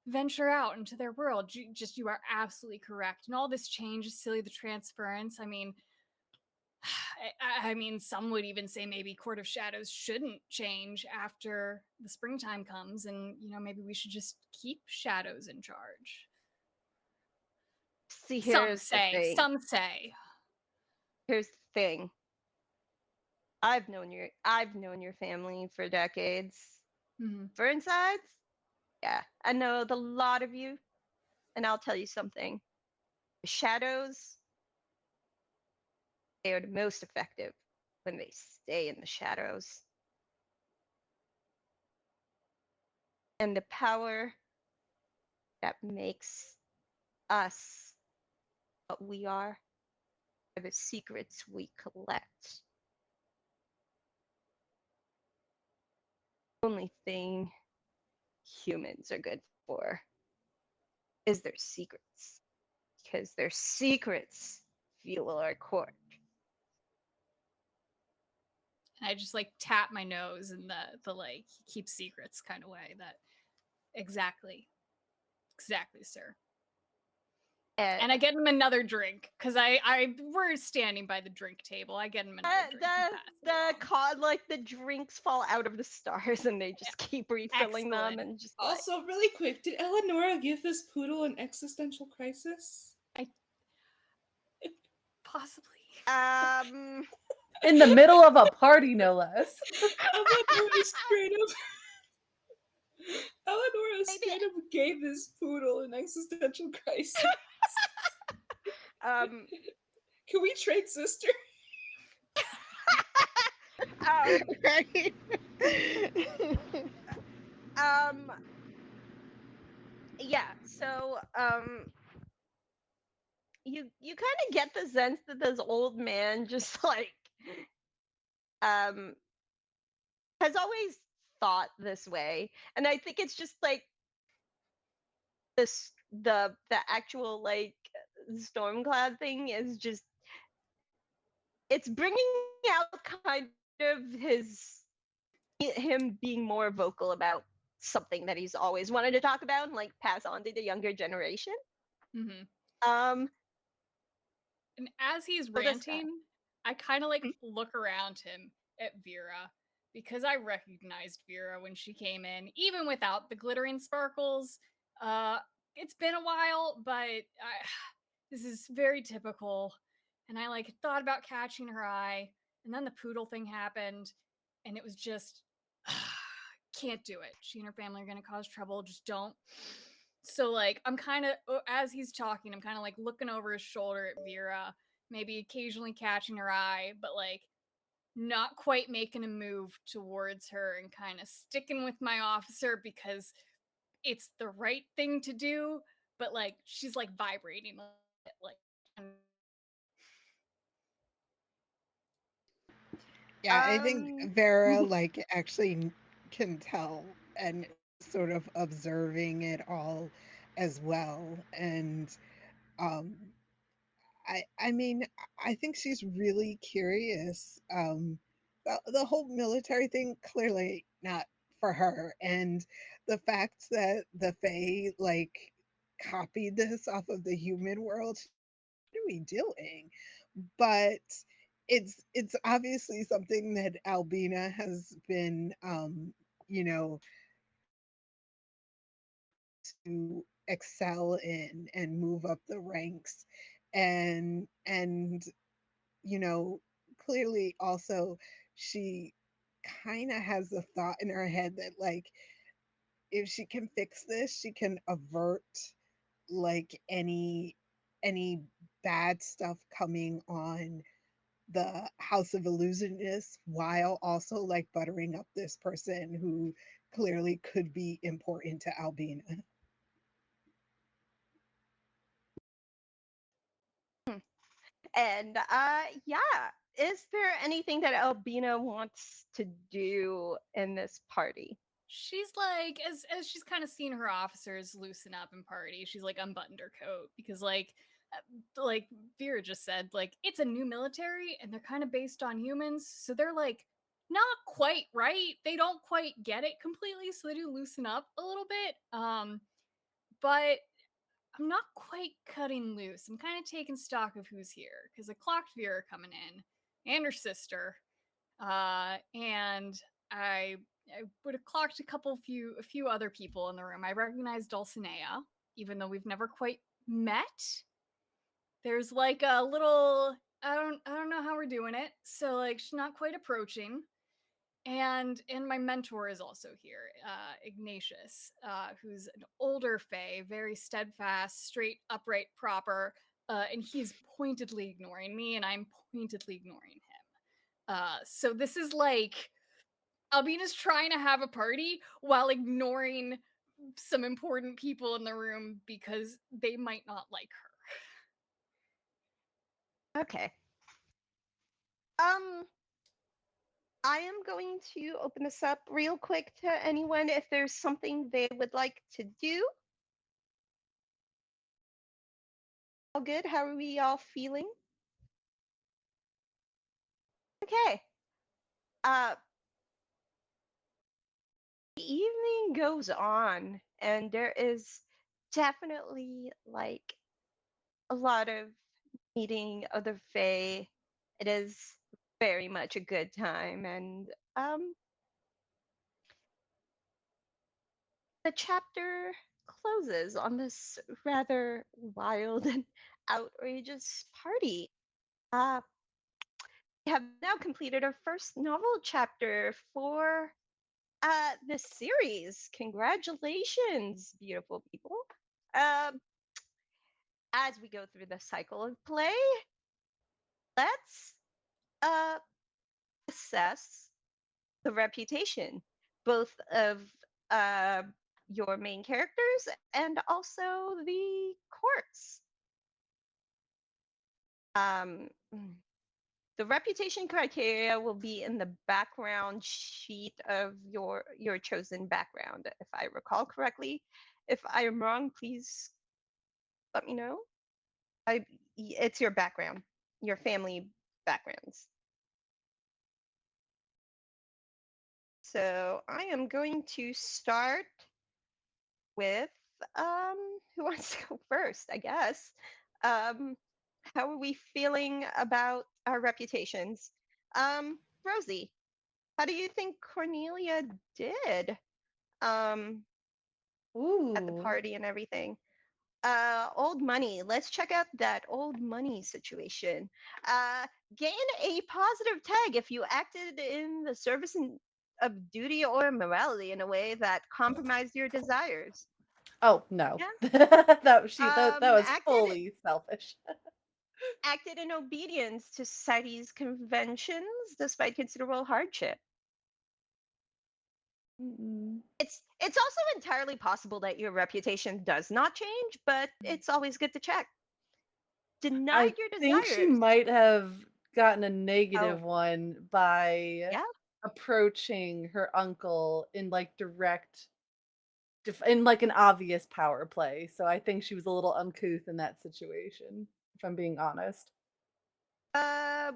venture out into their world. You are absolutely correct. And all this change is silly. The transference. I mean, I mean, some would even say maybe Court of Shadows shouldn't change after the springtime comes, and maybe we should just keep Shadows in charge. See, Some here's the say. thing. Some say. Here's the thing. I've known your family for decades. Mhm. For insides, yeah, I know the lot of you, and I'll tell you something. The shadows, they are the most effective when they stay in the shadows. And the power that makes us what we are the secrets we collect. The only thing humans are good for is their secrets, because their secrets fuel our court. And I just like tap my nose in the like keep secrets kind of way. That exactly, exactly, sir. And And I get him another drink because I we're standing by the drink table. I get him another drink. And pass it along. cod, like the drinks fall out of the stars and they just keep refilling them Excellent. and just like Also, really quick, did Eleonora give this poodle an existential crisis? I possibly. um In the middle of a party, no less. Eleonora straight up. Eleonora maybe straight up gave this poodle an existential crisis. um Can we trade sister? Right? um yeah, so you kind of get the sense that this old man just like um has always thought this way, and I think it's just like this the actual like storm cloud thing is just it's bringing out kind of him being more vocal about something that he's always wanted to talk about and like pass on to the younger generation. Hmm. Um, And as he's so there's that. ranting, I kind of like look around him at Vera because I recognized Vera when she came in, even without the glittering sparkles. Uh, it's been a while, but this is very typical. And I like thought about catching her eye, and then the poodle thing happened, and it was just can't do it. She and her family are gonna cause trouble. Just don't. So like I'm kind of as he's talking, I'm kind of like looking over his shoulder at Vera, maybe occasionally catching her eye, but like not quite making a move towards her and kind of sticking with my officer because it's the right thing to do, but like she's like vibrating a bit, like Yeah, I think Um, Vera like actually can tell and is sort of observing it all as well. And um I mean, I think she's really curious. The whole military thing clearly not for her, and the fact that the Fae like copied this off of the human world, what are we doing? But it's obviously something that Albina has been, you know, to excel in and move up the ranks, and you know, clearly also she kind of has the thought in her head that like if she can fix this, she can avert like any bad stuff coming on the House of Illusionists while also like buttering up this person who clearly could be important to Albina. and yeah, is there anything that Albina wants to do in this party? she's like as she's kind of seen her officers loosen up and party, she's like unbuttoned her coat because like Vera just said, like it's a new military and they're kind of based on humans, so they're like not quite right. They don't quite get it completely, so they do loosen up a little bit. But I'm not quite cutting loose. I'm kind of taking stock of who's here because I clocked Vera coming in and her sister, and I would have clocked a few other people in the room. I recognized Dulcinea, even though we've never quite met. There's like a little I don't know how we're doing it. So like she's not quite approaching. And my mentor is also here, Ignatius, who's an older fae, very steadfast, straight, upright, proper, and he's pointedly ignoring me, and I'm pointedly ignoring him. So this is like Albina's trying to have a party while ignoring some important people in the room because they might not like her. Okay. Um, I am going to open this up real quick to anyone if there's something they would like to do. All good? How are we all feeling? Okay. Uh, the evening goes on, and there is definitely like a lot of meeting other Fae. It is very much a good time, and the chapter closes on this rather wild and outrageous party. Uh, we have now completed our first novel chapter for this series. Congratulations, beautiful people. Um, as we go through the cycle of play, let's uh, assess the reputation, both of uh, your main characters and also the courts. Um, the reputation criteria will be in the background sheet of your chosen background, if I recall correctly. If I am wrong, please let me know. It's your background, your family backgrounds. So I am going to start with who wants to go first, I guess. Um how are we feeling about our reputations? Rosie, how do you think Cornelia did um at the Ooh. party and everything? Old money. Let's check out that old money situation. Uh, gain a positive tag if you acted in the service of duty or morality in a way that compromised your desires. Oh no. Yeah. That was Acted fully selfish. acted in obedience to society's conventions despite considerable hardship. Mm-mm. It's also entirely possible that your reputation does not change, but it's always good to check. I Denied your think she desires. might have gotten a Oh, negative one by yeah. approaching her uncle in like in like an obvious power play. So I think she was a little uncouth in that situation, if I'm being honest. Uh,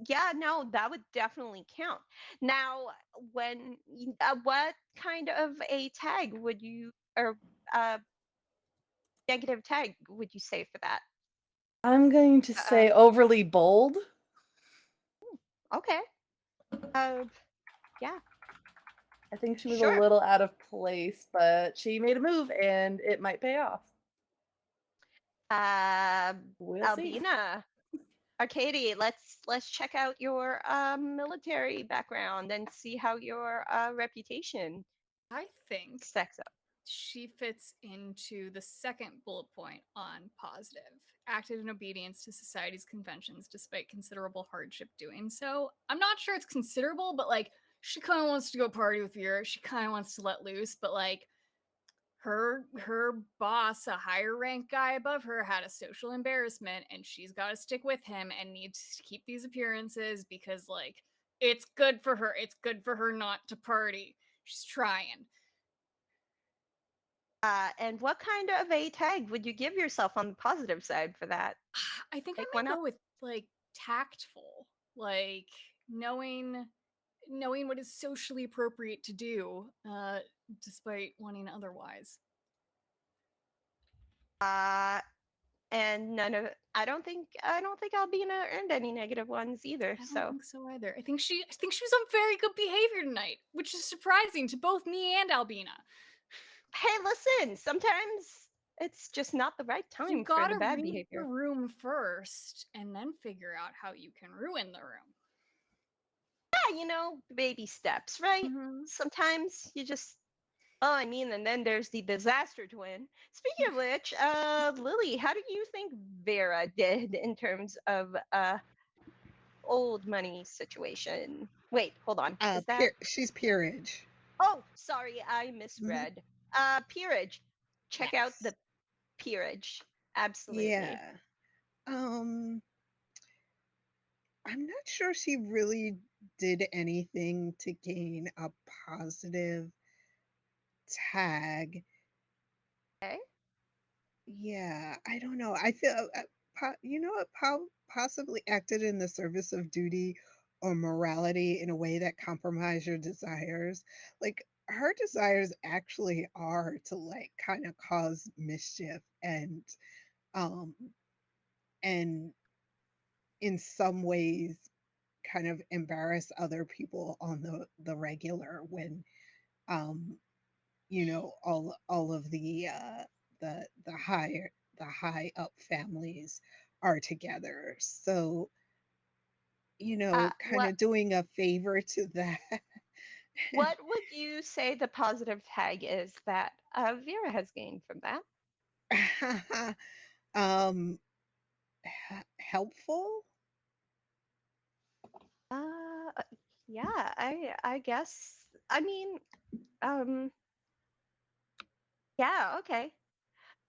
yeah, no, that would definitely count. Now, what kind of a tag would you, or uh, negative tag would you say for that? I'm going to Uh, say overly bold. okay. Uh, yeah, I think she was a sure. little out of place, but she made a move and it might pay off. Uh, We'll see. Albina, Arcady, let's check out your military background and see how your reputation I think stacks up. she fits into the second bullet point on positive. Acted in obedience to society's conventions despite considerable hardship doing so. I'm not sure it's considerable, but like she kind of wants to go party with Vera. She kind of wants to let loose, but like her boss, a higher rank guy above her, had a social embarrassment and she's got to stick with him and needs to keep these appearances because like it's good for her. It's good for her not to party. She's trying. And what kind of a tag would you give yourself on the positive side for that? I think I Pick one might up. go with like tactful, like knowing what is socially appropriate to do, despite wanting otherwise. Uh, and none of I don't think Albina earned any negative ones either. I don't So think so either. I think she was on very good behavior tonight, which is surprising to both me and Albina. hey, listen, sometimes it's just not the right You time for the gotta bad read the behavior. room first and then figure out how you can ruin the room. Yeah, baby steps, right? Mm-hmm. Sometimes you just oh, I mean, and then there's the disaster twin. Speaking of which, Lily, how do you think Vera did in terms of old money situation? Wait, hold on. Is that She's peerage. Oh, sorry, I Hmm. misread. Peerage. Check out Yes. the peerage. Absolutely. Yeah. Um, I'm not sure she really did anything to gain a positive tag. Okay. Yeah, I don't know. I feel, possibly acted in the service of duty or morality in a way that compromise your desires. Like her desires actually are to like kind of cause mischief um and in some ways kind of embarrass other people on the regular when um all of the high up families are together, so kind What of doing a favor to that. what would you say the positive tag is that Vera has gained from that? um Helpful. Uh, yeah, I guess. I mean, um, yeah, okay.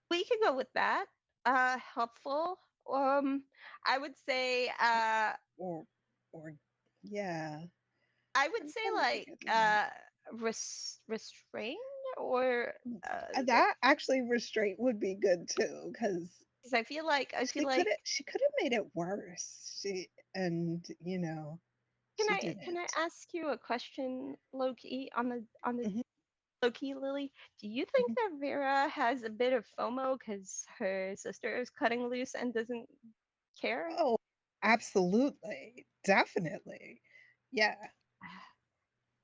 We can go with that. Helpful. I would say Or yeah, I would I'm say trying to think like of that. restrained or That actually restraint would be good too, because because I feel like she could have made it worse. She and Can She I didn't. ask you a question, Loki, on the Mhm, Loki, Lily? Do you think mhm. that Vera has a bit of FOMO because her sister is cutting loose and doesn't care? Oh, absolutely. Definitely. Yeah.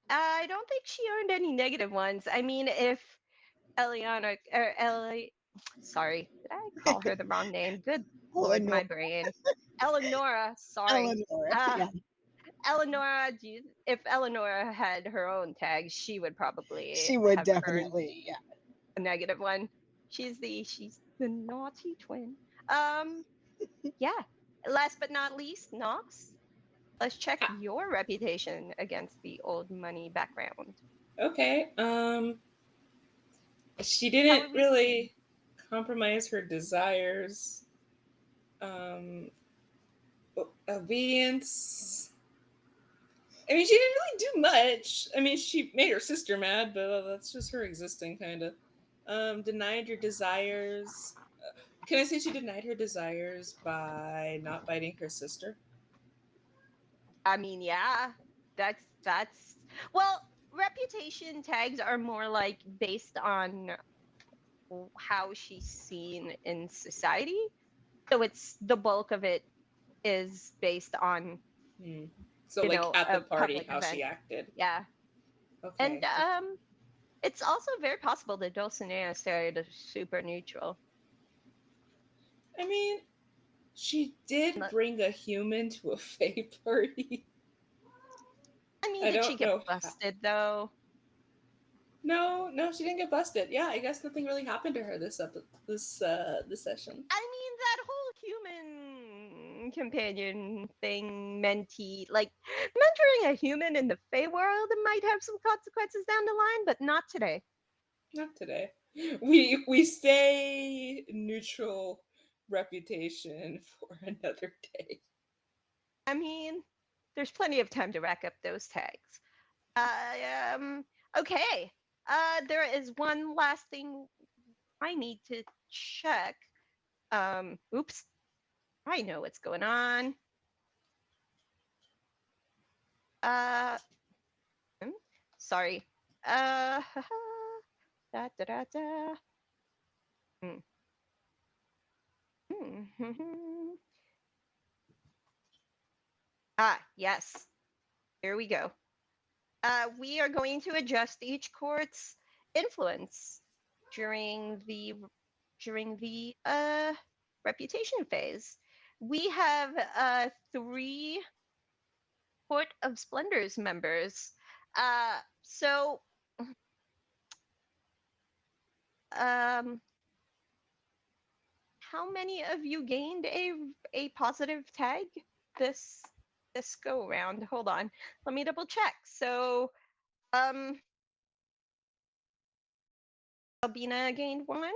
I don't think she earned any negative ones. I mean, if Eliana or Ellie, sorry, did I call her the wrong name? Good lord, Eleanor, my brain. Eleonora, sorry. Eleanor. Uh, Yeah. Eleonora, if Eleonora had her own tag, she would probably She would have earned definitely. Yeah. a negative one. She's the naughty twin. Um, yeah. Last but not least, Nox. Let's check Ah, your reputation against the old money background. okay. She How didn't are we looking? really compromise her desires. Um, obedience. I mean, she didn't really do much. I mean, she made her sister mad, but that's just her existing, kind of. Denied her desires. Can I say she denied her desires by not biting her sister? I mean, yeah, that's well, reputation tags are more like based on how she's seen in society. So it's the bulk of it is based on, Hmm. So, like at the a party, public how she event. acted. Yeah. And Okay. it's also very possible that Dulcinea started super neutral. I mean, she did Look, bring a human to a Fae party. I mean, I did she don't get know how. busted though? No, no, she didn't get busted. Yeah, I guess nothing really happened to her this session. I mean, that whole human companion thing, mentee, like mentoring a human in the Fey world might have some consequences down the line, but not today. Not today. We stay neutral reputation for another day. I mean, there's plenty of time to rack up those tags. Um, okay. There is one last thing I need to check. Oops, I know what's going on. Uh, hmm, sorry. Uh, da da da da. Hmm. Ah, yes. Here we go. We are going to adjust each court's influence during the reputation phase. We have three Court of Splendors members. So um, how many of you gained a positive tag this go around? Hold on, let me double check. So um, Albina gained one.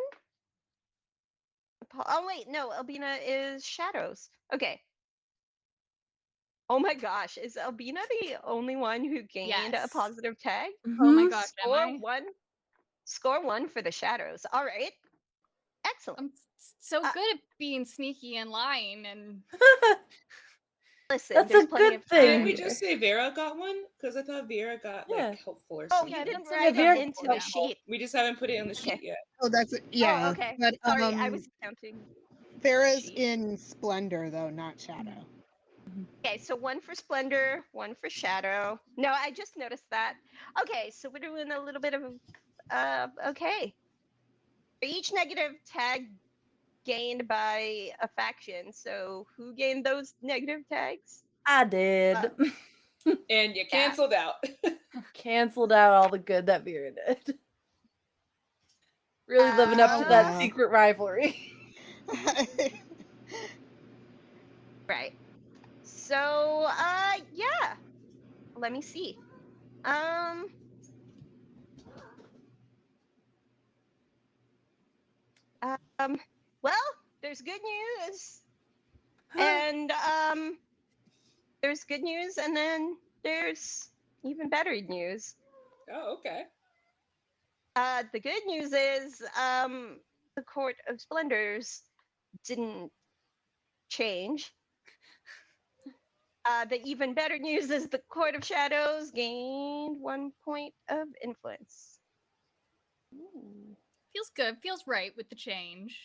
Oh wait, no, Albina is shadows. Okay. Oh my gosh, is Albina the only one who gained a Yes. positive tag? Oh my Mhm. gosh, am I? Score one for the shadows. All right, excellent. So Uh, good at being sneaky and lying and listen, That's a there's plenty good of Didn't thing we time. just here. say Vera got one? Because I thought Vera got like Yeah. helpful or Oh, something. you yeah, didn't that's Yeah, write another it Vera into got the helpful. one. sheet. We just haven't put it on the Okay. sheet yet. Oh, that's Oh, yeah. okay. But Sorry, I was counting Vera's sheet. in Splendor though, not Shadow. Mhm. Okay, so one for Splendor, one for Shadow. No, I just noticed that. Okay, so we're doing a little bit of okay. For each negative tag gained by a faction. So who gained those negative tags? I Uh, did. And you yeah. canceled out. Canceled out all the good that Vera did. Really living up to that Uh, Yeah. secret rivalry. right. So yeah. Let me see. Um um well, there's good news and there's good news and then there's even better news. Oh, okay. The good news is the Court of Splendors didn't change. The even better news is the Court of Shadows gained 1 point of influence. Ooh. Feels good. Feels right with the change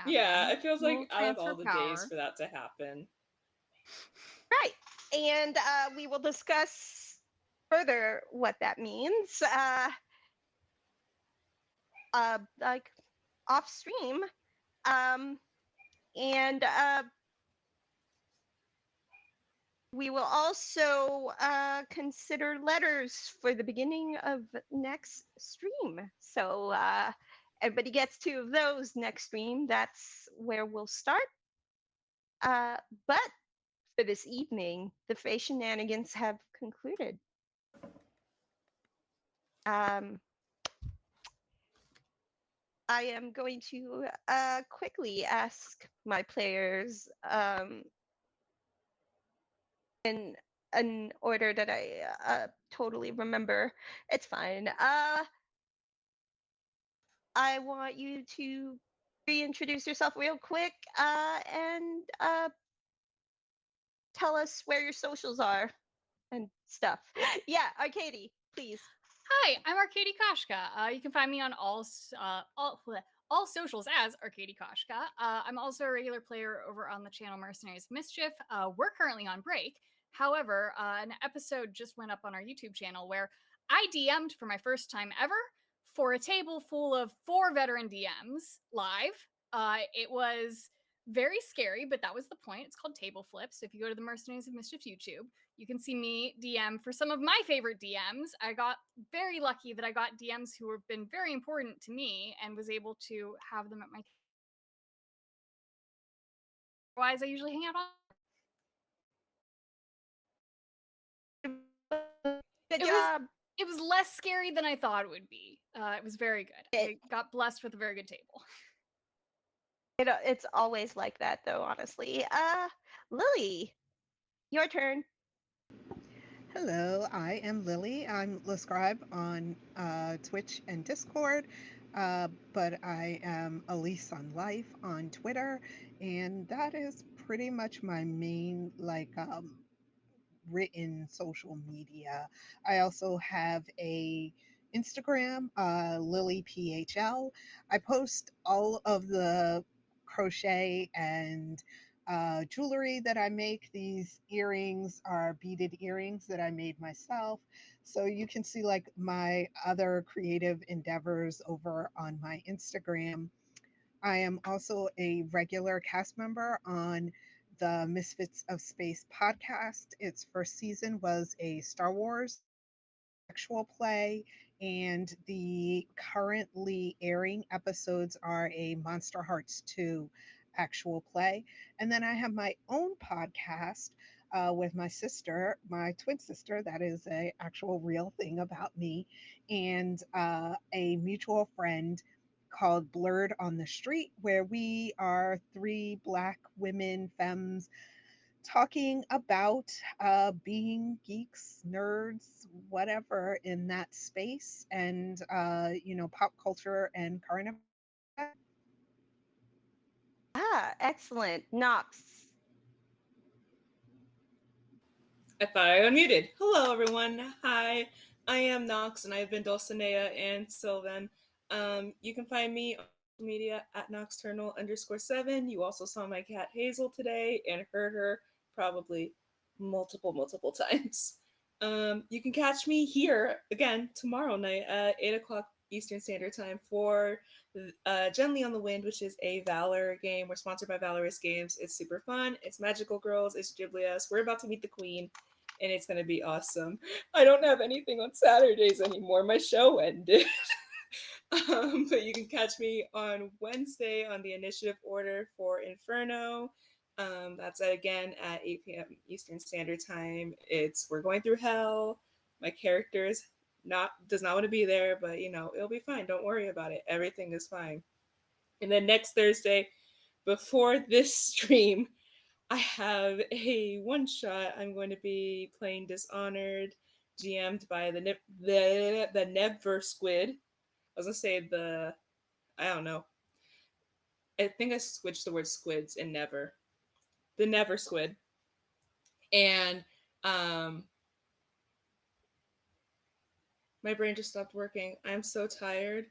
Yeah, happening. it feels like We'll out of transfer all the days power. for that to happen. Right. And we will discuss further what that means, like off stream. Um, and we will also consider letters for the beginning of next stream. So everybody gets 2 of those next stream. That's where we'll start. But for this evening, the Fae shenanigans have concluded. Um, I am going to quickly ask my players in an order that I totally remember. It's fine. I want you to reintroduce yourself real quick and tell us where your socials are and stuff. Yeah, Arcady, please. Hi, I'm Arcady Koshka. You can find me on all socials as Arcady Koshka. I'm also a regular player over on the channel Mercenaries of Mischief. We're currently on break. However, an episode just went up on our YouTube channel where I DM'd for my first time ever for a table full of 4 veteran DMs live. It was very scary, but that was the point. It's called Table Flip. So if you go to the Mercenaries of Mischief YouTube, you can see me DM for some of my favorite DMs. I got very lucky that I got DMs who have been very important to me and was able to have them at my. Otherwise, I usually hang out on. Good It was job. it was less scary than I thought it would be. It was very good. It, I got blessed with a very good table. it's always like that, though, honestly. Lily, your turn. Hello, I am Lily. I'm Lescribe on Twitch and Discord, but I am Elise on Life on Twitter, and that is pretty much my main written social media. I also have a Instagram, Lily PHL. I post all of the crochet and jewelry that I make. These earrings are beaded earrings that I made myself. So you can see like my other creative endeavors over on my Instagram. I am also a regular cast member on the Misfits of Space podcast. Its first season was a Star Wars actual play, and the currently airing episodes are a Monster Hearts 2 actual play. And then I have my own podcast with my sister, my twin sister, that is a actual real thing about me, and a mutual friend called Blurred on the Street, where we are 3 Black women, femmes, talking about being geeks, nerds, whatever in that space, and pop culture and current events. Ah, excellent. Nox. I thought I unmuted. Hello, everyone. Hi, I am Nox, and I've been Dulcinea and Sylvan. You can find me on social media at Nocturnal_7. You also saw my cat Hazel today and heard her probably multiple times. You can catch me here again tomorrow night at 8 o'clock Eastern Standard Time for Gently on the Wind, which is a Valor game. We're sponsored by Valorous Games. It's super fun. It's magical girls. It's Ghibli-esque. We're about to meet the queen, and it's going to be awesome. I don't have anything on Saturdays anymore. My show ended. But you can catch me on Wednesday on the initiative order for Inferno. That's again at 8 p.m. Eastern Standard Time. It's we're going through hell. My character's not does not want to be there, but it'll be fine. Don't worry about it. Everything is fine. And then next Thursday, before this stream, I have a one shot. I'm going to be playing Dishonored, GM'd by the Never Squid. I was gonna say I don't know. I think I switched the word squids and never. The Never Squid. And my brain just stopped working. I'm so tired.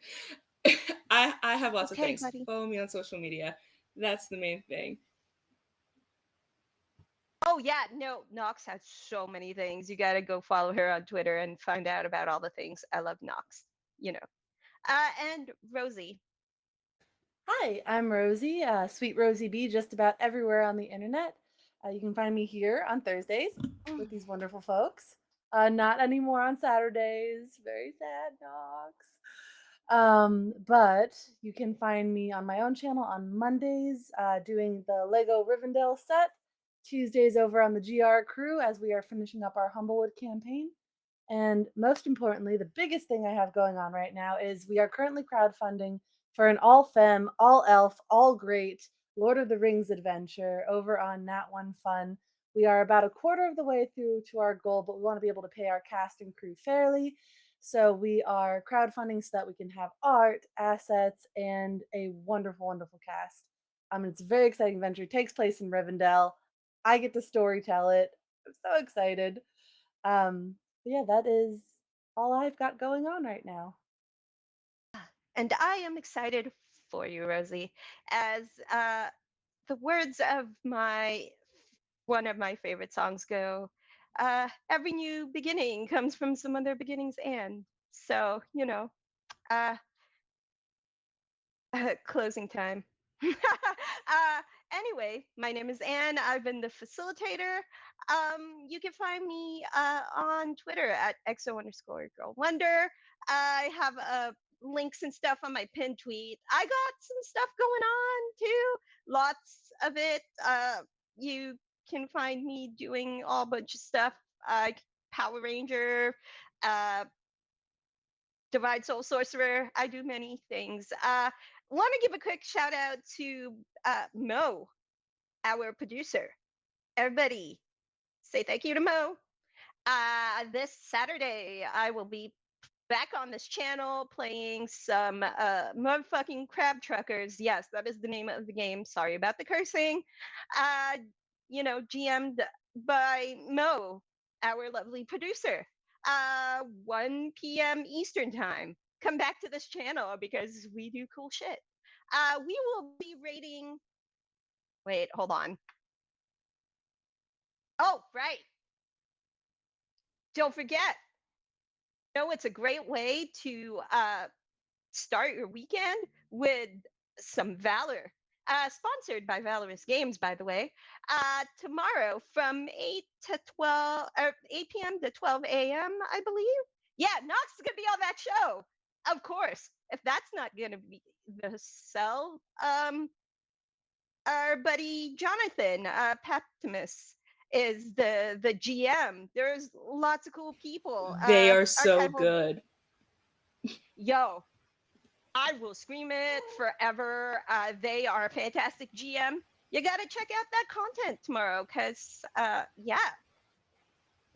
I have lots of Okay, things. buddy. Follow me on social media. That's the main thing. Oh yeah, no, Nox has so many things. You gotta go follow her on Twitter and find out about all the things. I love Nox, you know. And Rosie. Hi, I'm Rosie, Sweet Rosie B, just about everywhere on the internet. You can find me here on Thursdays with these wonderful folks. Not anymore on Saturdays. Very sad, Knox. But you can find me on my own channel on Mondays, doing the Lego Rivendell set. Tuesdays over on the GR crew as we are finishing up our Humblewood campaign. And most importantly, the biggest thing I have going on right now is we are currently crowdfunding for an all femme, all elf, all great Lord of the Rings adventure over on Nat One Fun. We are about a quarter of the way through to our goal, but we want to be able to pay our cast and crew fairly. So we are crowdfunding so that we can have art, assets, and a wonderful, wonderful cast. It's a very exciting adventure. It takes place in Rivendell. I get to story tell it. I'm so excited. But yeah, that is all I've got going on right now. And I am excited for you, Rosie, as the words of my one of my favorite songs go. Every new beginning comes from some other beginning's end. So, uh, closing time. Anyway, my name is Anne. I've been the facilitator. You can find me on Twitter at XO_girl wonder. I have links and stuff on my pinned tweet. I got some stuff going on too. Lots of it. You can find me doing all bunch of stuff. Power Ranger, uh, Divide Soul Sorcerer. I do many things. Want to give a quick shout out to Mo, our producer. Everybody, say thank you to Mo. This Saturday, I will be back on this channel playing some motherfucking crab truckers. Yes, that is the name of the game. Sorry about the cursing. Uh, GM'd by Mo, our lovely producer. 1 p.m. Eastern time. Come back to this channel because we do cool shit. We will be rating. Wait, hold on. Oh, right. Don't forget. It's a great way to start your weekend with some Valor. Sponsored by Valorous Games, by the way. Tomorrow from 8 to 12, or 8 p.m. to 12 a.m., I believe. Yeah, Knox is going to be on that show. Of course. If that's not going to be the sell, our buddy Jonathan Paptimus is the GM. There's lots of cool people. They are so Archival. good. Yo, I will scream it forever. They are a fantastic GM. You got to check out that content tomorrow because, yeah.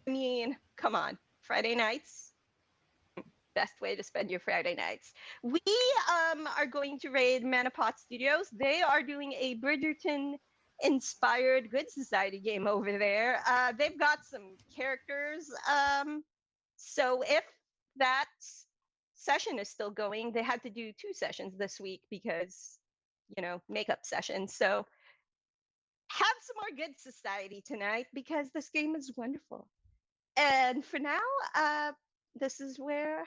I mean, come on. Friday nights, best way to spend your Friday nights. We are going to raid Manapot Studios. They are doing a Bridgerton inspired Good Society game over there. They've got some characters. So if that session is still going, they had to do 2 sessions this week because, makeup sessions. So have some more Good Society tonight because this game is wonderful. And for now, this is where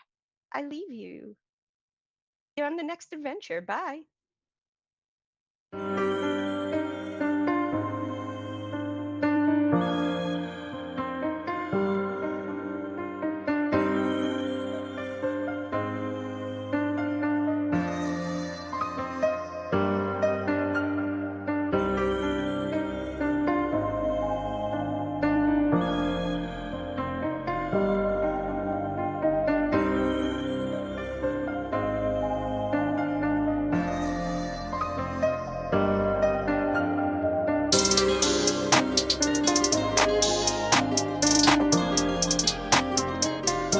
I leave you. See you on the next adventure. Bye.